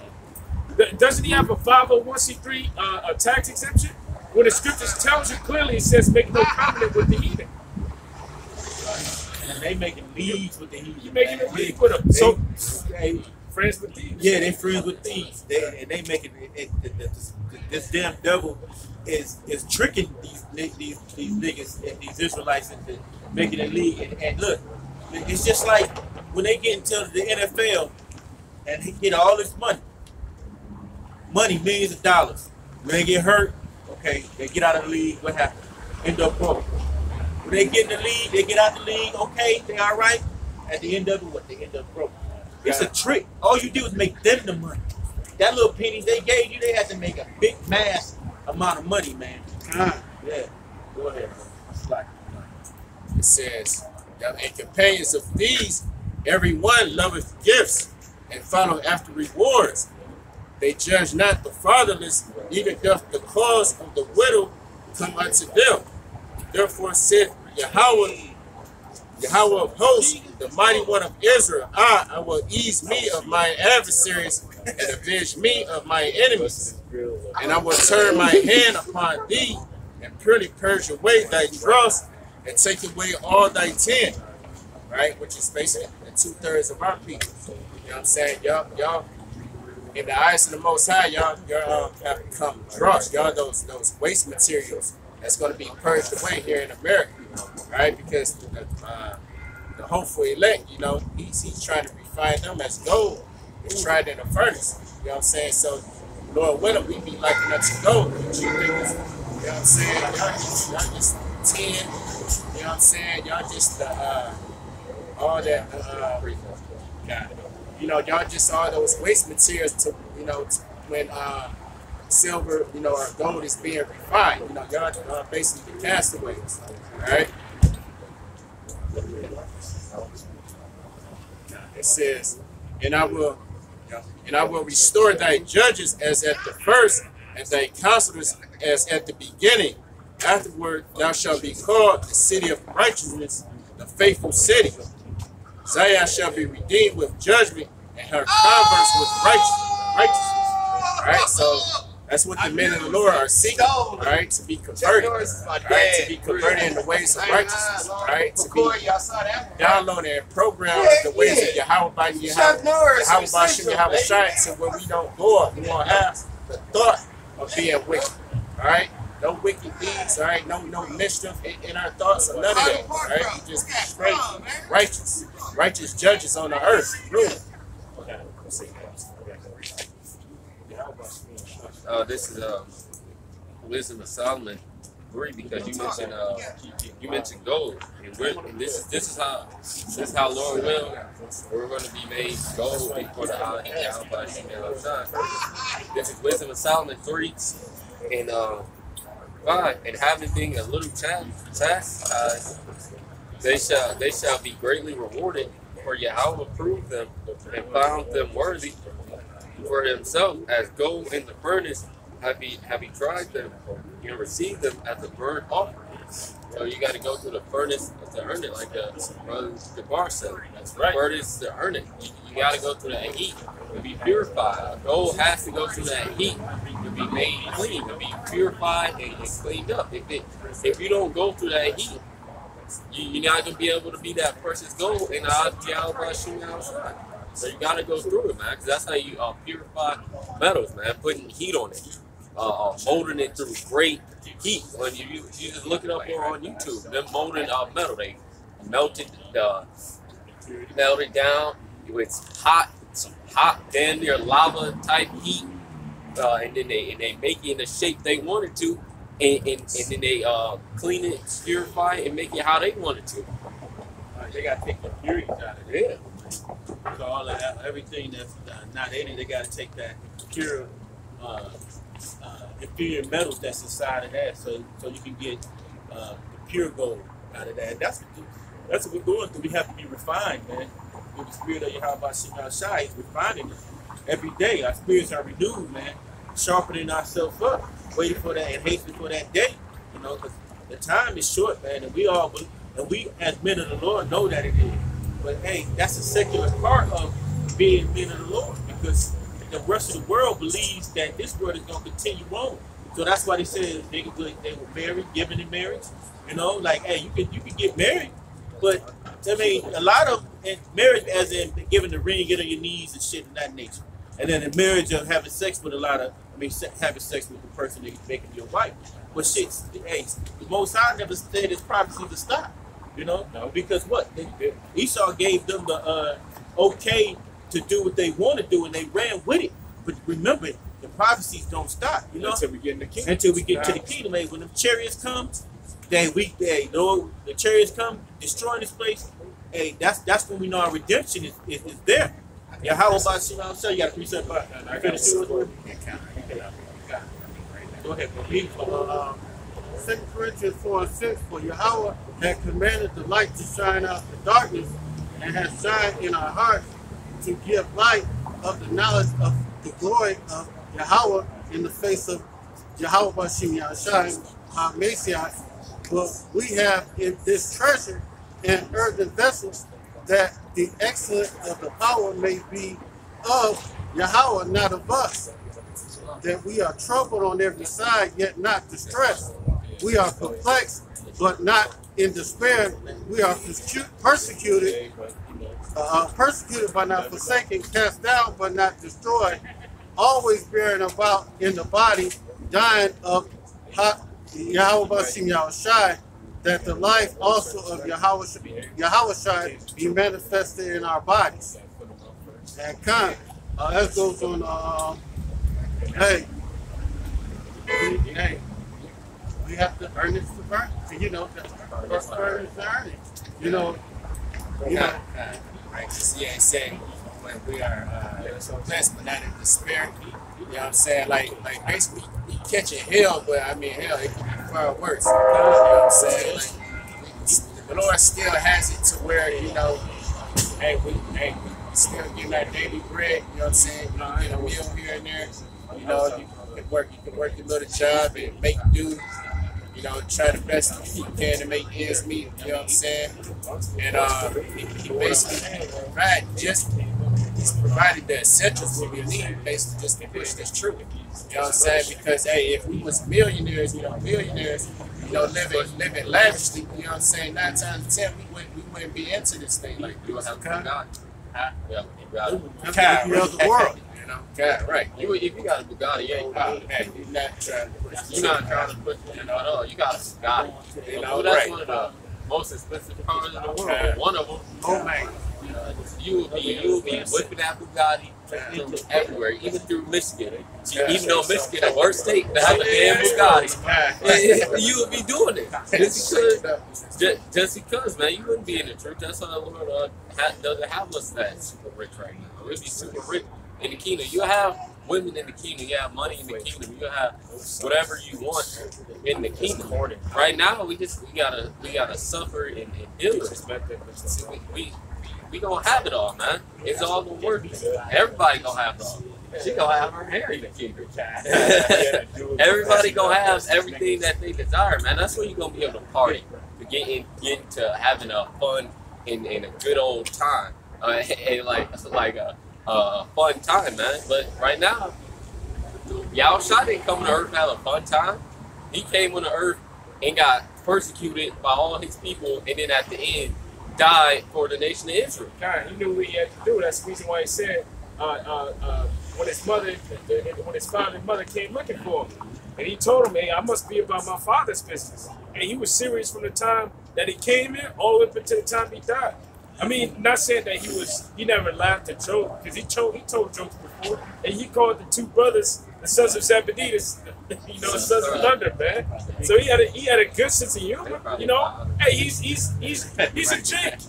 D: Doesn't he have a 501c3 tax exemption? When the scriptures tells you clearly, it says make no covenant with the heathen.
J: And they making leagues with the heathen.
D: You making a league with them. So friends with thieves.
J: Yeah, they friends with thieves. They making this damn devil is tricking these niggas and these Israelites into making a league. And look, it's just like when they get into the NFL and they get all this money, millions of dollars. When they get hurt, okay, they get out of the league. What happened? End up broke. When they get in the league, they get out the league. Okay, they all right. At the end of it, what? They end up broke. It's a trick. All you do is make them the money. That little pennies they gave you, they had to make a big mass amount of money, man. Yeah. Go ahead, bro.
I: It says, and companions of these, everyone loveth gifts and follow after rewards. They judge not the fatherless, neither doth the cause of the widow come unto them. Therefore said Yahweh of hosts, the mighty one of Israel, I will ease me of my adversaries and avenge me of my enemies. And I will turn my hand upon thee and purely purge away thy dross and take away all thy tin. Right? Which is basically the 2/3 of our people. You know what I'm saying? Y'all, in the eyes of the Most High, y'all have become dross. Y'all those waste materials that's going to be purged away here in America. Right? Because the hopeful elect, you know, he's trying to refine them as gold. It's tried in a furnace. You know what I'm saying? So, Lord willing, we be likened unto gold. But you niggas, you know what I'm saying? Y'all just 10. You know what I'm saying? Y'all just all that. You know, y'all just all those waste materials to, you know, when silver, you know, or gold is being refined. You know, y'all basically the castaways. Right? It says, and I will restore thy judges as at the first, and thy counselors as at the beginning. Afterward, thou shalt be called the city of righteousness, the faithful city. Zion shall be redeemed with judgment, and her converts with righteousness. All right, so that's what the men of the Lord are seeking, all right, to be converted, all right, to be converted in the ways of righteousness, all right, to be downloaded and programmed the ways of Yahweh by Yahweh Shai, so when we don't go up, we won't have the thought of being wicked, all right. No wicked deeds, all right. No mischief in our thoughts, or none of that, all right. We just straight righteous judges on the earth, really.
A: This is Wisdom of Solomon 3, because you mentioned gold, and this is how Lord will we're going to be made gold before the Yahweh. This is Wisdom of Solomon 3 and 5, and having been a little chastised, they shall be greatly rewarded, for Yahweh proved them and found them worthy for himself as gold in the furnace, have you tried them? You receive them as a burnt offering. So you got to go through the furnace to earn it, like Brother Jabbar said. That's right. The furnace to earn it. You got to go through that heat to be purified. Gold has to go through that heat to be made clean, to be purified and cleaned up. If you don't go through that heat, you're not going to be able to be that person's gold in the outside. So you got to go through it, man, because that's how you purify metals, man, putting heat on it. Molding it through great heat. When you just look it up on YouTube, them molding metal, they melted down with hot, damn near lava type heat, and then they make it in the shape they wanted to, and then they clean it, purify it, and make it how they wanted to.
J: They gotta take the impurities out of it. Yeah. So all that, everything that's not in it, they gotta take that pure. Inferior metals that's inside of that, so you can get the pure gold out of that. That's what we're going through. We have to be refined, man. With the spirit of Yahweh Shai, He's refining us every day. Our spirits are renewed, man, sharpening ourselves up, waiting for that and hastening for that day. You know, because the time is short, man, and we as men of the Lord know that it is. But hey, that's a secular part of being men of the Lord, because the rest of the world believes that this world is going to continue on. So that's why they said they were married, giving in marriage. You know, like, hey, you can get married, but I mean, a lot of marriage, as in giving the ring, get on your knees and shit of that nature. And then the marriage of having sex with having sex with the person that you're making your wife. But shit, hey, the Most High never said his prophecy to stop. You know, because what? Esau gave them the okay to do what they want to do, and they ran with it. But remember, the prophecies don't stop, you know?
D: Until we get in the kingdom.
J: Until we get to the kingdom. Hey, when the chariots come, the chariots come, destroying this place, hey, that's when we know our redemption is there. Yeah, how about you got a precept back? Finish yours with? Go ahead, bro.
C: 2 Corinthians 4:6, for Yahweh had commanded the light to shine out the darkness, and has shined in our hearts to give light of the knowledge of the glory of Yahweh in the face of Yahweh Bashim Yahshai, our Messiah. But we have in this treasure in earthen vessels, that the excellence of the power may be of Yahweh, not of us. That we are troubled on every side, yet not distressed. We are perplexed, but not in despair. We are persecuted, but not forsaken, cast down, but not destroyed, always bearing about in the body, dying of Yahweh Bashim Yahushai, that the life also of Yahushai be manifested in our bodies. And kind, that goes on, we have to earn it to burn. You know, first earn it to earn it. You know.
I: Right, because he ain't saying when we are blessed but not in despair. You know what I'm saying? Like basically, you catching hell, but I mean, hell, it can be far worse. You know what I'm saying? Like, the Lord still has it to where, you know, hey, we still getting our daily bread. You know what I'm saying? You get a meal here and there. You know, you can work your little job and make do. You know, try the best you can to make ends meet, you know what I'm saying? And he basically he's provided the essentials we need, basically just to push this truth. You know what I'm saying? Because hey, if we was millionaires, living lavishly, you know what I'm saying? 9 times out of 10, we wouldn't be into this thing like this. Yeah,
C: The world.
I: God, right. If you got a Bugatti, you ain't you're not trying to push it at all. You got a Bugatti. You know, that's one of the most expensive cars in the world. One of them. Oh man. You will be whipping that Bugatti everywhere, even through Michigan. Even though Michigan is the worst state to have a damn Bugatti, you would be doing it. Just because, man, you wouldn't be in the church. That's why the Lord doesn't have us that super rich right now. We'd be super rich in the kingdom. You have women in the kingdom. You have money in the kingdom. You have whatever you want in the kingdom. Right now, we gotta suffer in illness. We gonna have it all, man. It's all gonna work. Everybody gonna have it all.
A: She gonna have her hair in the kingdom. Everybody gonna have everything that they desire, man. That's when you're gonna be able to party, to get to having a fun and a good old time, and like a fun time, man. But right now, Yahushua didn't come to earth to have a fun time. He came on the earth and got persecuted by all his people, and then at the end died for the nation of Israel.
D: God, he knew what he had to do. That's the reason why he said when his father and mother came looking for him, and he told him, "Hey, I must be about my father's business." And he was serious from the time that he came in all the way up until the time he died. I mean, not saying that he never laughed at jokes, because he told jokes before, and he called the two brothers the sons of Zebedee, the sons of thunder, man. So he had a good sense of humor, Hey, he's a chick,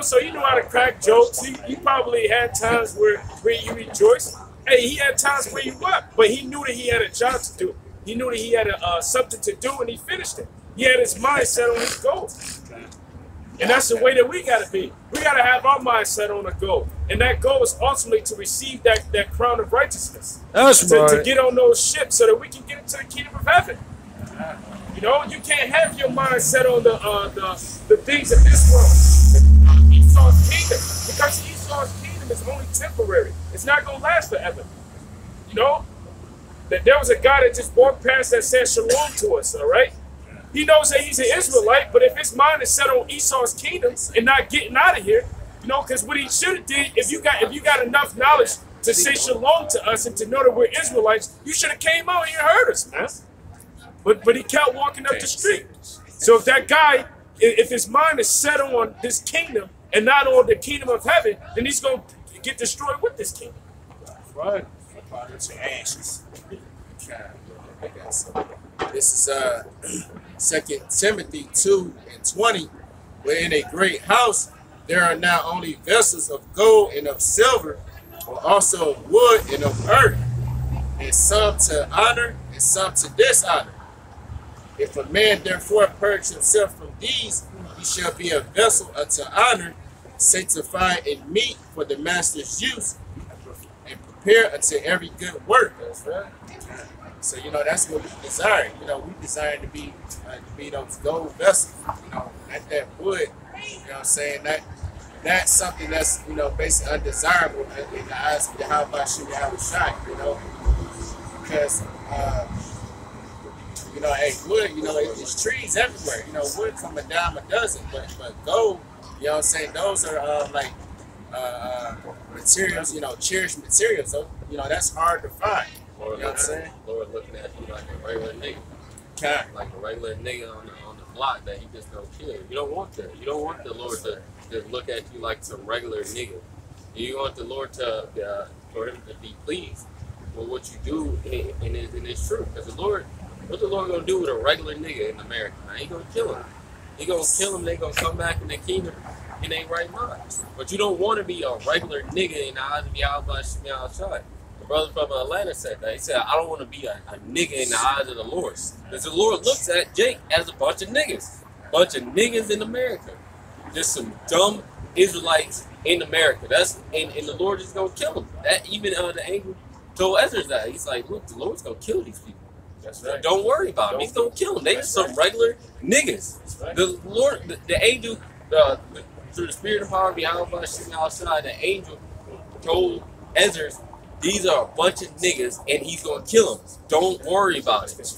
D: so he knew how to crack jokes. He probably had times where he rejoiced. Hey, he had times where he wept, but he knew that he had a job to do. He knew that he had something to do, and he finished it. He had his mind set on his goal. And that's the way that we got to be. We got to have our mind set on a goal. And that goal is ultimately to receive that crown of righteousness.
E: That's right.
D: To get on those ships so that we can get into the kingdom of heaven. You can't have your mind set on the things of this world. Esau's kingdom. Because Esau's kingdom is only temporary. It's not going to last forever. That there was a guy that just walked past that said shalom to us, all right? He knows that he's an Israelite, but if his mind is set on Esau's kingdom and not getting out of here, because what he should have did, if you got enough knowledge to say shalom to us and to know that we're Israelites, you should have came out here and heard us, man. But he kept walking up the street. So if that guy, if his mind is set on this kingdom and not on the kingdom of heaven, then he's going to get destroyed with this kingdom.
I: Right. Ashes. This is 2 Timothy 2:20. Where in a great house there are not only vessels of gold and of silver, but also of wood and of earth, and some to honor and some to dishonor. If a man therefore purge himself from these, he shall be a vessel unto honor, sanctified and meet for the master's use, and prepared unto every good work. That's right. So that's what we desire. We desire to be those gold vessels. Not that wood. I'm saying that's something that's basically undesirable in the eyes of Yahushua. Because hey, wood. There's trees everywhere. Wood come a dime a dozen, but gold. Those are materials. Cherished materials. So that's hard to find.
A: Lord, Lord looking at you like a regular nigga. Like a regular nigga on the block that he just don't kill. You don't want that. You don't want the Lord to look at you like some regular nigga. You want the Lord for him to be pleased with what you do, and it's true. Because what the Lord gonna do with a regular nigga in America? He gonna kill him. He gonna kill him. They gonna come back in the kingdom in their right mind. But you don't want to be a regular nigga in the eyes of Yahushua. Brother from Atlanta said that. He said, I don't want to be a nigga in the eyes of the Lord. Because the Lord looks at Jake as a bunch of niggas. Bunch of niggas in America. Just some dumb Israelites in America. And the Lord is going to kill them. Even the angel told Ezra that. He's like, look, the Lord's going to kill these people. That's right. Don't worry about them. He's going to kill them. They just some regular niggas. Right. The Lord, the angel, through the spirit of power behind outside, the angel told Ezra, these are a bunch of niggas, and he's gonna kill them. Don't worry about it.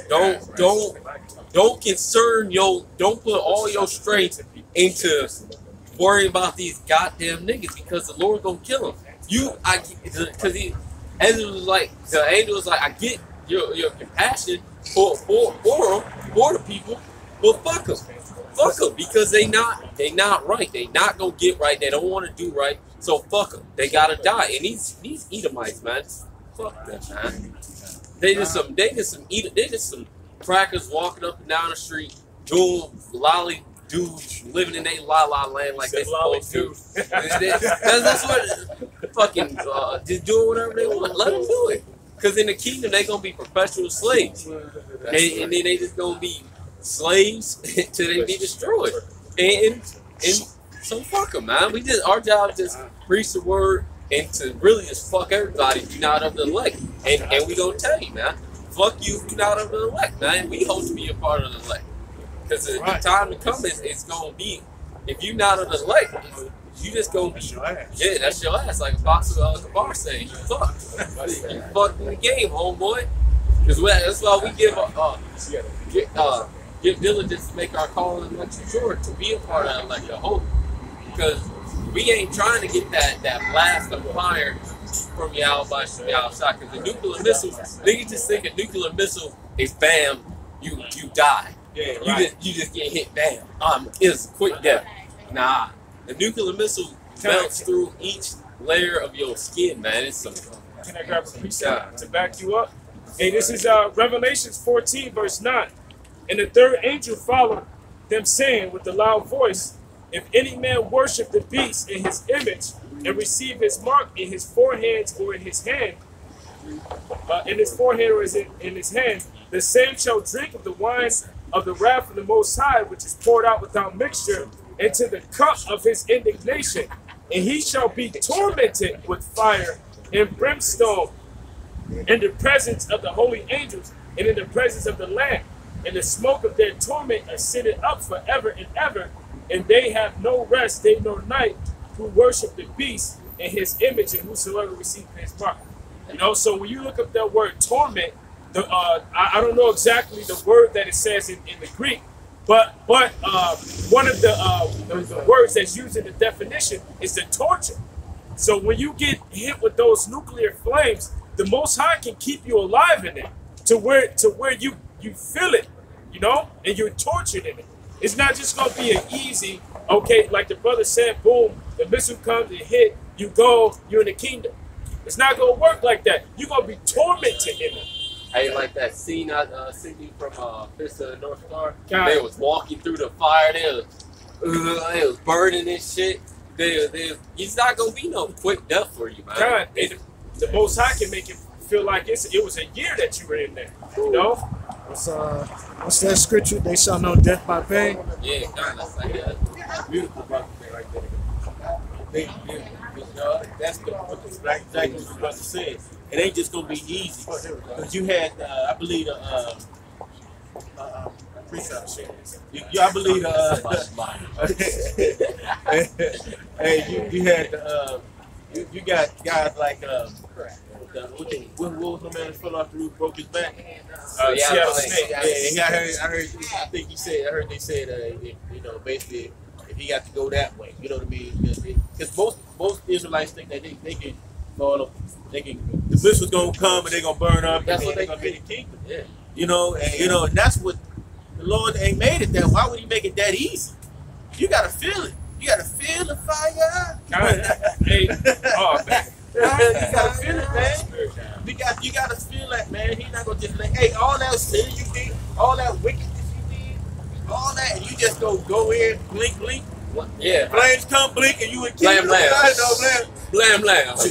A: Don't concern don't put all your strength into worrying about these goddamn niggas, because the Lord's gonna kill them. Ezra was like, the angel was like, I get your compassion for the people, but fuck them, because they not right. They not gonna get right. They don't want to do right. So fuck them. They gotta die. And these Edomites, man, fuck them, man. They just some crackers walking up and down the street, doing lolly dudes living in their la land like they supposed to. That's what fucking just doing whatever they want. Let them do it. Because in the kingdom they gonna be perpetual slaves, and then they just gonna be slaves till they be destroyed. And so fuck them, man. Our job is just preach the word, and to really just fuck everybody if you're not of the elect. And we gonna tell you, man, fuck you if you're not of the elect, man. We hope to be a part of the elect. Because the time to come is it's gonna be, if you're not of the elect, you just gonna be, yeah, that's your ass. Like Apostle Kabar said, you fucked. You fucked in the game, homeboy. Because that's why we give diligence to make our call and election sure to be a part of like the hope. Because we ain't trying to get that blast of fire from Yahweh Shah. Because the nuclear missiles, niggas just think a nuclear missile is bam, you die. Yeah, you just get hit, bam. It's quick death. Nah, the nuclear missile melts through each layer of your skin, man. It's some.
D: Can I grab a precept to back you up? Hey, this is Revelations 14, verse 9. And the third angel followed them, saying with a loud voice, if any man worship the beast in his image and receive his mark in his forehead or in his hand, in his forehead or in his hand, the same shall drink of the wine of the wrath of the Most High, which is poured out without mixture, into the cup of his indignation. And he shall be tormented with fire and brimstone in the presence of the holy angels and in the presence of the Lamb. And the smoke of their torment ascended up forever and ever. And they have no rest day nor night who worship the beast in his image and whosoever receives his mark. You know, so when you look up that word torment, I don't know exactly the word that it says in the Greek, but one of the words that's used in the definition is the torture. So when you get hit with those nuclear flames, the Most High can keep you alive in it to where you feel it, you know, and you're tortured in it. It's not just gonna be an easy, okay, like the brother said, boom, the missile comes and hit, you go, you're in the kingdom. It's not gonna work like that. You're gonna be tormented in it.
A: Hey, like that scene I sent you from Fist of the North Star. They was walking through the fire. They was burning and shit. It's not gonna be no quick death for you, man.
D: God, the Most High can make it feel like it was a year that you were in there. You know?
E: What's that scripture? They shall know death by pain.
A: Yeah, God, that's like that.
J: Beautiful about the thing right there. That's exactly what you about to say. It ain't just gonna be easy. Because you had, I believe, I believe, hey, you had, you got guys like, what was the man that fell off the roof, broke his back?
D: Seattle Snake.
J: Yeah, I think he said, I heard they said, you know, basically, if he got to go that way, you know what I mean? Because most Israelites think that they can fall up, the missile's gonna come and they're gonna burn up,
A: that's
J: and
A: what
J: they're
A: they
J: gonna be the kingdom.
A: Yeah.
J: You know, and that's what the Lord ain't made it that. Why would he make it that easy? You gotta feel it. You gotta feel the fire.
D: Hey, oh man.
J: You gotta feel it, man. You gotta feel that, man. He's not gonna just like, hey, all that sin you did, all that wickedness you did, all that, and you just go in, blink.
A: Yeah.
J: Flames come, blink, and you in
A: Blam, blam. Blam, blam.
J: Hey,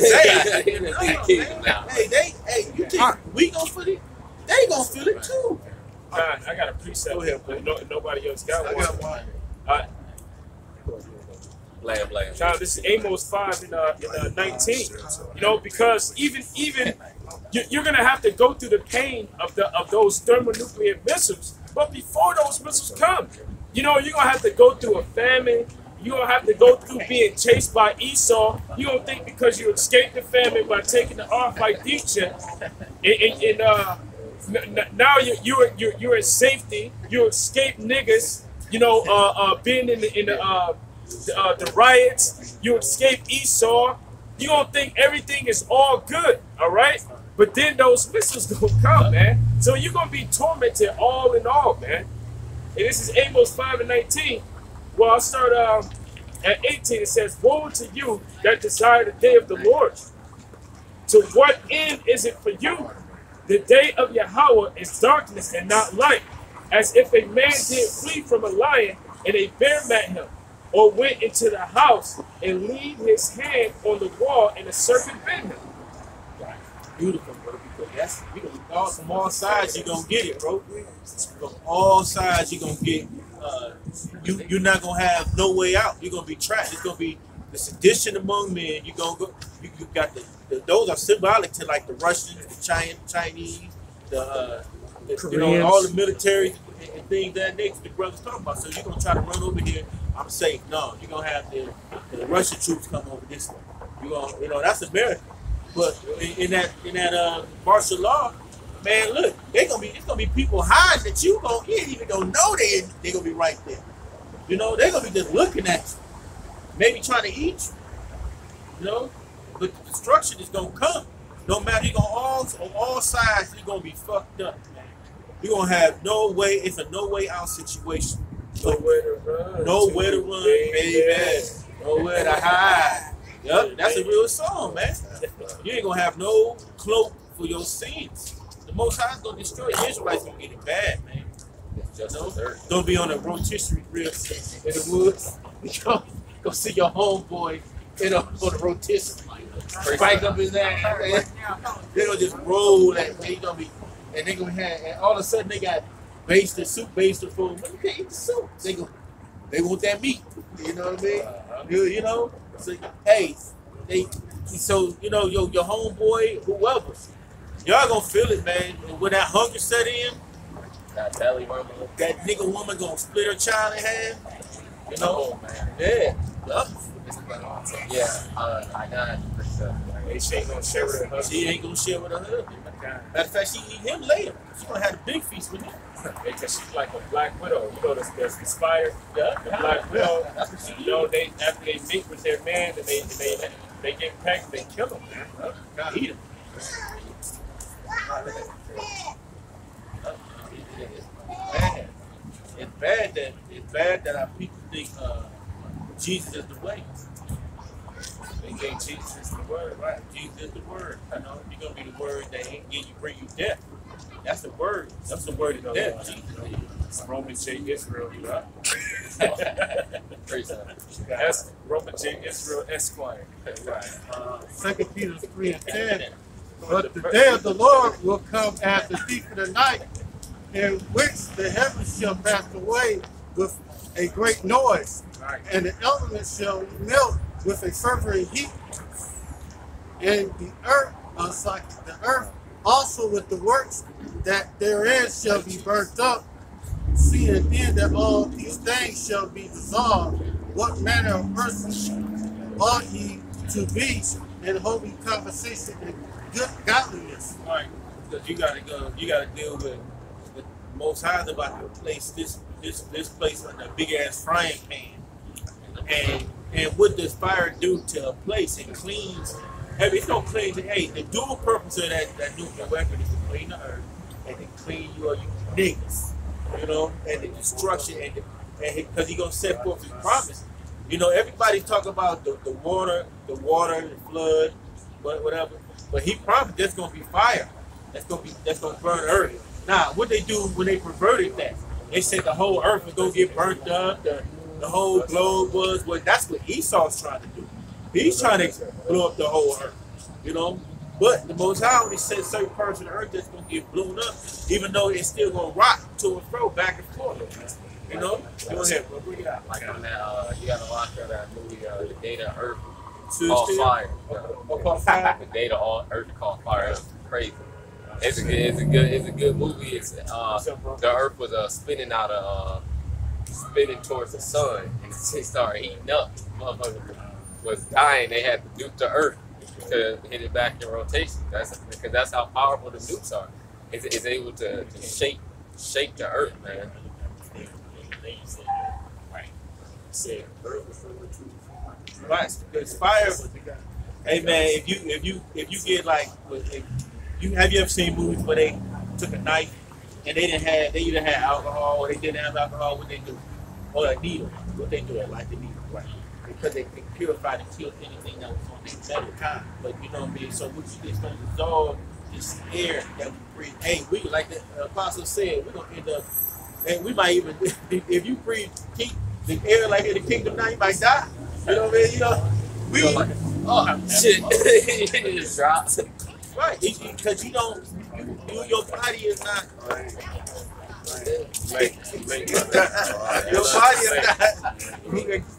J: you think we gonna feel it? They gonna feel it too.
D: God, I got a precept. Go ahead, but nobody else got one.
J: I got one.
A: Blam.
D: Now, this is Amos 5 and 19. You know, because even you're gonna have to go through the pain of those thermonuclear missiles. But before those missiles come, you know, you're gonna have to go through a famine. You're gonna have to go through being chased by Esau. You don't think because you escaped the famine by taking the ark like Dietrich, and now you're in safety. You escape niggas. You know, being in the riots. You escape Esau. You gonna think everything is all good, all right? But then those missiles gonna come, man. So you're gonna be tormented all in all, man. And this is Amos 5 and 19. Well, I'll start at 18. It says, woe to you that desire the day of the Lord. To what end is it for you? The day of Yahweh is darkness and not light, as if a man did flee from a lion and a bear met him, or went into the house and leaned his hand on the wall and a serpent bit him.
J: Beautiful, bro. Because from all sides you're gonna get it, bro. From all sides you're gonna get. You're not gonna have no way out. You're gonna be trapped. It's gonna be the sedition among men. You're gonna go. got those are symbolic to like the Russians, the Chinese, you know, all the military and things that the brothers talking about. So you're gonna try to run over here, I'm safe. No, you're gonna have the Russian troops come over this way. You gonna, you know, that's America. But in that martial law, man, look, it's gonna be people hiding that you ain't even gonna know they gonna be right there. You know, they're gonna be just looking at you, maybe trying to eat you. You know, but the destruction is gonna come. No matter, you're gonna on all sides, you're gonna be fucked up, man. You're gonna have no way. It's a no way out situation.
D: Nowhere to run.
J: Nowhere to run, baby. Nowhere to hide. Yep, that's a real song, man. You ain't gonna have no cloak for your sins. The Most High is gonna destroy you. Israelites gonna get it bad, man.
A: Just
J: don't be on a rotisserie grill in the woods. Go see your homeboy on the rotisserie. Spike up his ass. They gonna just roll that. They gonna be, and they gonna have, and all of a sudden they got basted soup, basted food. But you can't eat the soup. They want that meat. You know what I mean? You know. So, hey, so you know your homeboy, whoever, y'all gonna feel it, man. And when that hunger set in,
A: that belly rumble,
J: that nigga woman gonna split her child in half. You know,
A: oh, man.
J: Yeah.
A: Yeah, I got for sure.
D: She ain't gonna share with her husband.
J: She ain't gonna share with her husband. Matter of fact, she eat him later. She gonna have a big feast with him.
D: Because she's like a black widow. You know, there's the spider. Yeah. The black widow.
J: That's what she
D: you know, after they meet with their man and they get pegged, they kill them, man.
J: Eat him. It's bad that our people think Jesus is the way.
D: They think Jesus is the word.
J: Right, Jesus is the word. You know, you're gonna be the word that ain't bring you death. That's the word. That's the word of death. Jesus.
D: Roman J. Israel, right?
A: That's
D: Roman J. Israel Esquire.
C: Right. 2 Peter 3:10. But the day of the Lord will come as a thief in the night, in which the heavens shall pass away with a great noise, and the elements shall melt with a fervent heat, and the earth also with the works that therein shall be burnt up. Seeing then that all these things shall be dissolved, what manner of persons ought ye to be in holy conversation and good godliness?
J: All right, because you gotta deal with the Most High is about to place this place in a big ass frying pan, and what does fire do to a place? It cleans. It's gonna clean. Hey, the dual purpose of that nuclear weapon is to clean the earth and to clean you niggas, you know, and the destruction and because he gonna set forth his promise. You know, everybody talk about the water, the flood, whatever. But he promised there's gonna be fire. That's gonna burn earth. Now, what they do when they perverted that? They said the whole earth was gonna get burnt up. The whole globe was. Well, that's what Esau's trying to do. He's trying to blow up the whole earth. You know. But the Most High only said certain parts of the earth that's gonna get blown up, even though it's still gonna rock to and fro, back and forth. You know. Go ahead, bro. Bring it out.
A: Like on that, you gotta watch that movie, The Day the Earth Called Fire. The Day the Earth Called Fire. It's crazy. It's a good movie. It's the Earth was spinning towards the sun, and it started heating up. Motherfucker was dying. They had to nuke the Earth to hit it back in rotation. Because that's how powerful the nukes are. It's able to shake the Earth, man.
J: Right, because fire. Hey man, if you get like, have you ever seen movies where they took a knife and they either had alcohol or they didn't have alcohol? What they do? Or a needle? What they do? Like the needle, right? Because they purify and kill anything that was on their metal kind. But you know what I mean. So what you get is gonna dissolve this air that we breathe. Hey, we like the apostle said, we're gonna end up. And we might even, if you breathe the air like in the kingdom now, you might die. You know what I mean? You know,
A: shit. It just drops.
J: Right, because your body is not.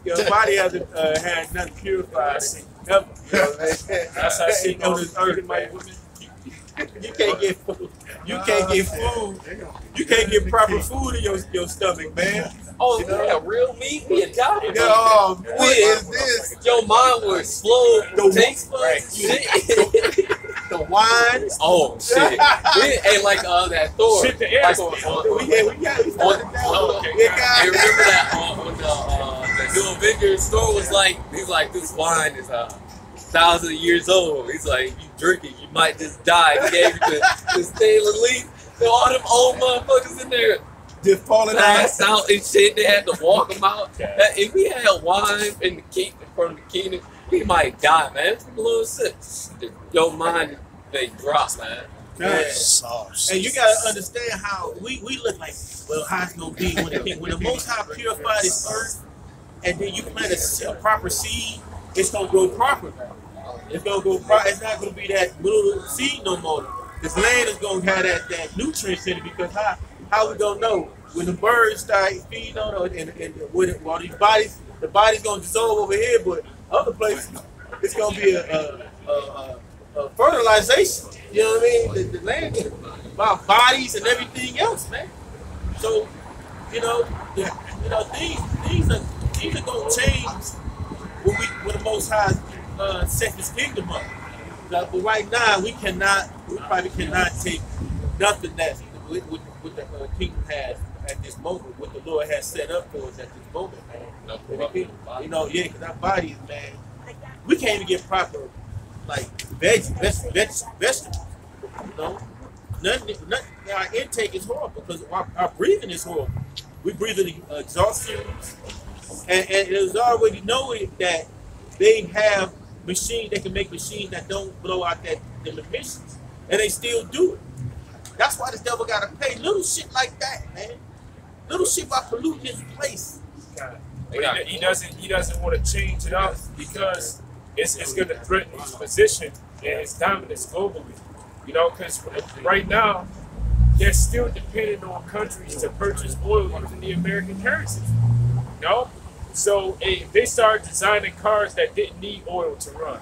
J: Your body hasn't had nothing purified ever. You know what I'm saying?
D: That's how she
J: on this earth,
D: my
J: man.
D: women.
J: You can't get food. You can't get food. You can't get proper food in your stomach, man.
A: Oh,
J: You know?
A: yeah, real meat? We adopted.
C: Oh, what is this?
A: Your mind was slow.
J: The
A: Taste buds. Shit.
J: The wine.
A: Oh, shit. It ain't like that Thor.
D: Shit, the air.
A: Like,
J: We got it.
A: I remember that on the New Avengers store was like, he's like, this wine is 1,000 years old. He's like, you drink it, you might just die. He gave it to Stanley Lee. So all them old motherfuckers in there
J: Just falling
A: passed
J: out.
A: out and shit. They had to walk them out. If we had wine in the from the kingdom, we might die, man. It's a little sick. Your mind, they drop, man.
J: Yeah. And you gotta understand how we look like, well, how it's gonna be when the Most High purified this earth, and then you plant a proper seed, it's gonna grow proper. It's gonna go. It's not gonna be that little seed no more. This land is gonna have that nutrients in it, because how we gonna know when the birds start feeding on it, and with all these bodies, the body's gonna dissolve over here, but other places it's gonna be a fertilization. You know what I mean? The land is about bodies and everything else, man. So things are gonna change when the Most High set His kingdom up. But right now we probably cannot take nothing that's with the kingdom has at this moment, what the Lord has set up for us at this moment, man. Because our bodies, man, we can't even get proper vegetables. You know, nothing. Our intake is horrible because our breathing is horrible. We breathe in exhaust fumes, and it is already known that they have machines. They can make machines that don't blow out the emissions, and they still do it. That's why the devil got to pay little shit like that, man. Little shit by polluting his place.
D: He doesn't want to change it up because it's going to threaten his position and his dominance globally. You know, because right now they're still dependent on countries to purchase oil using the American currency. You know, so if they start designing cars that didn't need oil to run,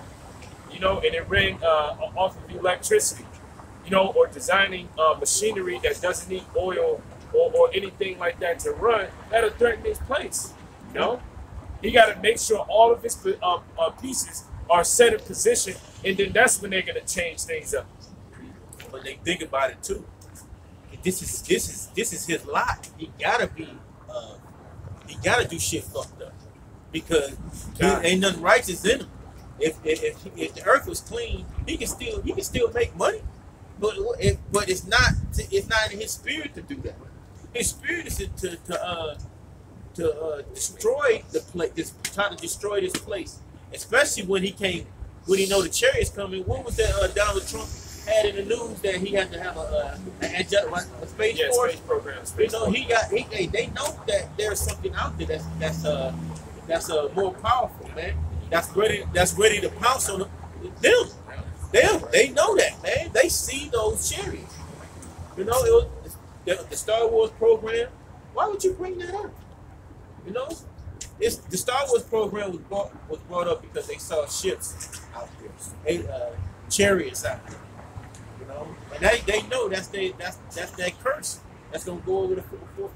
D: you know, and it ran off of electricity, you know, or designing machinery that doesn't need oil or anything like that to run, that'll threaten his place. You know, he got to make sure all of his pieces are set in position, and then that's when they're gonna change things up.
J: But they think about it too. This is his lot. He gotta do shit fucked up because ain't nothing righteous in him. If the earth was clean, he can still make money. But it's not in his spirit to do that. His spirit is to destroy the place, trying to destroy this place. Especially when he know the chariot's coming. What was that Donald Trump had in the news that he had to have a space force?
D: Space program.
J: They know that there's something out there that's more powerful, man. That's ready to pounce on them. They know that, man. They see those chariots. You know, it was the Star Wars program. Why would you bring that up? You know, the Star Wars program was brought up because they saw ships out there, chariots out there. You know, and they know that's that curse that's gonna go over the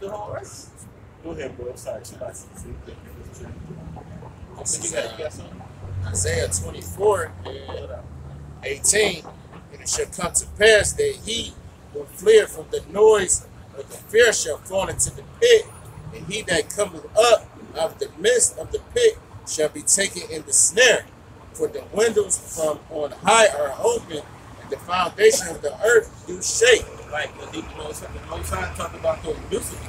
J: whole earth. Go ahead, bro. Sorry, you got something?
I: Isaiah 24 and 18, and it shall come to pass that he will flee from the noise of the fear shall fall into the pit, and he that cometh up of the midst of the pit shall be taken in the snare. For the windows from on high are open, and the foundation of the earth do shake.
J: Like the Most High talk about those missiles.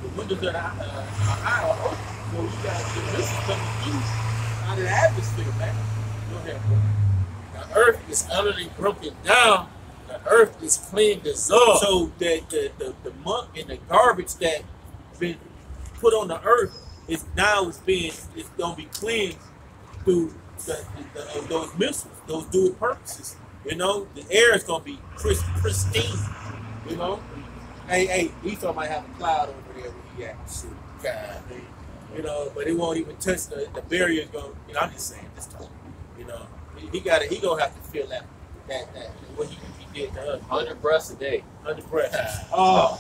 J: The windows that are high are open, so you got the missiles coming through out of the atmosphere, man. Go ahead, bro.
I: The earth is utterly broken down. The earth is clean dissolved.
J: So the muck and the garbage that been put on the earth is gonna be cleansed through those missiles, those dual purposes. You know, the air is gonna be pristine. You know, hey, Esau might have a cloud over there where he at. Shoot, God, you know, but it won't even touch the barrier. I'm just saying this time. You know, he gonna have to feel that what he did to us.
A: 100 breaths a day.
J: 100 breaths. Oh,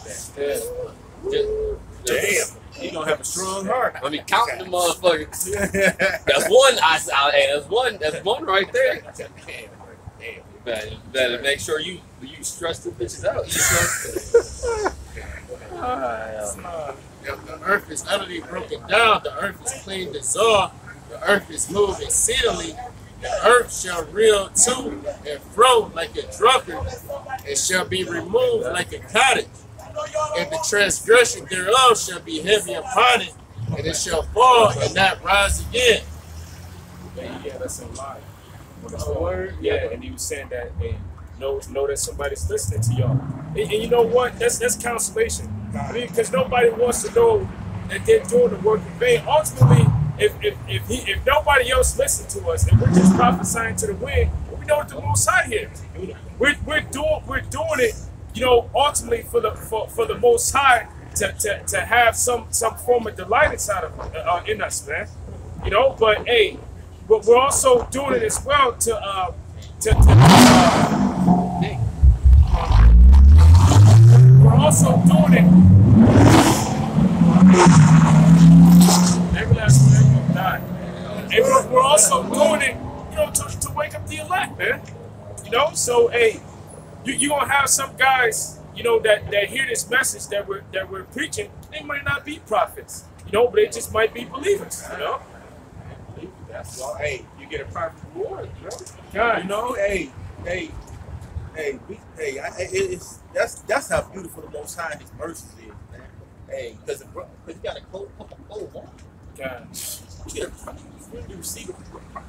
A: Yeah.
J: damn. He gonna have a strong heart.
A: Let me count the motherfuckers. That's one. That's one right there.
J: Damn.
A: You better make sure you stress the bitches out.
I: The earth is utterly broken down. The earth is clean dissolved. The earth is moved exceedingly. The earth shall reel to and fro like a drunkard, and shall be removed like a cottage. And the transgression thereof shall be heavy upon it, and it shall fall and not rise again.
D: Yeah, that's a lie. Word? Yeah, and he was saying that, and know that somebody's listening to y'all. And you know what? That's consolation. I mean, because nobody wants to know that they're doing the work in vain. Ultimately, if nobody else listens to us and we're just prophesying to the wind, we know what the Most High here. We're doing it, you know, ultimately for the Most High to have some form of delight inside of in us, man. You know, but hey, but we're also doing it as well we're also doing it. Every last one of them died. And we're also doing it, you know, to wake up the elect, man. You know, so hey, you gonna have some guys, you know, that hear this message that we're preaching. They might not be prophets, you know, but they just might be believers, you know.
J: That's all. Hey, you get a prophet reward, bro.
D: God.
J: You know, that's how beautiful the Most High and His mercy is, man. Hey, because you got a cold water.
D: God.
J: You get a prophet. You receive a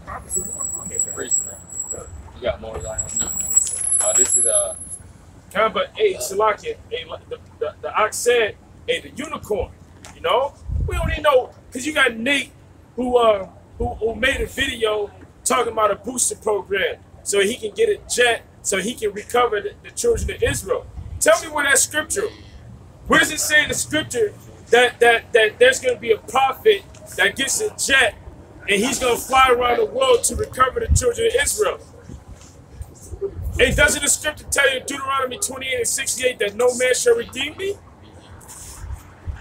J: prophet reward.
A: You got more line on that. This is
D: God, but hey, Salakia, hey, the ox said, hey, the unicorn. You know, we don't even know, because you got Nate who made a video talking about a booster program so he can get a jet so he can recover the children of Israel. Tell me where that scripture, where does it say in the scripture that there's going to be a prophet that gets a jet and he's going to fly around the world to recover the children of Israel? And doesn't the scripture tell you in Deuteronomy 28:68 that no man shall redeem me?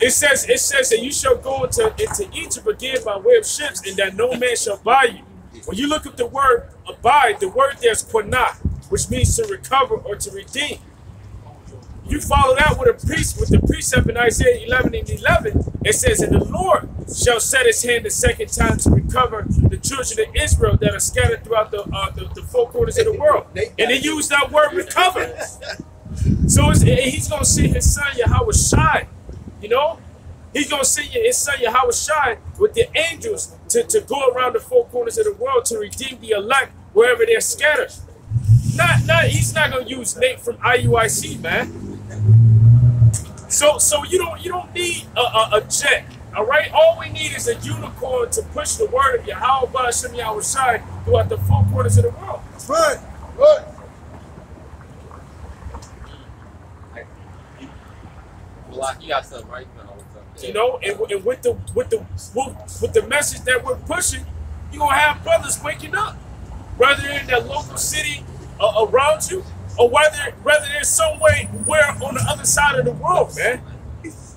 D: It says that you shall go into Egypt again by way of ships, and that no man shall buy you. When you look at the word abide, the word there is quanah, which means to recover or to redeem. You follow that with the precept in Isaiah 11:11. It says, and the Lord shall set his hand the second time to recover the children of Israel that are scattered throughout the four corners of the world. And they use that word recover. So he's going to send his son Yahweh Shai. You know, he's going to send his son Yahweh Shai with the angels to go around the four corners of the world to redeem the elect wherever they're scattered. He's not going to use Nate from IUIC, man. So you don't need a jet, all right? All we need is a unicorn to push the word of Yahweh Ba'ashem Yahweh Shai throughout the four corners of the world.
B: That's right. Right.
A: you got something, right?
D: You know, and with the message that we're pushing, you're gonna have brothers waking up, whether in that local city around you, or whether they're somewhere on the other side of the world, man.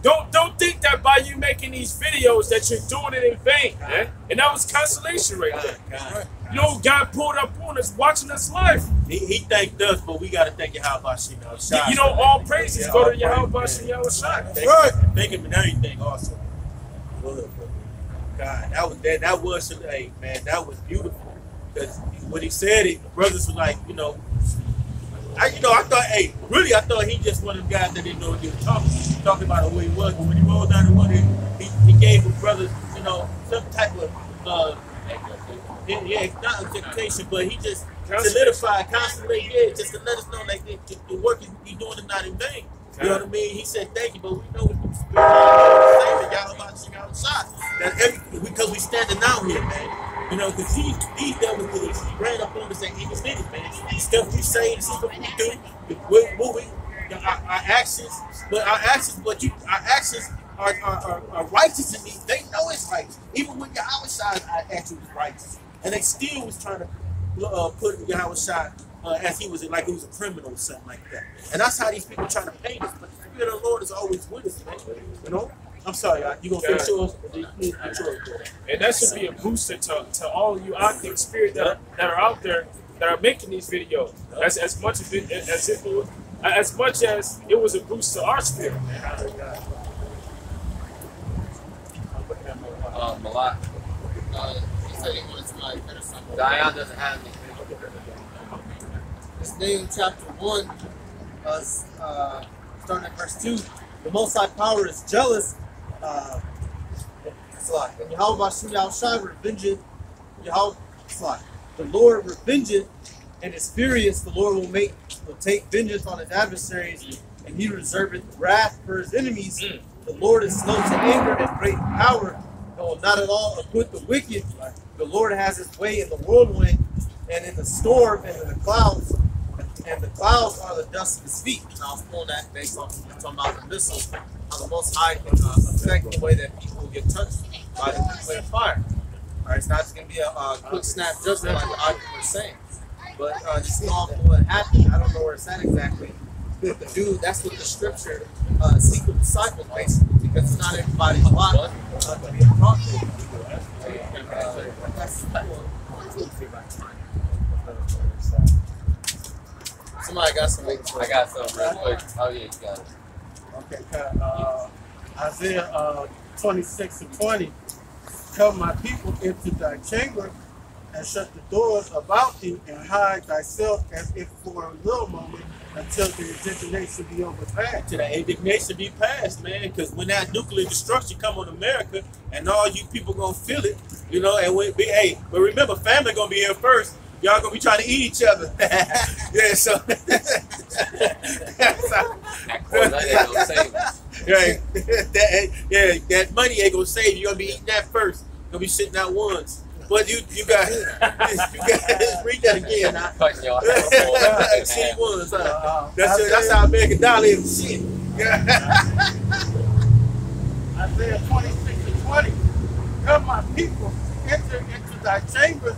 D: Don't think that by you making these videos that you're doing it in vain, man. And that was consolation right there. You know, God pulled up on us, watching us live.
J: He thanked us, but we got to thank Yahweh Shai.
D: You know, all praises go to Yahweh Shai.
J: Thank him and everything also. God, that was hey, man, that was beautiful. Because when he said it, the brothers were like, you know, I thought he just one of them guys that didn't know what he was talking about who he was. But when he rolled down the one, he gave the brothers, you know, some type of not expectation, but he just solidified, constantly, just to let us know like the work he's doing is not in vain. You know what I mean? He said thank you, but we know it's the spirit of y'all about to sing outside. Because we standing out here, man. You know, because these devils he ran up on us and he was in it, man. Stuff we say, this is what we do. Our actions are righteous in these. They know it's right. Even when Yahweh Shai's actions was righteous. And they still was trying to put Yahweh Shai as he was like he was a criminal or something like that. And that's how these people try to paint us. But the Spirit of the Lord is always with us, man. You know? I'm sorry, you gonna finish yours?
D: And that should be a booster to all of you active spirit that are out there that are making these videos. As much as it was a boost to our spirit.
A: Malak. Dion doesn't have anything.
F: It's Nahum chapter 1, starting at verse 2. The Most High Power is jealous. And Yahweh Shai revengeth. The Lord revengeth and is furious. The Lord will take vengeance on his adversaries, and he reserveth wrath for his enemies. The Lord is slow to anger and great in power, and will not at all acquit the wicked. The Lord has his way in the whirlwind, and in the storm, and in the clouds. And the clouds are the dust of his feet. And I was pulling that based on talking about the missiles, how the Most High can affect the way that people get touched by the nuclear fire. All right, it's not just going to be a quick snap judgment like the argument was saying. But just off of what happened, I don't know where it's at exactly. But the dude, that's what the scripture secret disciples basically, because it's not everybody's lot to be a prophet. Somebody got something.
A: I got something real quick. Oh yeah, you got it.
C: Okay, Isaiah 26:20. Come, my people, into thy chamber, and shut the doors about thee, and hide thyself as if for a little moment, until the indignation be overpassed.
J: To the indignation be passed, man. Because when that nuclear destruction come on America, and all you people gonna feel it, you know. And but remember, family gonna be here first. Y'all gonna be trying to eat each other. Yeah, so. That money ain't gonna save you. You're gonna be eating that first. You're gonna be sitting out once. But you got read that again. See ones. That's how American dollar is. Shit.
C: Isaiah 26:20. Come, my people, enter into thy chambers,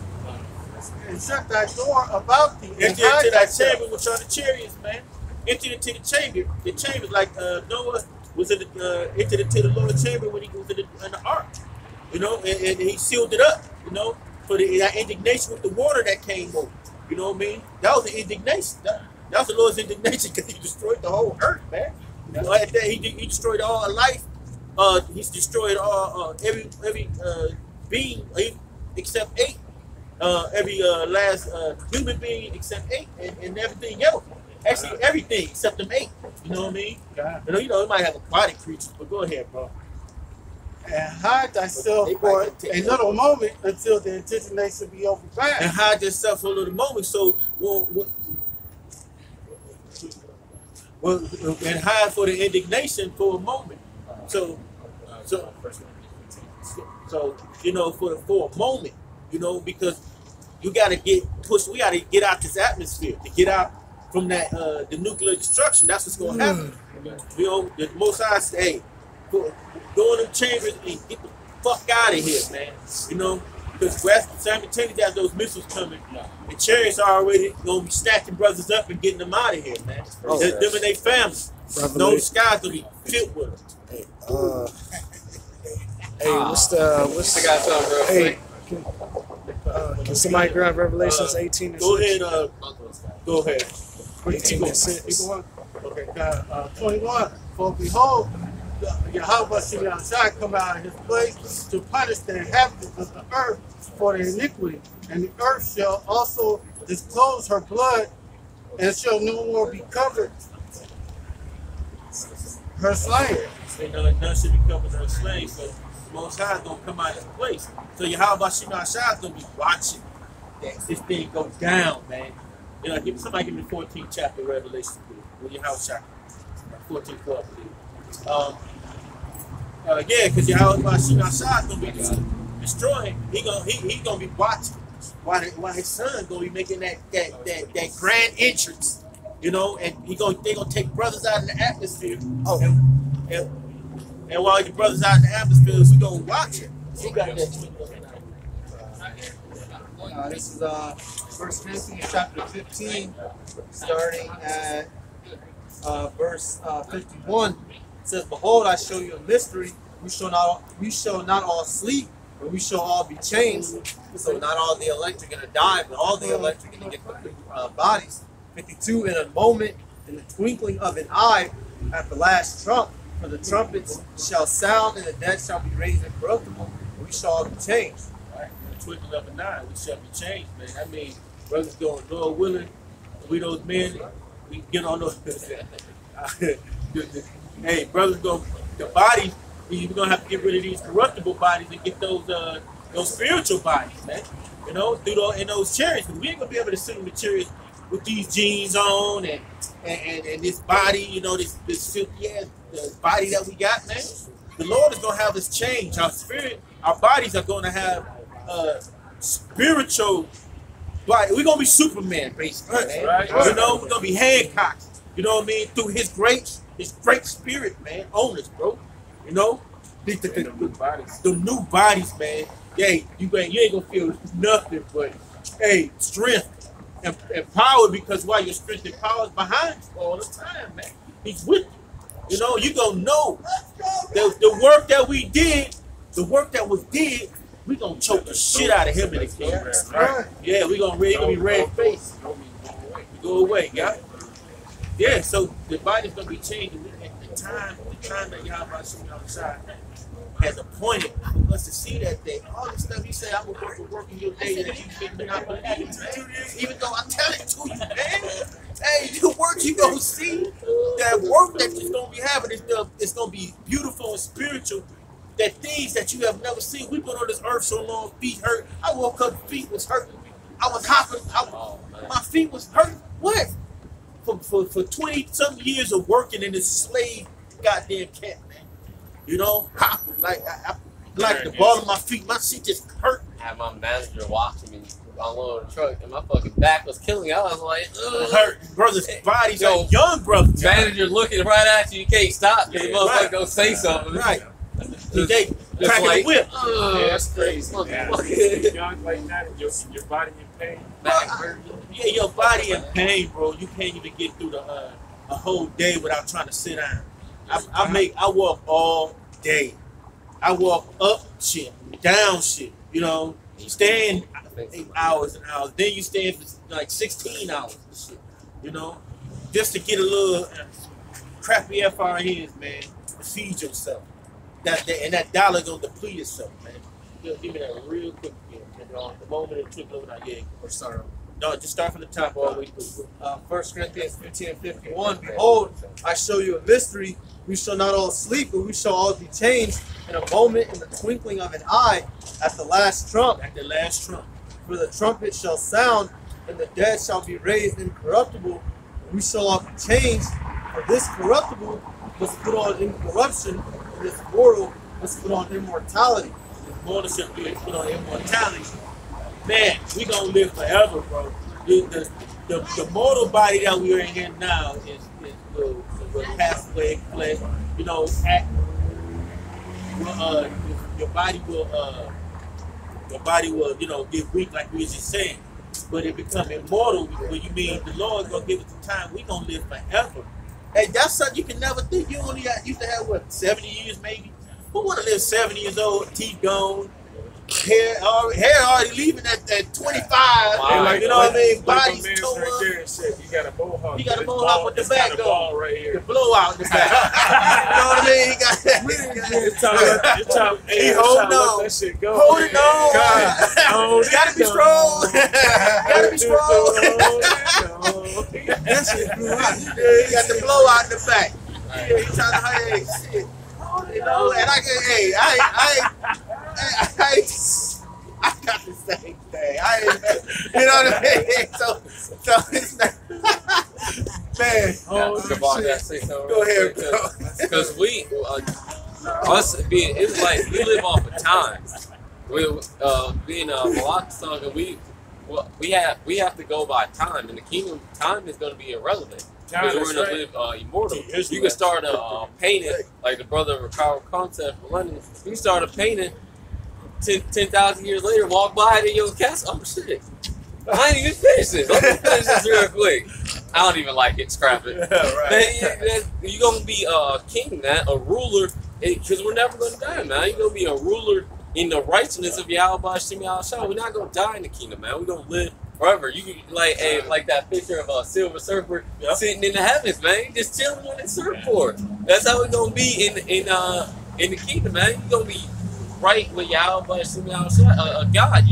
C: and shut thy door about thee.
J: Enter into thy chamber with all the chariots, man. Enter into the chamber. The chamber, like Noah was entered into the Lord's chamber when he was in the ark. You know, and he sealed it up, you know, for that indignation with the water that came over. You know what I mean? That was the indignation. That was the Lord's indignation because he destroyed the whole earth, man. You know, at that, he destroyed all life. He's destroyed all every being except 8. Every last human being except 8, and everything else. Actually, everything except them 8. You know what I mean?
C: Yeah.
J: You know, it might have aquatic creatures, but go ahead, bro.
C: And hide thyself for a little moment until the indignation be overpassed.
J: And hide yourself for a little moment, so and hide for the indignation for a moment. So you know, for a moment, you know, because you got to get pushed. We got to get out this atmosphere to get out from that the nuclear destruction. That's what's going to happen. You know, the Most High say, hey, go in them chambers and get the fuck out of here, man. You know, because simultaneously as those missiles coming, the chariots are already going to be snatching brothers up and getting them out of here, man. Them and their families. No sky's going to be filled with them.
E: Hey, what's
A: I got something real quick.
E: Can somebody grab Revelations 18 and 6?
J: Go ahead. Go ahead.
E: 18 and 6.
C: Okay, 21. For behold, Yahweh Shai come out of his place to punish the inhabitants of the earth for their iniquity, and the earth shall also disclose her blood, and shall no more be covered her slain.
J: None should be covered her slain, so Most High is going to come out of his place. So Yahweh Shai is going to be watching this thing go down, man. You know, somebody give me the 14th chapter of Revelation, with Yahweh Shai. 14th, I believe. Yeah, because Yahweh Shai is going to be destroying. He gonna be watching while his son gonna be making that grand entrance, you know, and they gonna take brothers out in the atmosphere. And while your brothers out in the atmosphere, we gonna watch it. You got that.
F: This is 1 Corinthians chapter 15, starting at verse 51. It says, "Behold, I show you a mystery. We shall not all sleep, but we shall all be changed." So not all the elect are going to die, but all the elect are going to get the bodies. 52, "In a moment, in the twinkling of an eye, at the last trump, for the trumpets shall sound, and the dead shall be raised incorruptible, and we shall all be changed."
J: Right. In the twinkling of an eye, we shall be changed, man. I mean, brothers going, Lord willing, we those men, we get on those. Hey, brothers go, the bodies, we're gonna have to get rid of these corruptible bodies and get those spiritual bodies, man. You know, in those chariots. We ain't gonna be able to sit in the chariots with these jeans on and this body, you know, this filthy ass body that we got, man. The Lord is gonna have us change. Our spirit, our bodies are gonna have spiritual body. We're gonna be Superman, basically, man.
D: Right.
J: You know, we're gonna be Hancock. You know what I mean? Through his great spirit, man, on us, bro. You know, the new bodies, man. Hey, you ain't gonna feel nothing but strength and power, because why? Your strength and power is behind you all the time, man. He's with you. You know, you gonna know the work that we did, we gonna choke the shit out of him in the kingdom. Right? Yeah, we gonna be red faced. We go away, yeah. Yeah, so the body's gonna be changed. The time that Yahweh has appointed for us to see that day. All this stuff he said, I will work for work in your day that you think not believe, man. Even though I tell it to you, man. Hey, the work you gonna see, that work that you're gonna be having is gonna be beautiful and spiritual. That things that you have never seen. We've been on this earth so long, feet hurt. I woke up, feet was hurting. I was hopping. My feet was hurting. What? For 20-something years of working in this slave goddamn camp, man. You know, hopping like the ball of my feet. My shit just hurt.
A: I had my manager watching me unload the truck, and my fucking back was killing me. I was like, ugh.
J: Hurt. Brothers' bodies, like young brothers.
A: Manager looking right at you, you can't stop because the motherfucker gonna say something.
J: Right. They cracking the whip.
D: Yeah, that's crazy. Young like that, your body in pain. Back hurt.
J: Yeah, your body in pain, bro. You can't even get through a whole day without trying to sit down. I walk all day. I walk up shit, down shit. You know, stand 8 hours and hours. Then you stand for like 16 hours and shit. You know, just to get a little crappy FRNs, man. To feed yourself. That dollar gonna deplete itself, man. Give me that real quick again. The moment it took over, or start. No, just start from the top all the way through.
F: 1 Corinthians 15 and 51. "Behold, I show you a mystery. We shall not all sleep, but we shall all be changed in a moment, in the twinkling of an eye, at the last trump.
J: At the last trump.
F: For the trumpet shall sound, and the dead shall be raised incorruptible, and we shall all be changed. For this corruptible must put on incorruption, and this mortal must put on immortality."
J: This mortal shall be put on immortality. Man, we gonna live forever, bro. The mortal body that we are in here now will pass away, flesh. You know, your body will, you know, get weak, like we was just saying. But it become immortal. When you mean the Lord gonna give us the time, we gonna live forever. Hey, that's something you can never think. You only used to have what, 70 years maybe? Who wanna live 70 years old, teeth gone? Hair already leaving at 25.
D: Like,
J: you know what I mean? Body's
D: right
J: tore up.
D: there and said, you got a mohawk.
J: He got a mohawk with the back though.
D: Right here.
J: The blowout in the back. You know what I mean? He got that. He holding on.
D: That shit go.
J: Holding on. Gotta be strong. Gotta be strong.
F: That shit blew out.
J: He got the blowout in the back. Yeah, he trying to hide shit. You know, and I got the same thing. You know what I mean? So it's not, man. Go ahead, bro.
A: Because it's like we live off of time. Being a Malak song, and we have to go by time. In the kingdom, time is going to be irrelevant. Because we're going to live immortal. You can start painting, like the brother Ricardo Concept from London. You can start a painting 10,000 years later, walk by it in your castle. Oh shit! I ain't even finished this. Let me finish this real quick. I don't even like it. Scrap it.
J: Right.
A: You're gonna be a king, man, a ruler, because we're never gonna die, man. You're gonna be a ruler in the righteousness of Yahweh Shem Yahushua. We're not gonna die in the kingdom, man. We're gonna live forever. You can like that picture of a silver surfer sitting in the heavens, man. Just chilling on his surfboard. That's how we're gonna be in the kingdom, man. You're gonna be right with Yahweh Shem Yahushua, God.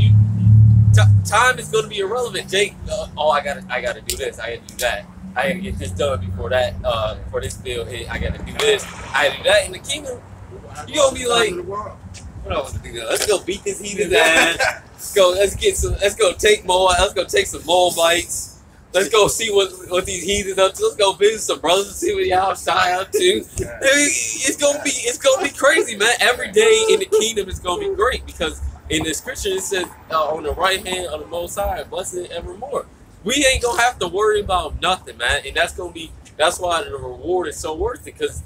A: Time is going to be irrelevant. Jake, I gotta do this. I gotta do that. I gotta get this done before that. Before this bill hit, I gotta do this. I gotta do that. In the kingdom, you gonna be like, let's go beat this heathen's ass. Let's go take some Moabites. Let's go see what these heathens up to. Let's go visit some brothers and see what y'all shy up to. It's gonna be crazy, man. Every day in the kingdom is gonna be great because in the scripture it says on the right hand of the Most High, blessed evermore. We ain't gonna have to worry about nothing, man, and that's why the reward is so worth it, because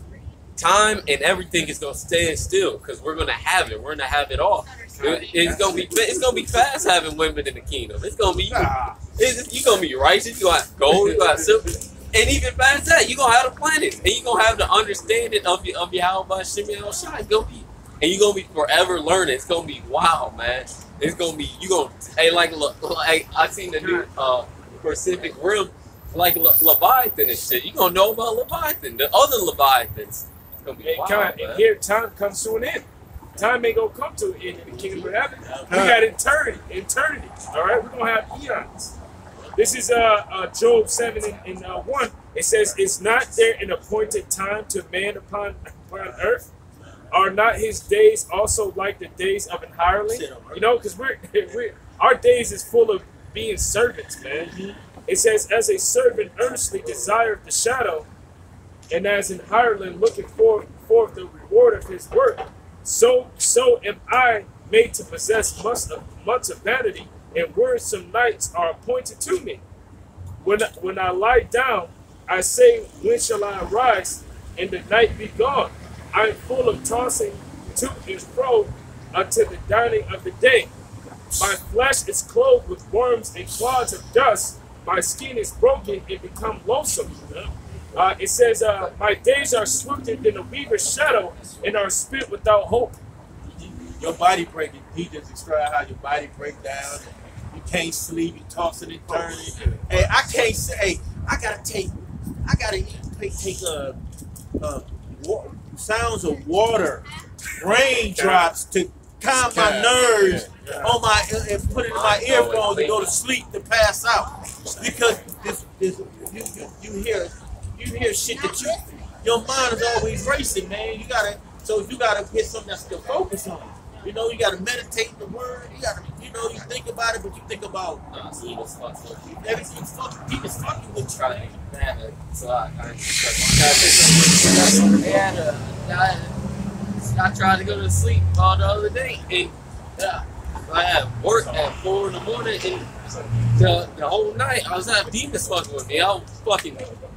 A: time and everything is gonna stand still, because we're gonna have it. We're gonna have it all. It's gonna be fast having women in the kingdom. It's gonna be you gonna be righteous. You gonna have gold. You gonna have silver, and even past that, you gonna have the planets, and you gonna have the understanding of Yahweh Shem Yahushua. It's gonna be. And you're gonna be forever learning. It's gonna be wild, man. It's gonna be I seen the new Pacific Rim, like Leviathan and shit. You gonna know about Leviathan, the other Leviathans. It's gonna be wild, man.
D: And here time comes to an end. Time ain't gonna come to an end in the kingdom of heaven. We got eternity. All right, we're gonna have eons. This is Job 7:1. It says, "Is not there an appointed time to man upon earth? Are not his days also like the days of an hireling?" You know, because our days is full of being servants, man. It says, "As a servant earnestly desireth the shadow, and as an hireling looking forth the reward of his work, so am I made to possess months of vanity, and wearisome nights are appointed to me. When I lie down, I say, when shall I arise, and the night be gone? I am full of tossing to and fro until the dawning of the day. My flesh is clothed with worms and clods of dust. My skin is broken and become loathsome." It says, "My days are swifter than a weaver's shadow and are spent without hope."
J: Your body breaking. He just described how your body break down. You can't sleep. You tossing and turning. Hey, I can't say. Hey, I gotta take sounds of water, raindrops to calm my nerves on my and put it in my earphones and go to sleep to pass out, because you hear shit that your mind is always racing, man. You gotta get something that's still focused on. You know, you gotta meditate in the word. You gotta, you think about it, but you think about everything's fucking. He was fucking with you.
A: I tried to go to sleep all the other day, and I had work at 4 in the morning, and the whole night I was having demons fucking with me. I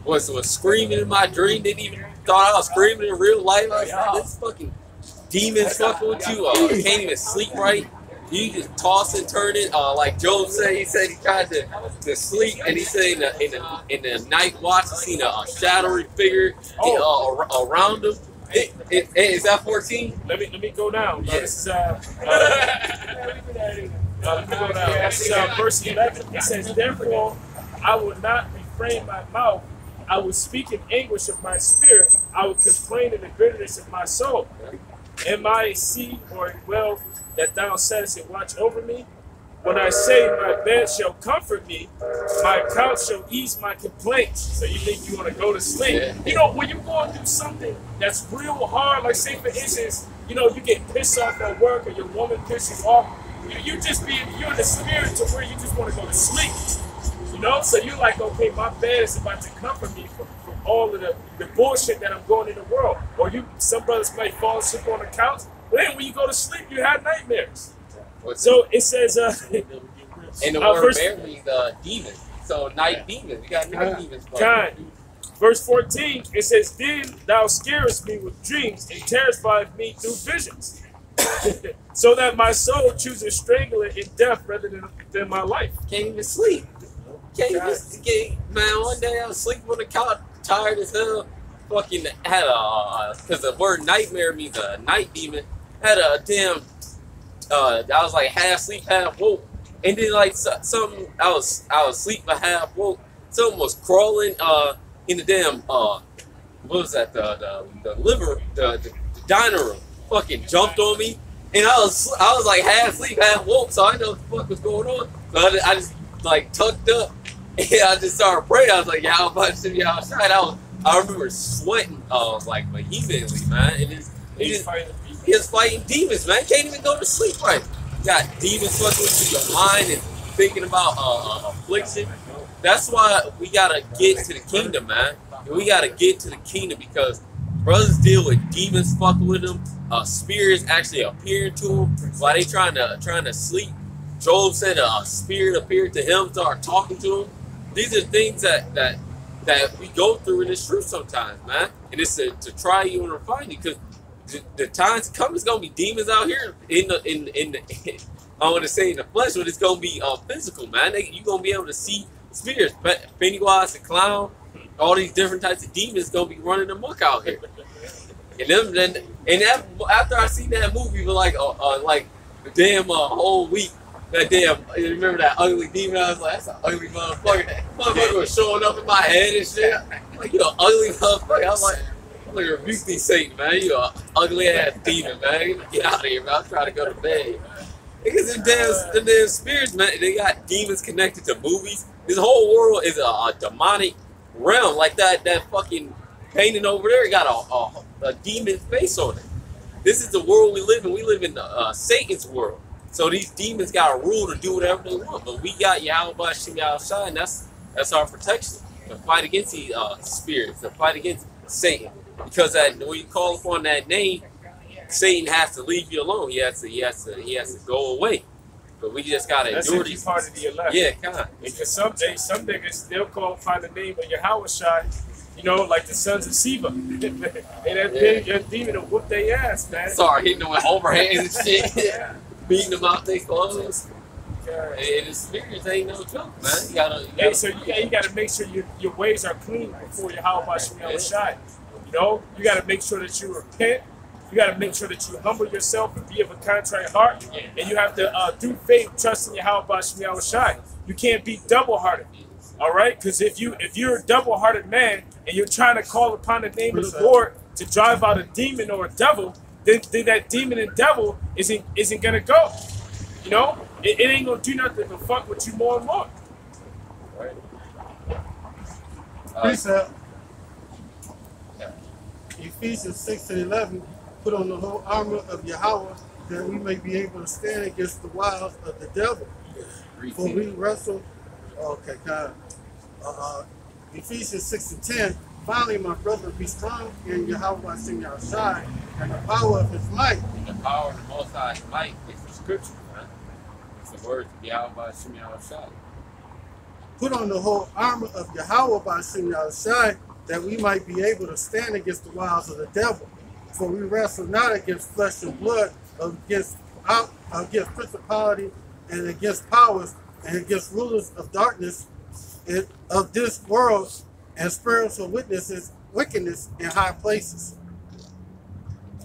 A: was screaming in my dream. Didn't even thought I was screaming in real life. I was like, this fucking demons fucking with you. You can't even sleep right. You just toss and turn it. Like Job said, he tried to sleep, and he said in the night watch, he seen a shadowy figure around him. Is that 14?
D: Let me go down.
A: Yes.
D: This is let me go down. This is verse 11. It says, "Therefore I will not refrain my mouth. I will speak in anguish of my spirit. I will complain in the bitterness of my soul. Am I a seed or a well that thou saidst and watch over me? When I say my bed shall comfort me, my couch shall ease my complaints." So you think you want to go to sleep?
A: Yeah.
D: You know, when you're going through something that's real hard, like say for instance, you get pissed off at work or your woman pisses you off, you're in the spirit to where you just want to go to sleep. So you're like, okay, my bed is about to comfort me from all of the bullshit that I'm going in the world. Or some brothers might fall asleep on the couch, but then when you go to sleep, you have nightmares. So it says,
A: and the word bear means demon. So night demons. We got night demons.
D: Verse 14, it says, "Then thou scarest me with dreams and terrifiest me through visions. so that my soul chooses strangling in death rather than my life.
A: Can't even sleep. Man, one day I was sleeping on the couch, tired as hell. Fucking had because the word nightmare means a night demon. Had a damn, I was like half sleep, half woke. And then like something, I was asleep but half woke. Something was crawling in the damn, what was that, the liver, the dining room. Fucking jumped on me. And I was like half asleep, half woke, so I didn't know what the fuck was going on. So I just like tucked up and I just started praying. I was like, y'all about to be outside. I remember sweating like vehemently, man. And he was fighting demons, man. Can't even go to sleep right. You got demons fucking with your mind and thinking about affliction. That's why we gotta get to the kingdom, man. And we gotta get to the kingdom because brothers deal with demons fucking with them. Spirits actually appearing to them while they trying to sleep. Job said a spirit appeared to him, started talking to him. These are things that we go through in this truth sometimes, man. And it's to try you and refine you because the times come, it's gonna be demons out here in the I want to say in the flesh, but it's gonna be physical, man. You gonna be able to see spirits, Pennywise, the clown, all these different types of demons gonna be running amok out here. And after I seen that movie for like the damn whole week, that damn, you remember that ugly demon? I was like, that's an ugly motherfucker. That motherfucker was showing up in my head and shit. Like, you an ugly motherfucker. I was like, I'm gonna rebuke these Satan, man. You an ugly ass demon, man. Get out of here, man. I'm trying to go to bed. Because them damn spirits, man, they got demons connected to movies. This whole world is a demonic realm. Like that fucking painting over there got a demon face on it. This is the world we live in. We live in Satan's world. So these demons got a rule to do whatever they want. But we got Yahweh Shem Yahushai, and that's our protection. To fight against these spirits, to fight against Satan. Because when you call upon that name, Satan has to leave you alone. He has to go away. But we just gotta endure these.
D: Part of the elect.
A: Yeah, kind of.
D: Because some niggas they'll call upon the name of Yahushai, you know, like the sons of Siva. And that demon will whoop their ass, man.
A: Sorry, hitting them with overhands and shit. Beating them out their clothes. And the spirits ain't no joke, man. You gotta
D: make sure your ways are clean before Yahweh Shem Yahushai. You know, you gotta make sure that you repent. You got to make sure that you humble yourself and be of a contrite heart. And you have to, through faith, trust in Yahweh Shem Yahushai. You can't be double-hearted, all right? Because if you're a double-hearted man and you're trying to call upon the name of the Lord to drive out a demon or a devil, then that demon and devil isn't going to go. You know? It ain't going to do nothing but fuck with you more and more.
A: Right.
C: Ephesians 6:11. Put on the whole armor of Yahweh that we may be able to stand against the wiles of the devil. For we wrestle. Okay, God. Ephesians 6:10. Finally, my brother, be strong in Yahweh Shem Yahushai and the power of his might.
A: And the power of the Most High's might is the scripture, man. It's the words of Yahweh Shem Yahushai.
C: Put on the whole armor of Yahweh Shem Yahushai that we might be able to stand against the wiles of the devil. For we wrestle not against flesh and blood, but against principality and against powers and against rulers of darkness of this world and spiritual wickedness in high places.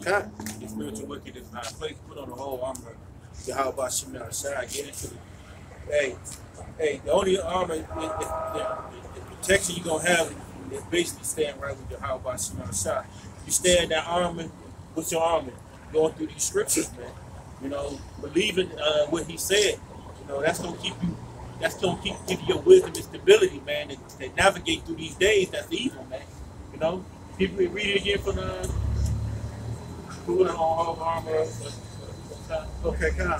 J: Okay. Spiritual wickedness in high places. Put on the whole armor of Yahweh Shem Yahushai. Get into it. Hey, the only armor, the protection you're going to have is basically staying right with Yahweh Shem Yahushai. You stay in that armor with your armor, going through these scriptures, man. You know, believing what he said. You know, that's gonna keep give you your wisdom and stability, man, to navigate through these days that's evil, man. You know, people read it again from the whole armor.
C: Okay, come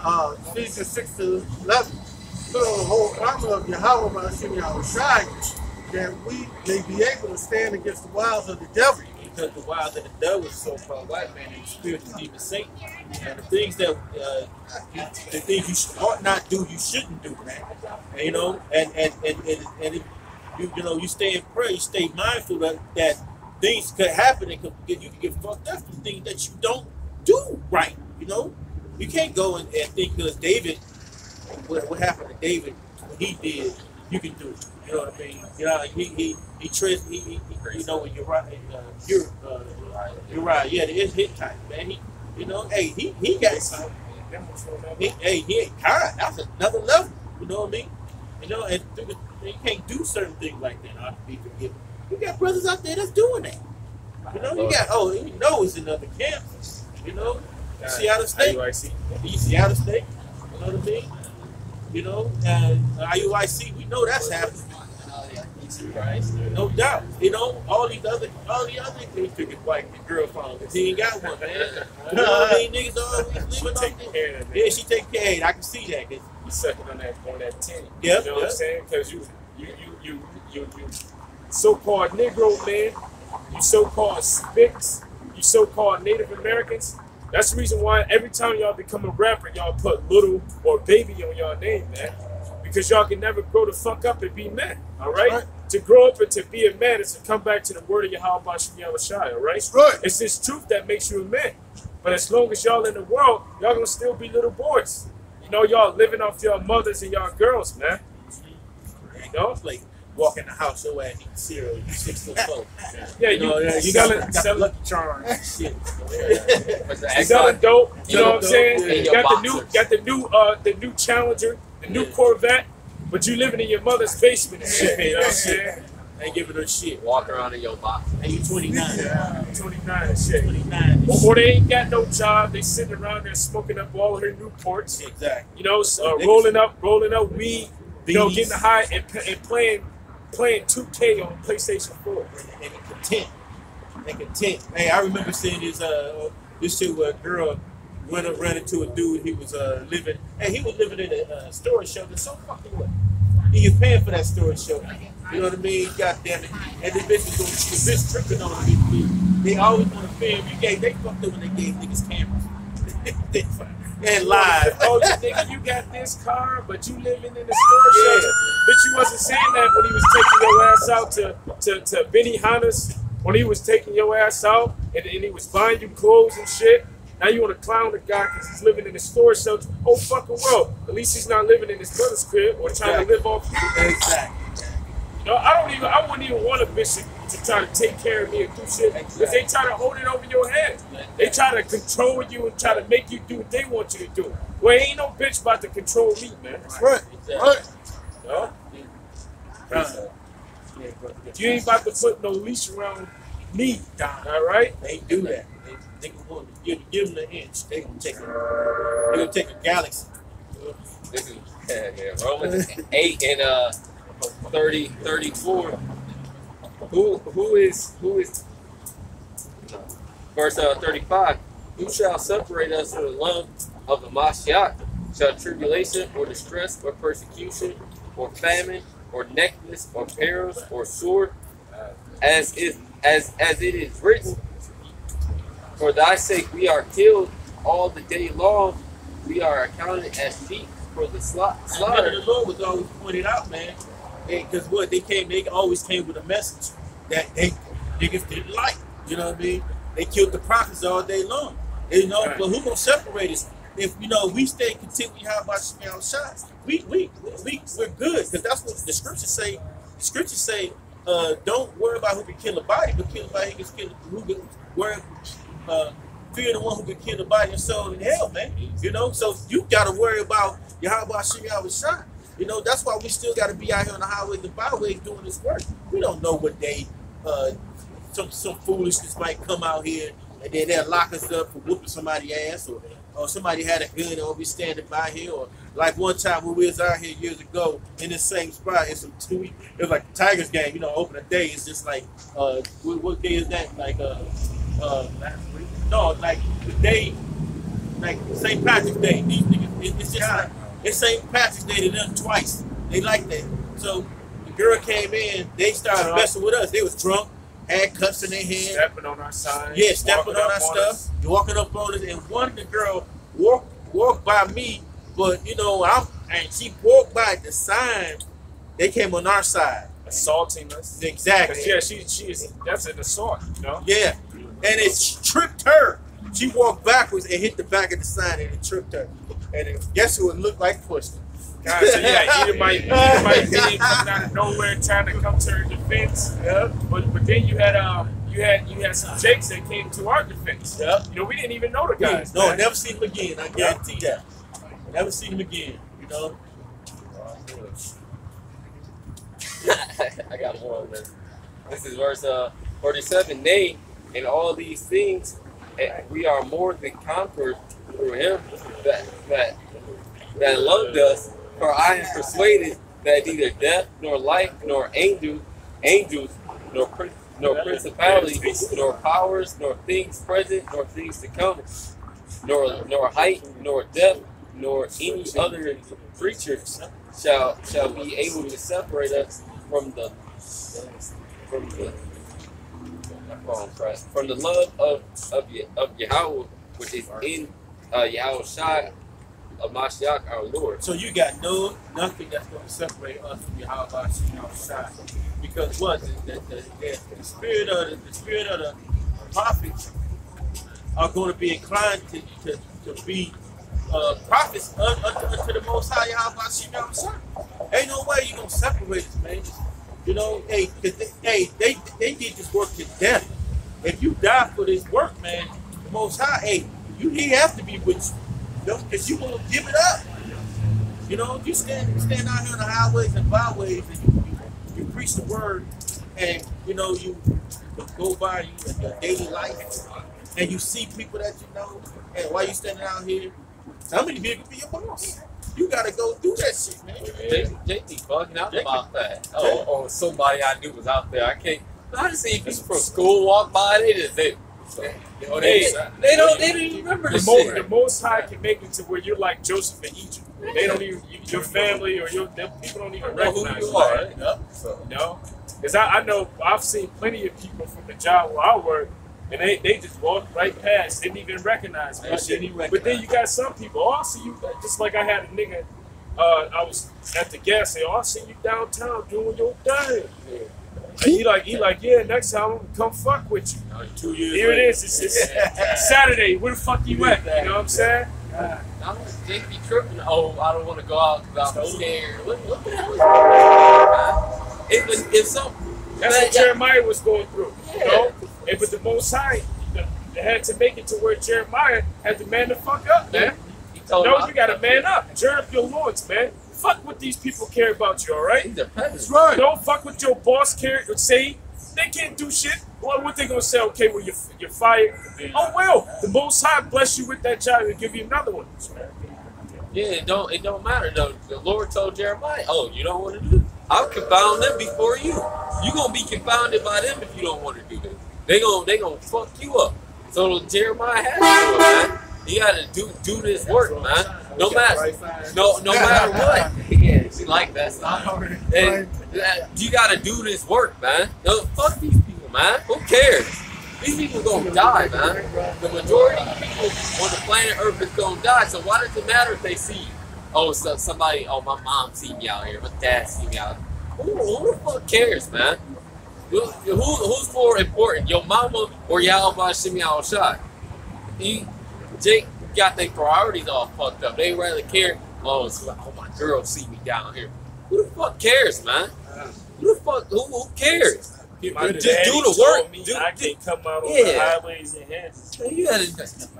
C: on. Ephesians 6:11. Put on the whole armor of Yahweh Shem Yahushai that we may be able to stand against the wiles of the devil.
J: Because the wiles of the devil is so-called white man and the spirit of demon Satan. And the things that you ought not do, you shouldn't do, man. And, you know, and if you stay in prayer, you stay mindful that things could happen and you can get fucked up for things that you don't do right. You know, you can't go and think because David, what happened to David, what he did, you can do it. You know what I mean? You know, he traced, you know, when Uriah, yeah, it is hit type, man. He, you know, hey, he got some. He ain't kind. That's another level. You know what I mean? You know, and you can't do certain things like that. Not to be forgiven. You got brothers out there that's doing that. You know, you got you know it's in other camps. You know, Seattle State. Seattle State. You know what I mean? You know, IUIC. We know that's happening. No doubt. You know, all the other things took his wife, the girl from him. He ain't got one, man. You know what I mean? Niggas always living on care of that. Yeah, she take care of it. I can see that. You
D: sucking on that 10.
J: Yep,
D: you know what I'm saying? Because you so-called Negro man, you so-called Spicks, you so-called Native Americans. That's the reason why every time y'all become a rapper, y'all put little or baby on y'all name, man. Because y'all can never grow the fuck up and be men, all right? To grow up and to be a man is to come back to the word of Yahweh Shem Yahushai, all right?
G: That's right.
D: It's this truth that makes you a man. But as long as y'all in the world, y'all gonna still be little boys. You know, y'all living off your mothers and y'all girls, man.
J: You know, it's like walk in the house, your ass eating cereal, you 6'4".
D: Yeah, you got
J: Lucky Charms. Shit.
D: You selling dope. You know what I'm saying? You got the new Challenger, the new Corvette, but you living in your mother's basement and shit. You know what I'm saying?
J: Ain't giving her shit.
A: Walk around in your box.
J: And you 29.
D: 29 and shit.
J: 29.
D: Or they ain't got no job. They sitting around there smoking up all her Newports.
J: Exactly.
D: You know, rolling up weed. You know, getting high and playing 2K on PlayStation 4.
J: And content. Hey, I remember seeing this shit where a girl ran into a dude. He was living in a storage shelter. So fucking what? He was paying for that storage shelter. You know what I mean? God damn it. And the bitch tripping on him. They always want to film. They fucked up when they gave niggas cameras. And live.
D: Oh, you thinking you got this car, but you living in the storage shelter. Bitch, you wasn't saying that when he was taking your ass out to Benny Hanna's, when he was taking your ass out and he was buying you clothes and shit. Now you want to clown the guy because he's living in the storage shelter. Oh, fucking well. At least he's not living in his brother's crib or trying to live off you.
J: Exactly.
D: You know, I wouldn't even want a bitch to try to take care of me and do shit because they try to hold it over your head. They try to control you and try to make you do what they want you to do. Well, ain't no bitch about to control me, man.
G: That's right. Right.
D: No? You ain't about to put no leash around me, all right?
J: They do that. They can give them an inch. They gonna take a galaxy.
A: This is Romans 8 and 34. Who is verse 35? Who shall separate us from the love of the Mashiach? Shall tribulation or distress or persecution or famine or nakedness or perils or sword? As it is written, for thy sake we are killed all the day long. We are accounted as sheep for the slaughter.
J: The Lord was always pointed out, man. Because they always came with a message that niggas didn't like. You know what I mean? They killed the prophets all day long. You know, but who gonna separate us? If we stay content with how about shots, we're good. Because that's what the scriptures say. The scriptures say, don't worry about who can kill a body, but kill the body who can fear the one who can kill the body and soul in hell, man. You know, so you gotta worry about Yahweh shot. You know, that's why we still gotta be out here on the highways and byways doing this work. We don't know what day some foolishness might come out here and then they'll lock us up for whooping somebody's ass, or somebody had a gun and we standing by here, or like one time when we was out here years ago in this same spot, it was like the Tigers game, you know, open a day. It's just like what day is that? Like last week? No, like the day, like St. Patrick's Day. These niggas, it's just like it's St. Patrick's Day. They done twice. They like that. So the girl came in. They started messing with us. They was drunk, had cups in their hand,
D: stepping on our signs.
J: Yeah, stepping on our stuff, walking up on us. And one of the girl walked by me, but you know and she walked by the sign. They came on our side,
D: assaulting us.
J: Exactly.
D: Yeah, she is. That's an assault. You know.
J: Yeah. And it tripped her. She walked backwards and hit the back of the sign and it tripped her. And then, guess who it looked like pushed her?
D: God, so yeah, Edomite being coming out of nowhere trying to come to her defense.
J: Yeah.
D: But then you had some Jakes that came to our defense.
J: Yeah.
D: You know, we didn't even know the guys.
J: No,
D: man.
J: never seen him again. I guarantee that. Never seen him again. You know.
A: I got one, man. This is verse 47. Nay, in all these things, we are more than conquerors through him that loved us. For I am persuaded that neither death, nor life, nor angels, nor principalities, nor powers, nor things present, nor things to come, nor height, nor depth, nor any other creature shall be able to separate us from the love of Yahweh, which is in Yahweh Shai of Mashiach our Lord.
J: So you got nothing that's going to separate us from Yahweh Shai, because what the spirit of the prophets are going to be inclined to be prophets unto the Most High Yahweh Shai. Ain't no way you gonna separate us, man. You know, hey, they did this work to death. If you die for this work, man, the Most High, hey, he has to be with you, because you won't give it up. You know, you stand out here on the highways and byways, and you preach the word, and you know you go by you in your daily life, and you see people that you know, and while you standing out here, how many people can be your boss? You gotta go do that shit, man.
A: They be bugging out about that. Oh, somebody I knew was out there. I just see people from school walk by. They don't even remember the shit.
D: The Most High can make it to where you're like Joseph in Egypt. They don't even your family or them people don't even recognize
A: who you are. Right?
D: You know, because I know I've seen plenty of people from the job where I work. And they just walked right past, didn't even recognize me. But then you got some people, oh, I see you, just like I had a nigga, I was at the gas station, oh, I see you downtown doing your thing. And he like, yeah, next time I'm gonna come fuck with you.
J: 2 years
D: Here
J: later.
D: it is, it's Saturday, where the fuck you at? You know what I'm saying?
A: They be tripping. Oh, I don't want to go out because I'm scared. What the hell is going on?
D: That's what Jeremiah was going through, you know? And but the Most High, they had to make it to where Jeremiah had to man the fuck up, man. No, you gotta man up. Gird up your loins, man. Fuck what these people care about you, all right?
J: That's right.
D: Don't fuck what your boss care or say. They can't do shit. What they gonna say? Okay, well you're fired. Oh well, the Most High bless you with that job and give you another one.
A: Yeah, it don't matter though. The Lord told Jeremiah, oh, you don't want to do it? I'll confound them before you. You gonna be confounded by them if you don't want to do this. They gonna fuck you up. So Jeremiah had to do it, man. You gotta do this work, man. No matter what. Yeah, she like that stuff. And you gotta do this work, man. No, fuck these people, man. Who cares? These people gonna die, man. The majority of people on the planet Earth is gonna die. So why does it matter if they see you? Oh, so somebody. Oh, my mom see me out here. My dad see me out here. Who the fuck cares, man? Who's more important, your mama or Yahweh Shimi Al-Shai? Jake got their priorities all fucked up. They rather care, oh, my girl see me down here. Who the fuck cares, man? Who cares? Just do the work.
D: I can't come out on the highways and hedges.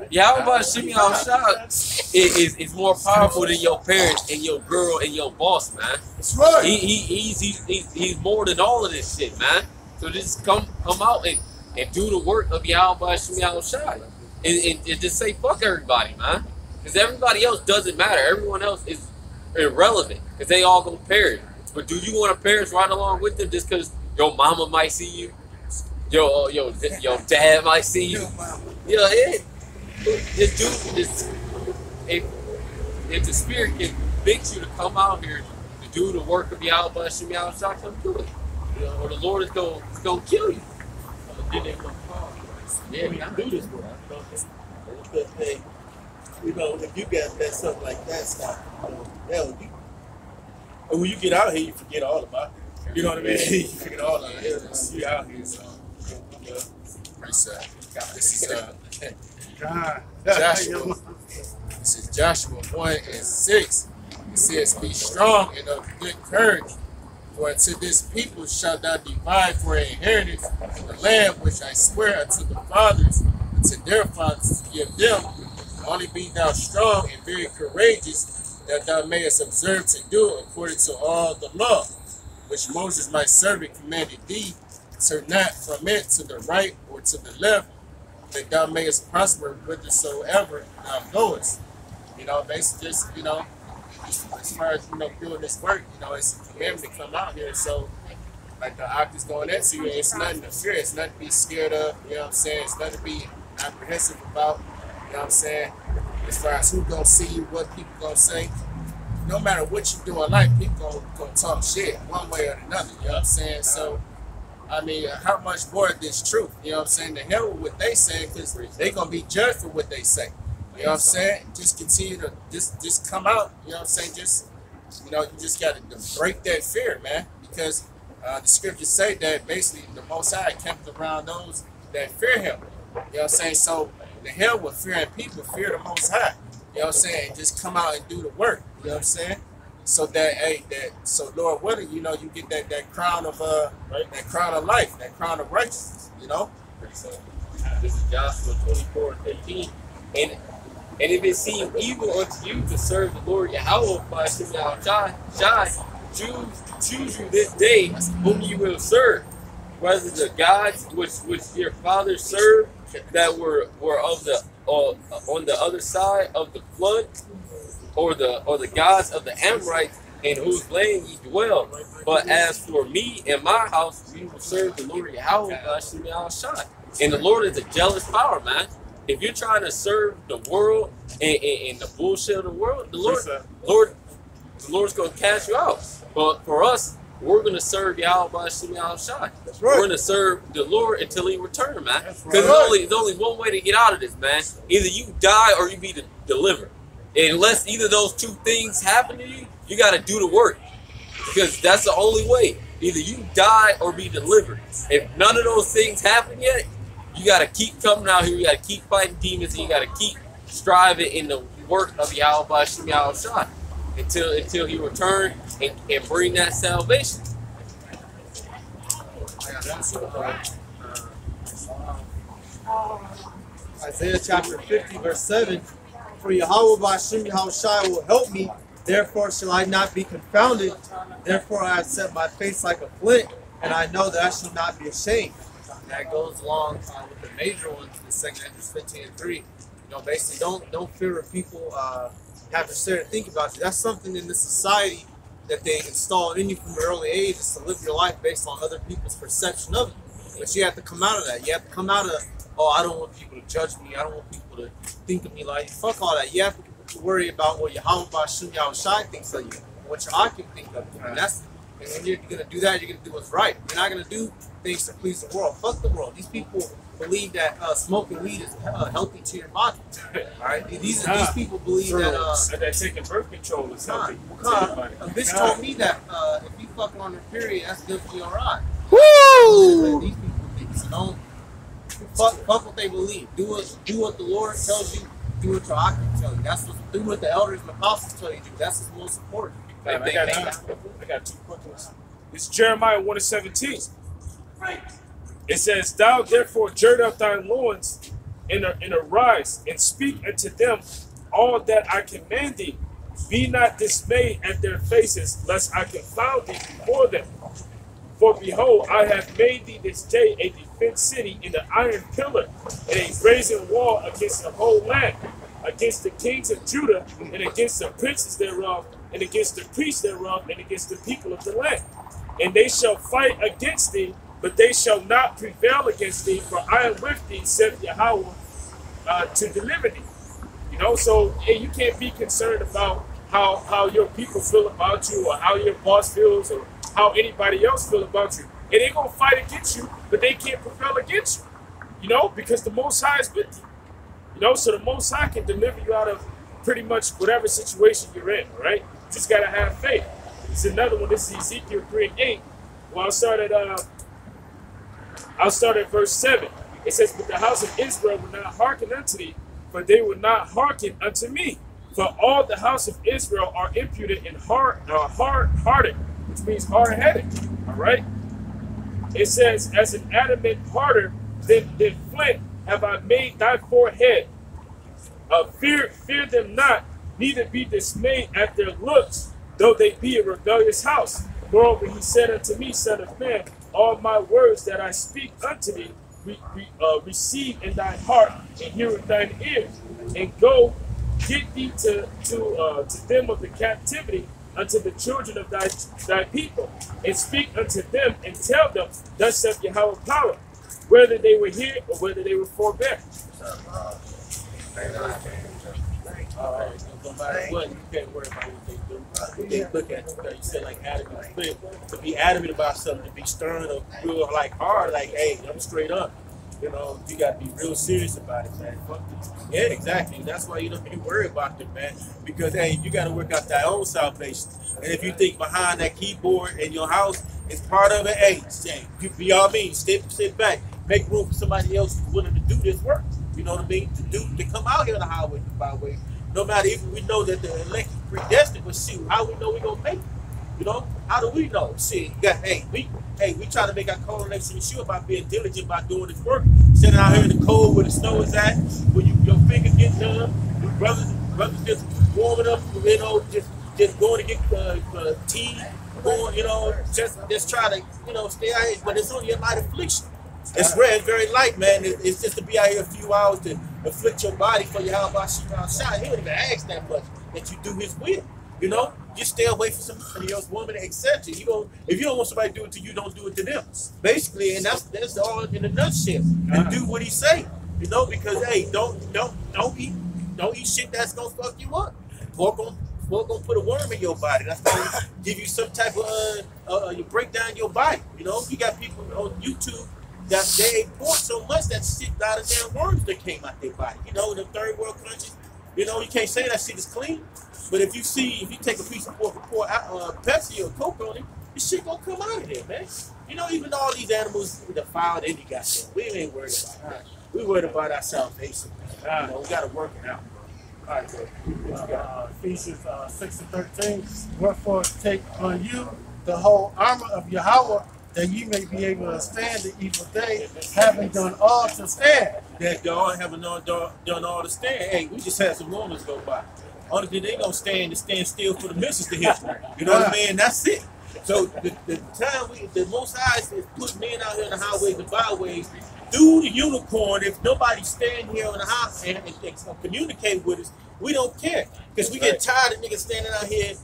A: Yahweh Shimi Al-Shai is more powerful than your parents and your girl and your boss, man.
J: That's right.
A: He's more than all of this shit, man. So just come out and do the work of Yahweh Shimi Al-Shai. And just say fuck everybody, man. Because everybody else doesn't matter. Everyone else is irrelevant. Because they all gonna perish. But do you want to perish right along with them just because your mama might see you? Your dad might see you? Just do this. If the spirit can convict you to come out here to do the work of Yahweh Shimi Al-Shai, come do it. Or the Lord is gonna kill you.
J: Then they gonna call. Yeah, we can do this work. Because hey, you know, if you got that something like that stuff, and when you get out here, you forget all about it. You know what I mean? You forget all about it. You out here, so.
I: Pretty sad. This is
C: God.
I: Joshua. This is Joshua 1:6. It says, "Be strong and of good courage, for unto this people shalt thou divide for an inheritance the land which I swear unto the fathers, unto their fathers to give them. Only be thou strong and very courageous, that thou mayest observe to do according to all the law, which Moses my servant commanded thee. Turn not from it to the right or to the left, that thou mayest prosper whithersoever thou goest." You know, basically just, you know, as far as, you know, doing this work, you know, it's a commandment to come out here. So, like the Ark is going into you, it's nothing to fear, it's nothing to be scared of, you know what I'm saying? It's nothing to be apprehensive about, you know what I'm saying? As far as who gonna see you, what people gonna say. No matter what you do in life, people gonna talk shit one way or another, you know what I'm saying? So, I mean, how much more of this truth, you know what I'm saying? The hell with what they say, because they gonna be judged for what they say. You know what I'm saying? Just continue to just come out. You know what I'm saying? Just, you know, you just got to break that fear, man. Because the scriptures say that basically the Most High kept around those that fear Him. You know what I'm saying? So the hell with fearing people, fear the Most High. You know what I'm saying? Just come out and do the work. You know what I'm saying? So that, hey, so Lord willing, you know, you get that crown of that crown of life, that crown of righteousness. You know.
A: So, this is Joshua 24:15, and if it seem evil unto you to serve the Lord Yahweh by Shai, choose you this day whom you will serve, whether the gods which your fathers served that were of the on the other side of the flood, or the gods of the Amorites in whose land ye dwell. But as for me and my house, we will serve the Lord Yahweh by Shai. And the Lord is a jealous power, man. If you're trying to serve the world and the bullshit of the world, the Lord's going to cast you out. But for us, we're going to serve Yahweh by Shai.
B: Right.
A: We're going to serve the Lord until He returns, man. Because there's only one way to get out of this, man. Either you die or you be delivered. And unless either of those two things happen to you, you got to do the work. Because that's the only way. Either you die or be delivered. If none of those things happen yet, you got to keep coming out here. You got to keep fighting demons. And you got to keep striving in the work of Yahweh by Shai until He returns and bring that salvation.
F: Isaiah chapter 50, verse 7. For Yahweh by Shai will help me, therefore shall I not be confounded. Therefore I have set my face like a flint, and I know that I shall not be ashamed.
I: That goes along with the major ones, the 2 Corinthians 15:3. You know, basically,
F: Don't fear what people have to stare and think about you. That's something in this society that they install in you from an early age, is to live your life based on other people's perception of you. But you have to come out of that. You have to come out of, oh, I don't want people to judge me. I don't want people to think of me like, fuck all that. You have to worry about what Yahweh Shai thinks of you, what your Akim think of you. And when you're going to do that, you're going to do what's right. You're not going to do things to please the world. Fuck the world. These people believe that smoking weed is healthy to your body. All right? These people believe
D: that taking birth control is healthy.
F: A bitch told me that if you fuck on her period, that's good for your ride.
E: Woo!
F: These people think. So don't fuck what they believe. Do what the Lord tells you. Do what your Akim tell you. Do what the elders and apostles tell you to do. That's what's most important.
D: I got two quick ones. It's Jeremiah 1:17. It says, "Thou therefore gird up thy loins and arise and speak unto them all that I command thee. Be not dismayed at their faces, lest I confound thee before them. For behold, I have made thee this day a defense city in the iron pillar, and a brazen wall against the whole land, against the kings of Judah, and against the princes thereof, and against the priests thereof, and against the people of the land. And they shall fight against thee, but they shall not prevail against thee, for I am with thee, saith Yahweh, to deliver thee." You know, so hey, you can't be concerned about how your people feel about you, or how your boss feels, or how anybody else feel about you. And they're going to fight against you, but they can't prevail against you. You know, because the Most High is with you. You know, so the Most High can deliver you out of pretty much whatever situation you're in, right? You just got to have faith. It's another one. This is Ezekiel 3:8. Well, I'll start at verse 7. It says, "But the house of Israel will not hearken unto thee, for they will not hearken unto me. For all the house of Israel are impudent and hard-hearted, which means hard-headed. All right. It says, as an adamant harder than flint have I made thy forehead. Fear them not, neither be dismayed at their looks, though they be a rebellious house. Moreover, he said unto me, Son of man, all my words that I speak unto thee, receive in thine heart and hear with thine ears, and go get thee to them of the captivity, unto the children of thy people, and speak unto them and tell them, thus saith Yahweh power, whether they were here or whether they were forbear.
J: No matter what, you can't worry about what they do. What they look at you. You said like adamant flip. To be adamant about something, to be stern or real like hard, like, hey, I'm straight up. You know, you gotta be real serious about it, man. Yeah, exactly. That's why you don't even worry about it, man. Because hey, you gotta work out thy own salvation. And if you think behind that keyboard in your house is part of it, hey, you be all means, sit back, make room for somebody else who's willing to do this work. You know what I mean? To come out here on the highway and byway. No matter if we know that the elect is predestined, but shoot, how we know we gonna make it? You know, how do we know? See, we try to make our call election sure by being diligent about doing this work. Sitting out here in the cold where the snow is at, when your fingers get numb, your brothers just warming up, you know, just going to get tea, going, you know, just try to, you know, stay out here. But it's only a light affliction. It's rare, it's very light, man. It's just to be out here a few hours to afflict your body for your how about shot. He don't even ask that much that you do his will. You know, just stay away from somebody else, woman, etc. If you don't want somebody to do it to you, don't do it to them. Basically, and that's all in a nutshell. And do what he say. You know, because hey, don't eat shit that's gonna fuck you up. Pork gonna put a worm in your body. That's gonna give you some type of you break down your body. You know, you got people on YouTube that they ate pork so much that shit out of damn worms that came out their body. You know, in the third world countries, you know, you can't say that shit is clean. But if you take a piece of pork and pour Pepsi or Coke on it, this shit gonna come out of there, man. You know, even all these animals defiled any goddamn. We ain't worried about that. We worried about our salvation. You know, we gotta work it out. All right, good.
C: Ephesians 6:13. Wherefore take on you the whole armor of Yahweh, that ye may be able to stand the evil day, having done all to stand.
J: That y'all haven't done all to stand. Hey, we just had some moments go by. Only thing they gonna stand is stand still for the missions to hit. You know what I mean? That's it. So the time the Most High is putting men out here in the highways and byways through the unicorn. If nobody stand here on the house and communicate with us, we don't care. Because we get tired of niggas standing out here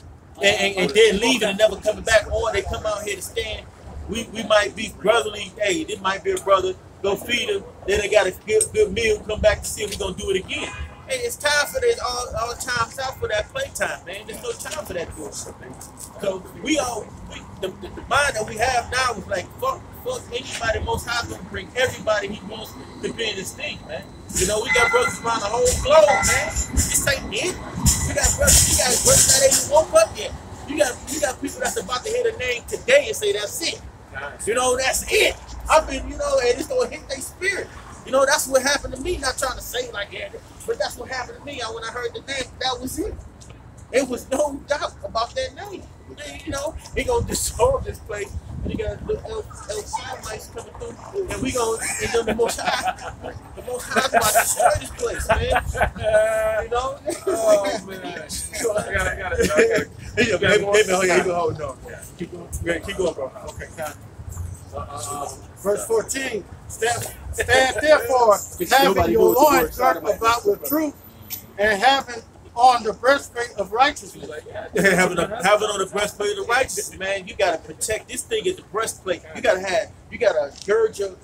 J: and then leaving and never coming back, or they come out here to stand. We might be brotherly. Hey, this might be a brother. Go feed him. Then they got a good meal. Come back to see if we're gonna do it again. Hey, it's time for this. All time's out for that playtime, man. There's no time for that bullshit, man. So the mind that we have now is like fuck anybody. Most High gonna bring everybody he wants to be in this thing, man. You know, we got brothers around the whole globe, man. This ain't it. We got brothers that ain't woke up yet. You got people that's about to hear the name today and say that's it. You know, that's it. I've been, you know, and it's gonna hit their spirit. You know, that's what happened to me. Not trying to say like that, but that's what happened to me. When I heard the name, that was it. There was no doubt about that name. You know, he gonna destroy this place. And he got El Somites coming through, and we gonna the Most High. The Most High's about to destroy this place, man. You know? Oh man. I got it. He been holding on. Keep going, bro. Okay,
C: Verse 14. Stand therefore, having your loins girt about with truth, and having on the breastplate of righteousness.
J: Having on the breastplate of righteousness, man. You gotta protect this thing is the breastplate. You gotta gird your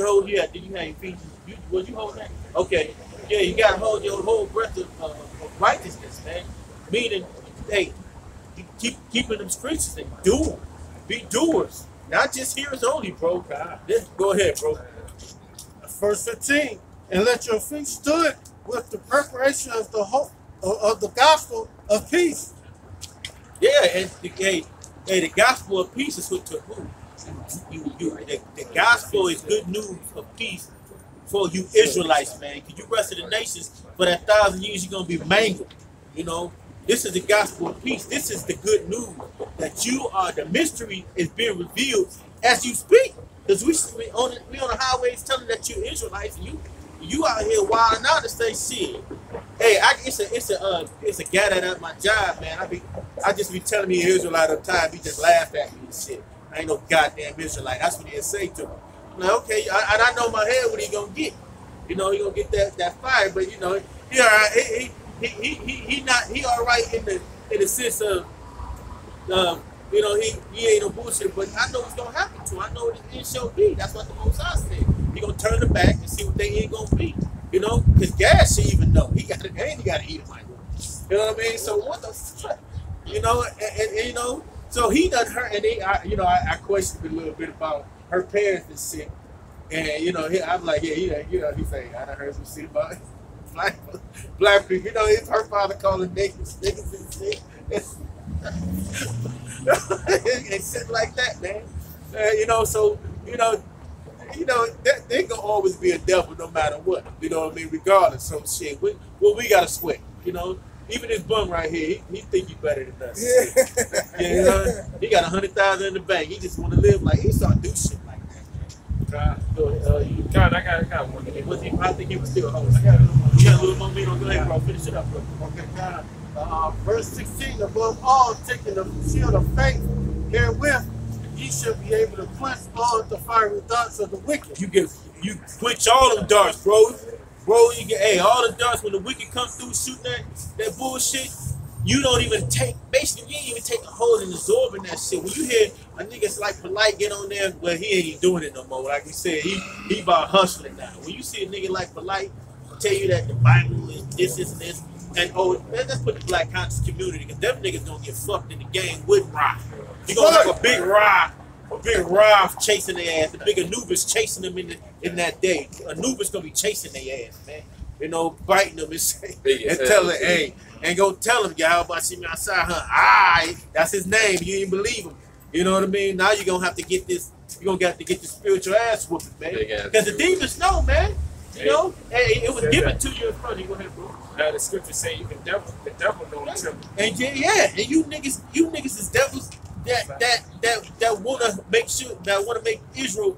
J: hold. Yeah, did you have your feet? Was you hold that? Okay. Yeah, you gotta hold your whole breath of righteousness, man. Meaning, hey, keeping them scriptures and do them. Be doers. Not just hearers only, bro. Go ahead, bro.
C: Verse 15. And let your feet stood with the preparation of the gospel of peace.
J: Yeah, and the gospel of peace is to who? The gospel is good news of peace for you Israelites, man. Because you rest of the nations, for that 1,000 years, you're going to be mangled. You know, this is the gospel of peace. This is the good news that you are, the mystery is being revealed as you speak. Because we on the highways telling that you're Israelites, and you out here wilding out to say shit. Hey, it's a guy that at my job, man. I just be telling me Israelite all the time. He just laugh at me and shit. I ain't no goddamn Israelite. That's what he'll say to me. I'm like, okay, I know in my head what he gonna get. You know, he gonna get that fire, but you know, he all right. He all right in the sense of you know, he ain't no bullshit, but I know what's gonna happen to him. I know what his end shall be. That's what the Most High said. He gonna turn them back and see what they end gonna be. You know, because Gad should even know. He gotta eat him like that. You know what I mean? So what the fuck? You know, and you know, so he done her, and I questioned a little bit about her parents and shit. And you know, I'm like, yeah, you know, he say, I done heard some shit about black people. You know, it's her father calling niggas and shit. And shit like that, man. You know, so you know, they gonna always be a devil no matter what. You know what I mean? Regardless, some shit. We gotta sweat. You know, even this bum right here, he think he better than us. Yeah, you know, he got 100,000 in the bank. He just want to live like he start do shit like that.
D: God, I got one.
J: I think he was still host. You got a little more meat on. Go ahead, bro. Finish it up, bro.
C: Okay, God. Verse 16, above all, taking the shield of faith, herewith ye should be able to quench all the fiery darts of the wicked.
J: You quench all them darts, bro. Bro, you get all the darts when the wicked come through shooting that bullshit. You don't even take, basically, you ain't even take a hold and absorbing that shit. When you hear a nigga's like polite get on there, well, he ain't even doing it no more. Like you said, he about hustling now. When you see a nigga like polite tell you that the Bible is this, and this, and let's put the black conscious community, because them niggas gonna get fucked in the game with rock. You gonna have a big rock chasing their ass. The big Anubis chasing them in that day. Anubis gonna be chasing their ass, man. You know, biting them and telling, hey, and go tell him, y'all about to see me outside, huh? That's his name. You ain't believe him. You know what I mean? Now you're gonna have to get this. You're gonna have to get this spiritual ass whooping, man. Because the demons know, man. You know, hey, it was given to you in front of you. Go ahead, bro.
D: Now the scripture say the devil know the temple.
J: And and you niggas is devils that wanna make Israel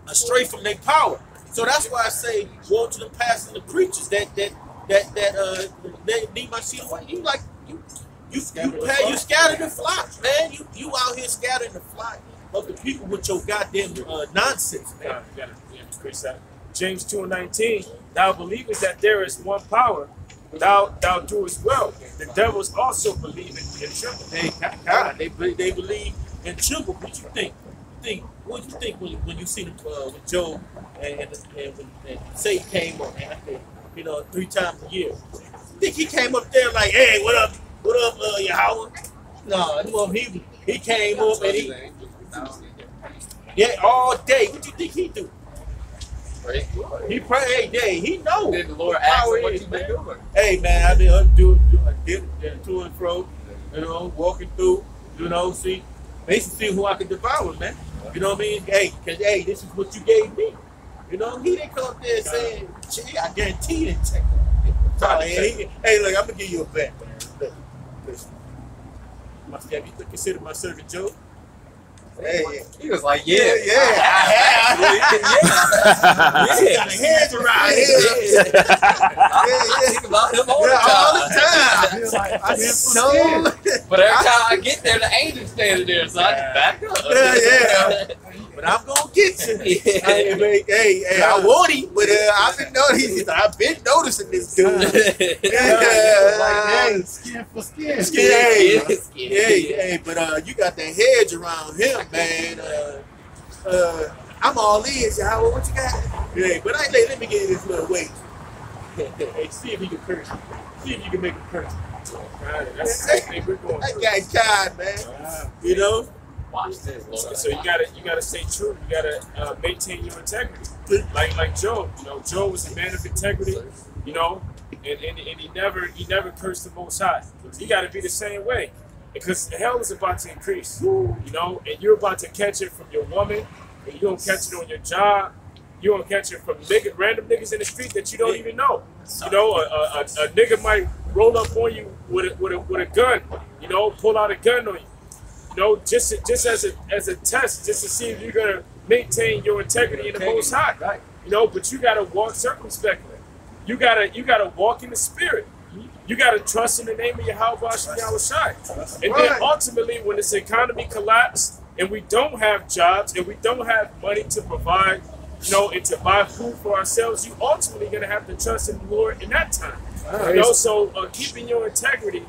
J: astray from their power. So that's why I say, woe to the pastors and the preachers that need my shit away. You scatter the flock, man. You out here scattering the flock of the people with your goddamn nonsense, man.
D: Increase that. James 2:19. Thou believest that there is one power, thou doest well. The devils also believe in tremble.
J: Hey, God, they believe in tremble. What you think? What do you think when you see them with Job and when Satan came up, man? 3 times a year. You think he came up there like, hey, what up, Yahweh? No, he came up and all day. What do you think he do? He pray every day. He knows.
A: Then the Lord asked him what you been doing.
J: Hey man, I've been doing to and fro, walking through, basically who I could devour, man. You know what I mean? Hey, cause this is what you gave me. You know, he didn't come up there saying, gee, I guarantee you didn't check that. Hey, look, I'm gonna give you a bet, man. Look, listen. Have you considered my servant Job? Hey,
A: he was like, yeah.
J: I have. He got the hands around here.
A: I think about him all the time.
J: I know.
A: But every time I get there, the angel's standing there, so I just back up.
J: Yeah. But I'm gonna get you. Hey, I want him, but I've been noticing this dude.
C: Skin for skin.
J: Hey, but you got the hedge around him, man. I'm all ears, Yahweh. What you got? Hey, but let me get in this little weight. Hey, see if you can curse. See if you can make him curse.
D: That's the same thing we're going through.
J: That guy's God, man.
D: Wow.
J: You know.
A: Watch this, Lord.
D: So you gotta stay true. You gotta maintain your integrity. Like Job. Job was a man of integrity. And he never cursed the Most High. You gotta be the same way, because hell is about to increase. And you're about to catch it from your woman, and you don't catch it on your job. You don't catch it from random niggas in the street that you don't even know. You know, a nigga might roll up on you with a gun. You know, pull out a gun on you. You know, just as a test, just to see if you're gonna maintain your integrity in the Most High.
A: Right.
D: You know, but you gotta walk circumspectly. You gotta walk in the Spirit. You gotta trust in the name of Yahweh Shai. And then ultimately, when this economy collapses and we don't have jobs and we don't have money to provide, you know, and to buy food for ourselves, you ultimately gonna have to trust in the Lord in that time. You know, so keeping your integrity,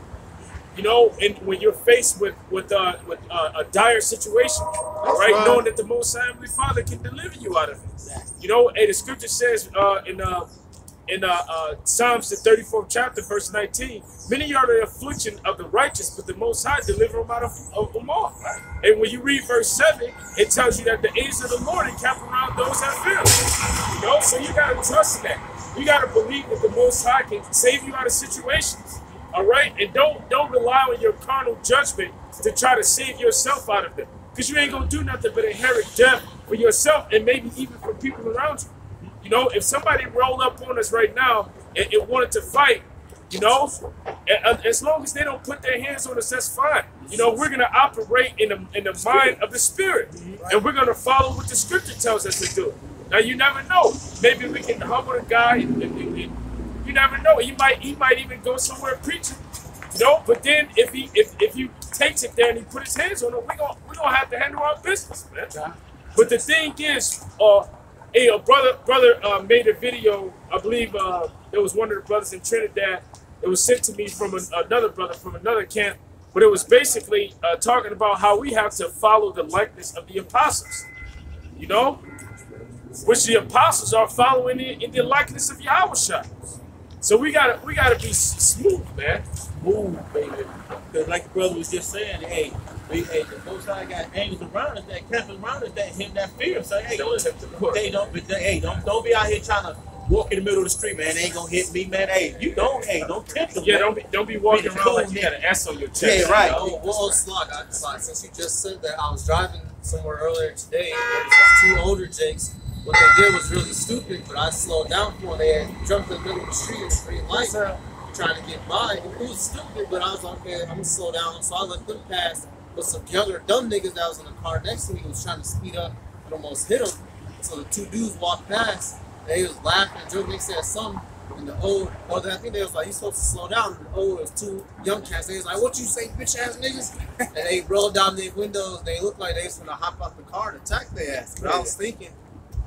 D: you know, and when you're faced with a dire situation, right, knowing that the Most High Heavenly Father can deliver you out of it. You know, and the Scripture says in Psalms the 34th chapter, verse 19, many are the affliction of the righteous, but the Most High deliver them out of them all. And when you read verse 7, it tells you that the angels of the Lord encamp around those that fear Him. You know, so you got to trust in that. You got to believe that the Most High can save you out of situations. All right? And don't rely on your carnal judgment to try to save yourself out of them. Because you ain't going to do nothing but inherit death for yourself and maybe even for people around you. You know, if somebody rolled up on us right now and wanted to fight, you know, as long as they don't put their hands on us, that's fine. You know, we're going to operate in the mind of the Spirit. And we're going to follow what the Scripture tells us to do. Now, you never know. Maybe we can humble the guy. And you never know. He might even go somewhere preaching. You know, but then if he takes it there and he put his hands on it, we're gonna have to handle our business, man. But the thing is, a brother made a video. I believe there was one of the brothers in Trinidad. It was sent to me from another brother from another camp. But it was basically talking about how we have to follow the likeness of the apostles. You know, which the apostles are following in the likeness of Yahweh. So we gotta be smooth, man.
J: Smooth, baby. Because like the brother was just saying, hey, the Most High got angels around us that camp around us that him that fear. So hey, don't be out here trying to walk in the middle of the street, man. They ain't gonna hit me, man. Hey, don't tempt them.
D: Yeah,
J: man.
D: don't be walking around like you got an S on your chest.
F: Yeah, right. Well, Slug, since you just said that, I was driving somewhere earlier today, and there was two older Jakes. What they did was really stupid, but I slowed down for them. They had jumped in the middle of the street at a green light, trying to get by. It was stupid, but I was like, okay, I'm gonna slow down. So I let them pass. But some younger dumb niggas that was in the car next to me was trying to speed up and almost hit them. So the two dudes walked past. They was laughing and joking. They said something. And the old, I think they was like, you supposed to slow down. And the old, it was two young cats. They was like, what you say, bitch ass niggas? And they rolled down their windows. They looked like they was gonna hop out the car and attack their ass. But I was thinking,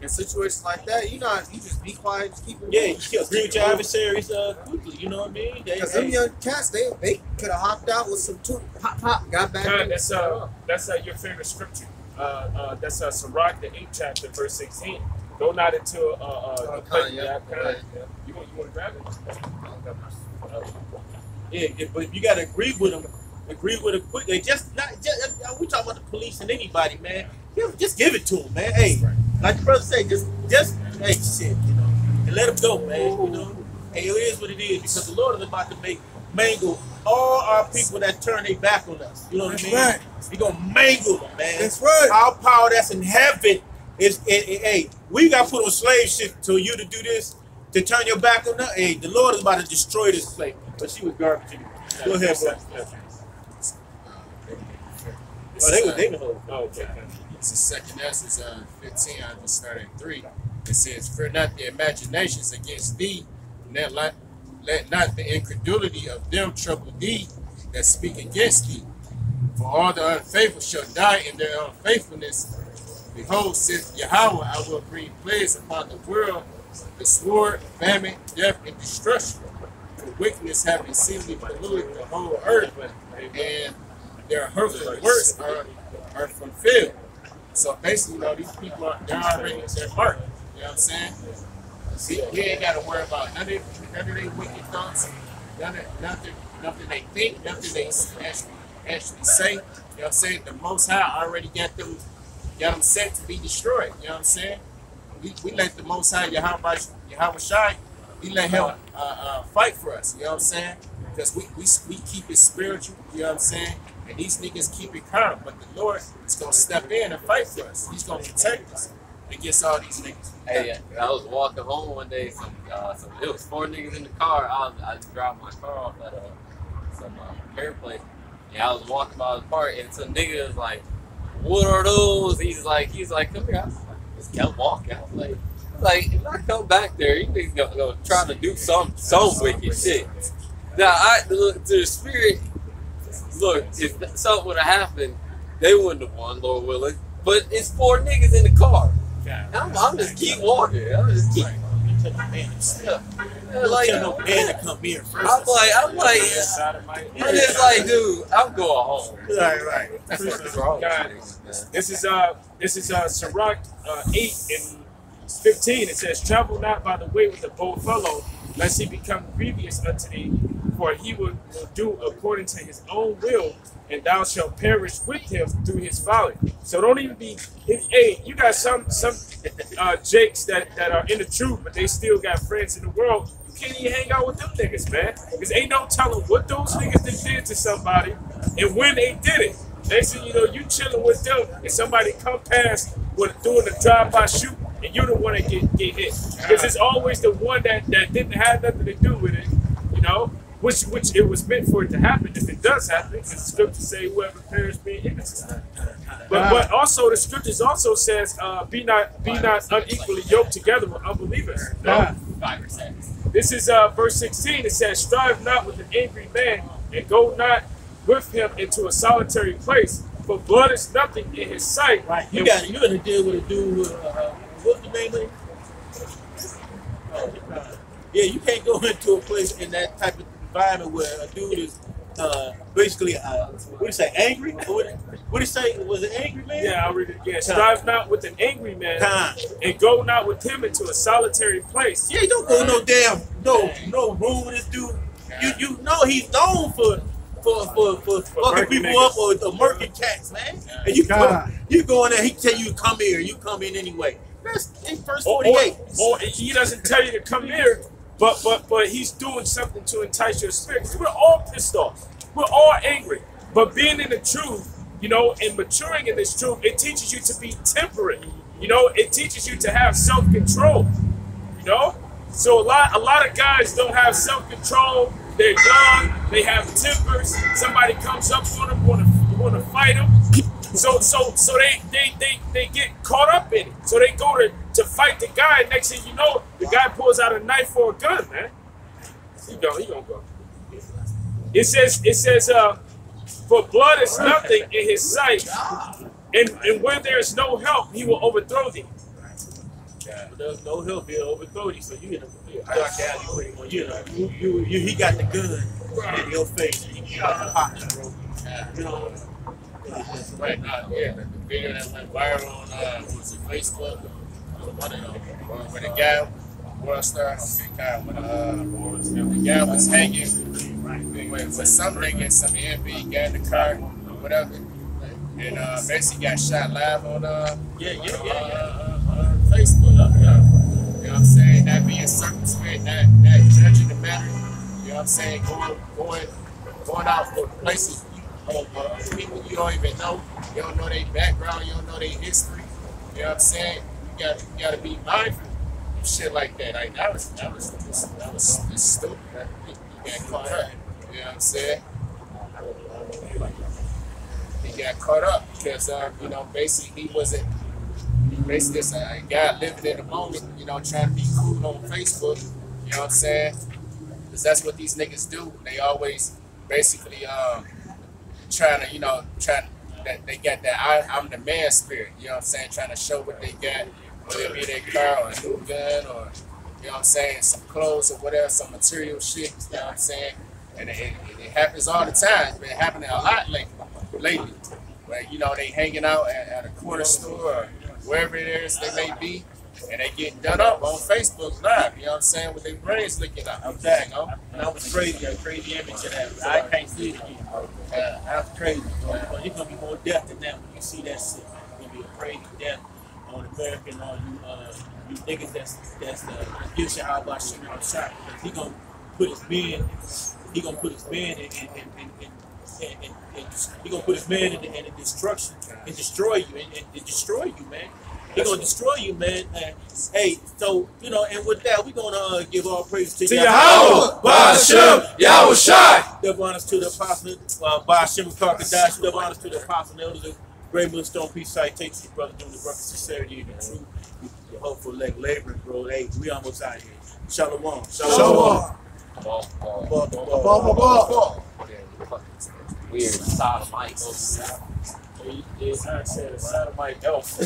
F: in situations like that, you just be quiet, just keep it moving.
J: You agree with your adversaries quickly, you know what I mean?
F: Because them young cats, they could have hopped out with some pop, got back in.
D: That's your favorite scripture. That's Sirach, the 8th chapter, verse 16. Go not into a
F: right.
D: You want to grab it?
J: Yeah, but you gotta agree with them. Agree with it quickly. We talking about the police and anybody, man. Just give it to them, man. Hey, like the brother say, just hey, shit, you know, and let them go, man. You know, hey, it is what it is because the Lord is about to mangle all our people that turn their back on us. You know what I mean?
B: Right.
J: He gonna mangle them, man.
B: That's right.
J: Our power that's in heaven is, hey, we got put on slave ship to you to do this, to turn your back on us. Hey, the Lord is about to destroy this place. But she was garbage. Go ahead, bro.
A: This is 2nd Esdras 15, I just started at 3. It says, fear not the imaginations against thee, let not the incredulity of them trouble thee that speak against thee. For all the unfaithful shall die in their unfaithfulness. Behold, saith Yahweh, I will bring plagues upon the world, the sword, famine, death, and destruction. For wickedness have exceedingly polluted the whole earth, and their hurtful works are fulfilled. So basically, you know, these people they're already in their heart. You know what I'm saying? See, we ain't got to worry about none of their wicked thoughts, nothing they think, nothing they actually say. You know what I'm saying? The Most High already got them set to be destroyed. You know what I'm saying? We let the Most High, Yahweh Shai, we let him fight for us. You know what I'm saying? Because we keep it spiritual. You know what I'm saying?
I: And these niggas keep it calm, but the Lord is gonna step in and fight for us. He's gonna protect us against all these niggas.
A: Hey, I was walking home one day. It was 4 niggas in the car. I just dropped my car off at some repair place, and I was walking by the park, and some nigga was like, "What are those?" He's like, "Come here." I was like, just kept walking. I was like, if I come back there, you niggas gonna try to do some wicked shit. Now, look to the spirit. Look, if something would have happened, they wouldn't have won, Lord willing. But it's 4 niggas in the car. I'm just keep walking. I'm just keep. Like,
J: tell no man to come here first.
A: I'm just like, dude, I'm going home.
J: Right.
D: This is Sirach 8 and 15. It says, "Travel not by the way with the bold fellow, lest he become grievous unto thee, for he will do according to his own will, and thou shalt perish with him through his folly." So don't even be. Hey, you got some jakes that are in the truth, but they still got friends in the world. You can't even hang out with them niggas, man, because ain't no telling what those niggas did to somebody and when they did it. Next thing you know, you chilling with them, and somebody come past with doing a drive-by shoot, and you the one that get hit. Because it's always the one that didn't have nothing to do with it, you know, which it was meant for it to happen. If it does happen, because the scriptures say whoever perishes be innocent. But also the scriptures also says, be not unequally yoked together with unbelievers. No? This is verse 16. It says, "Strive not with an angry man, and go not with him into a solitary place, for blood is nothing in his sight."
J: Right. You got to deal with a dude with what's the name of it? Yeah, you can't go into a place in that type of environment where a dude is basically what do you say, angry? What do you say? Was it angry man?
D: Yeah, I'll read it again. "Strive not with an angry man, and go not with him into a solitary place."
J: Yeah, you don't go no room with this dude. You know he's known for fucking people up or murking cats, man. And you go in there, he tell you to come here, you come in anyway. That's in verse 48.
D: Or he doesn't tell you to come here, but he's doing something to entice your spirit. 'Cause we're all pissed off. We're all angry. But being in the truth, you know, and maturing in this truth, it teaches you to be temperate. You know, it teaches you to have self-control. You know? So a lot of guys don't have self-control. They're young, they have tempers. Somebody comes up on them, want to fight them. So they get caught up in it. So they go to fight the guy. Next thing you know, the guy pulls out a knife or a gun, man. He gonna go. It says, "For blood is nothing in his sight, and where there is no help, he will overthrow thee."
J: There's no help here overthrow you, so you in a dark alley where he got the gun in your face and he got the pocket, bro. You know.
I: Right now, yeah, the video that went viral on was it Facebook? One of them, where the guy, world star, the guy was hanging with some nigga, some envy, guy in the car, or whatever, and basically got shot live on Facebook. You know what I'm saying? That being circumspect, that judging the matter. You know what I'm saying? Going out for places. People you don't even know, you don't know their background, you don't know their history. You know what I'm saying? You gotta be mindful of shit like that. Like that was stupid. You got caught up. You know what I'm saying? He got caught up because you know, basically he wasn't just a guy living in the moment, you know, trying to be cool on Facebook. You know what I'm saying? Because that's what these niggas do. They always basically trying to, that they got that I'm the man spirit, you know what I'm saying, trying to show what they got, whether it be their car or a new gun or, you know what I'm saying, some clothes or whatever, some material shit, you know what I'm saying, and it happens all the time. It's been happening a lot lately, where, you know, they hanging out at a corner store or wherever it is they may be, and they getting done up on Facebook Live, you know what I'm saying, with their brains licking up.
J: I'm back, you know? And that was crazy, a crazy image of that. I can't see it again. That's crazy, bro. But it's gonna be more death than that when you see that shit. It's gonna be a crazy death on America and all you niggas that's against your how about shooting on shot, because he gonna put his man in He gonna put his man in the destruction and destroy you and destroy you, man. He gonna destroy you, man. Hey, so and with that, we gonna give all praise to
D: Yahweh,
J: Ba'ashem, Yahweh Shai. Double honors to the apostle, Ba'ashem Karkadash. Double honors to the apostle and elders of Great Millstone Peace Citation, brother, doing the work of sincerity and the truth. Your hopeful leg laboring, bro. Hey, we almost out here. Shalom.
F: Shalom.
A: Weird sodomite.
D: He said a sodomite elf.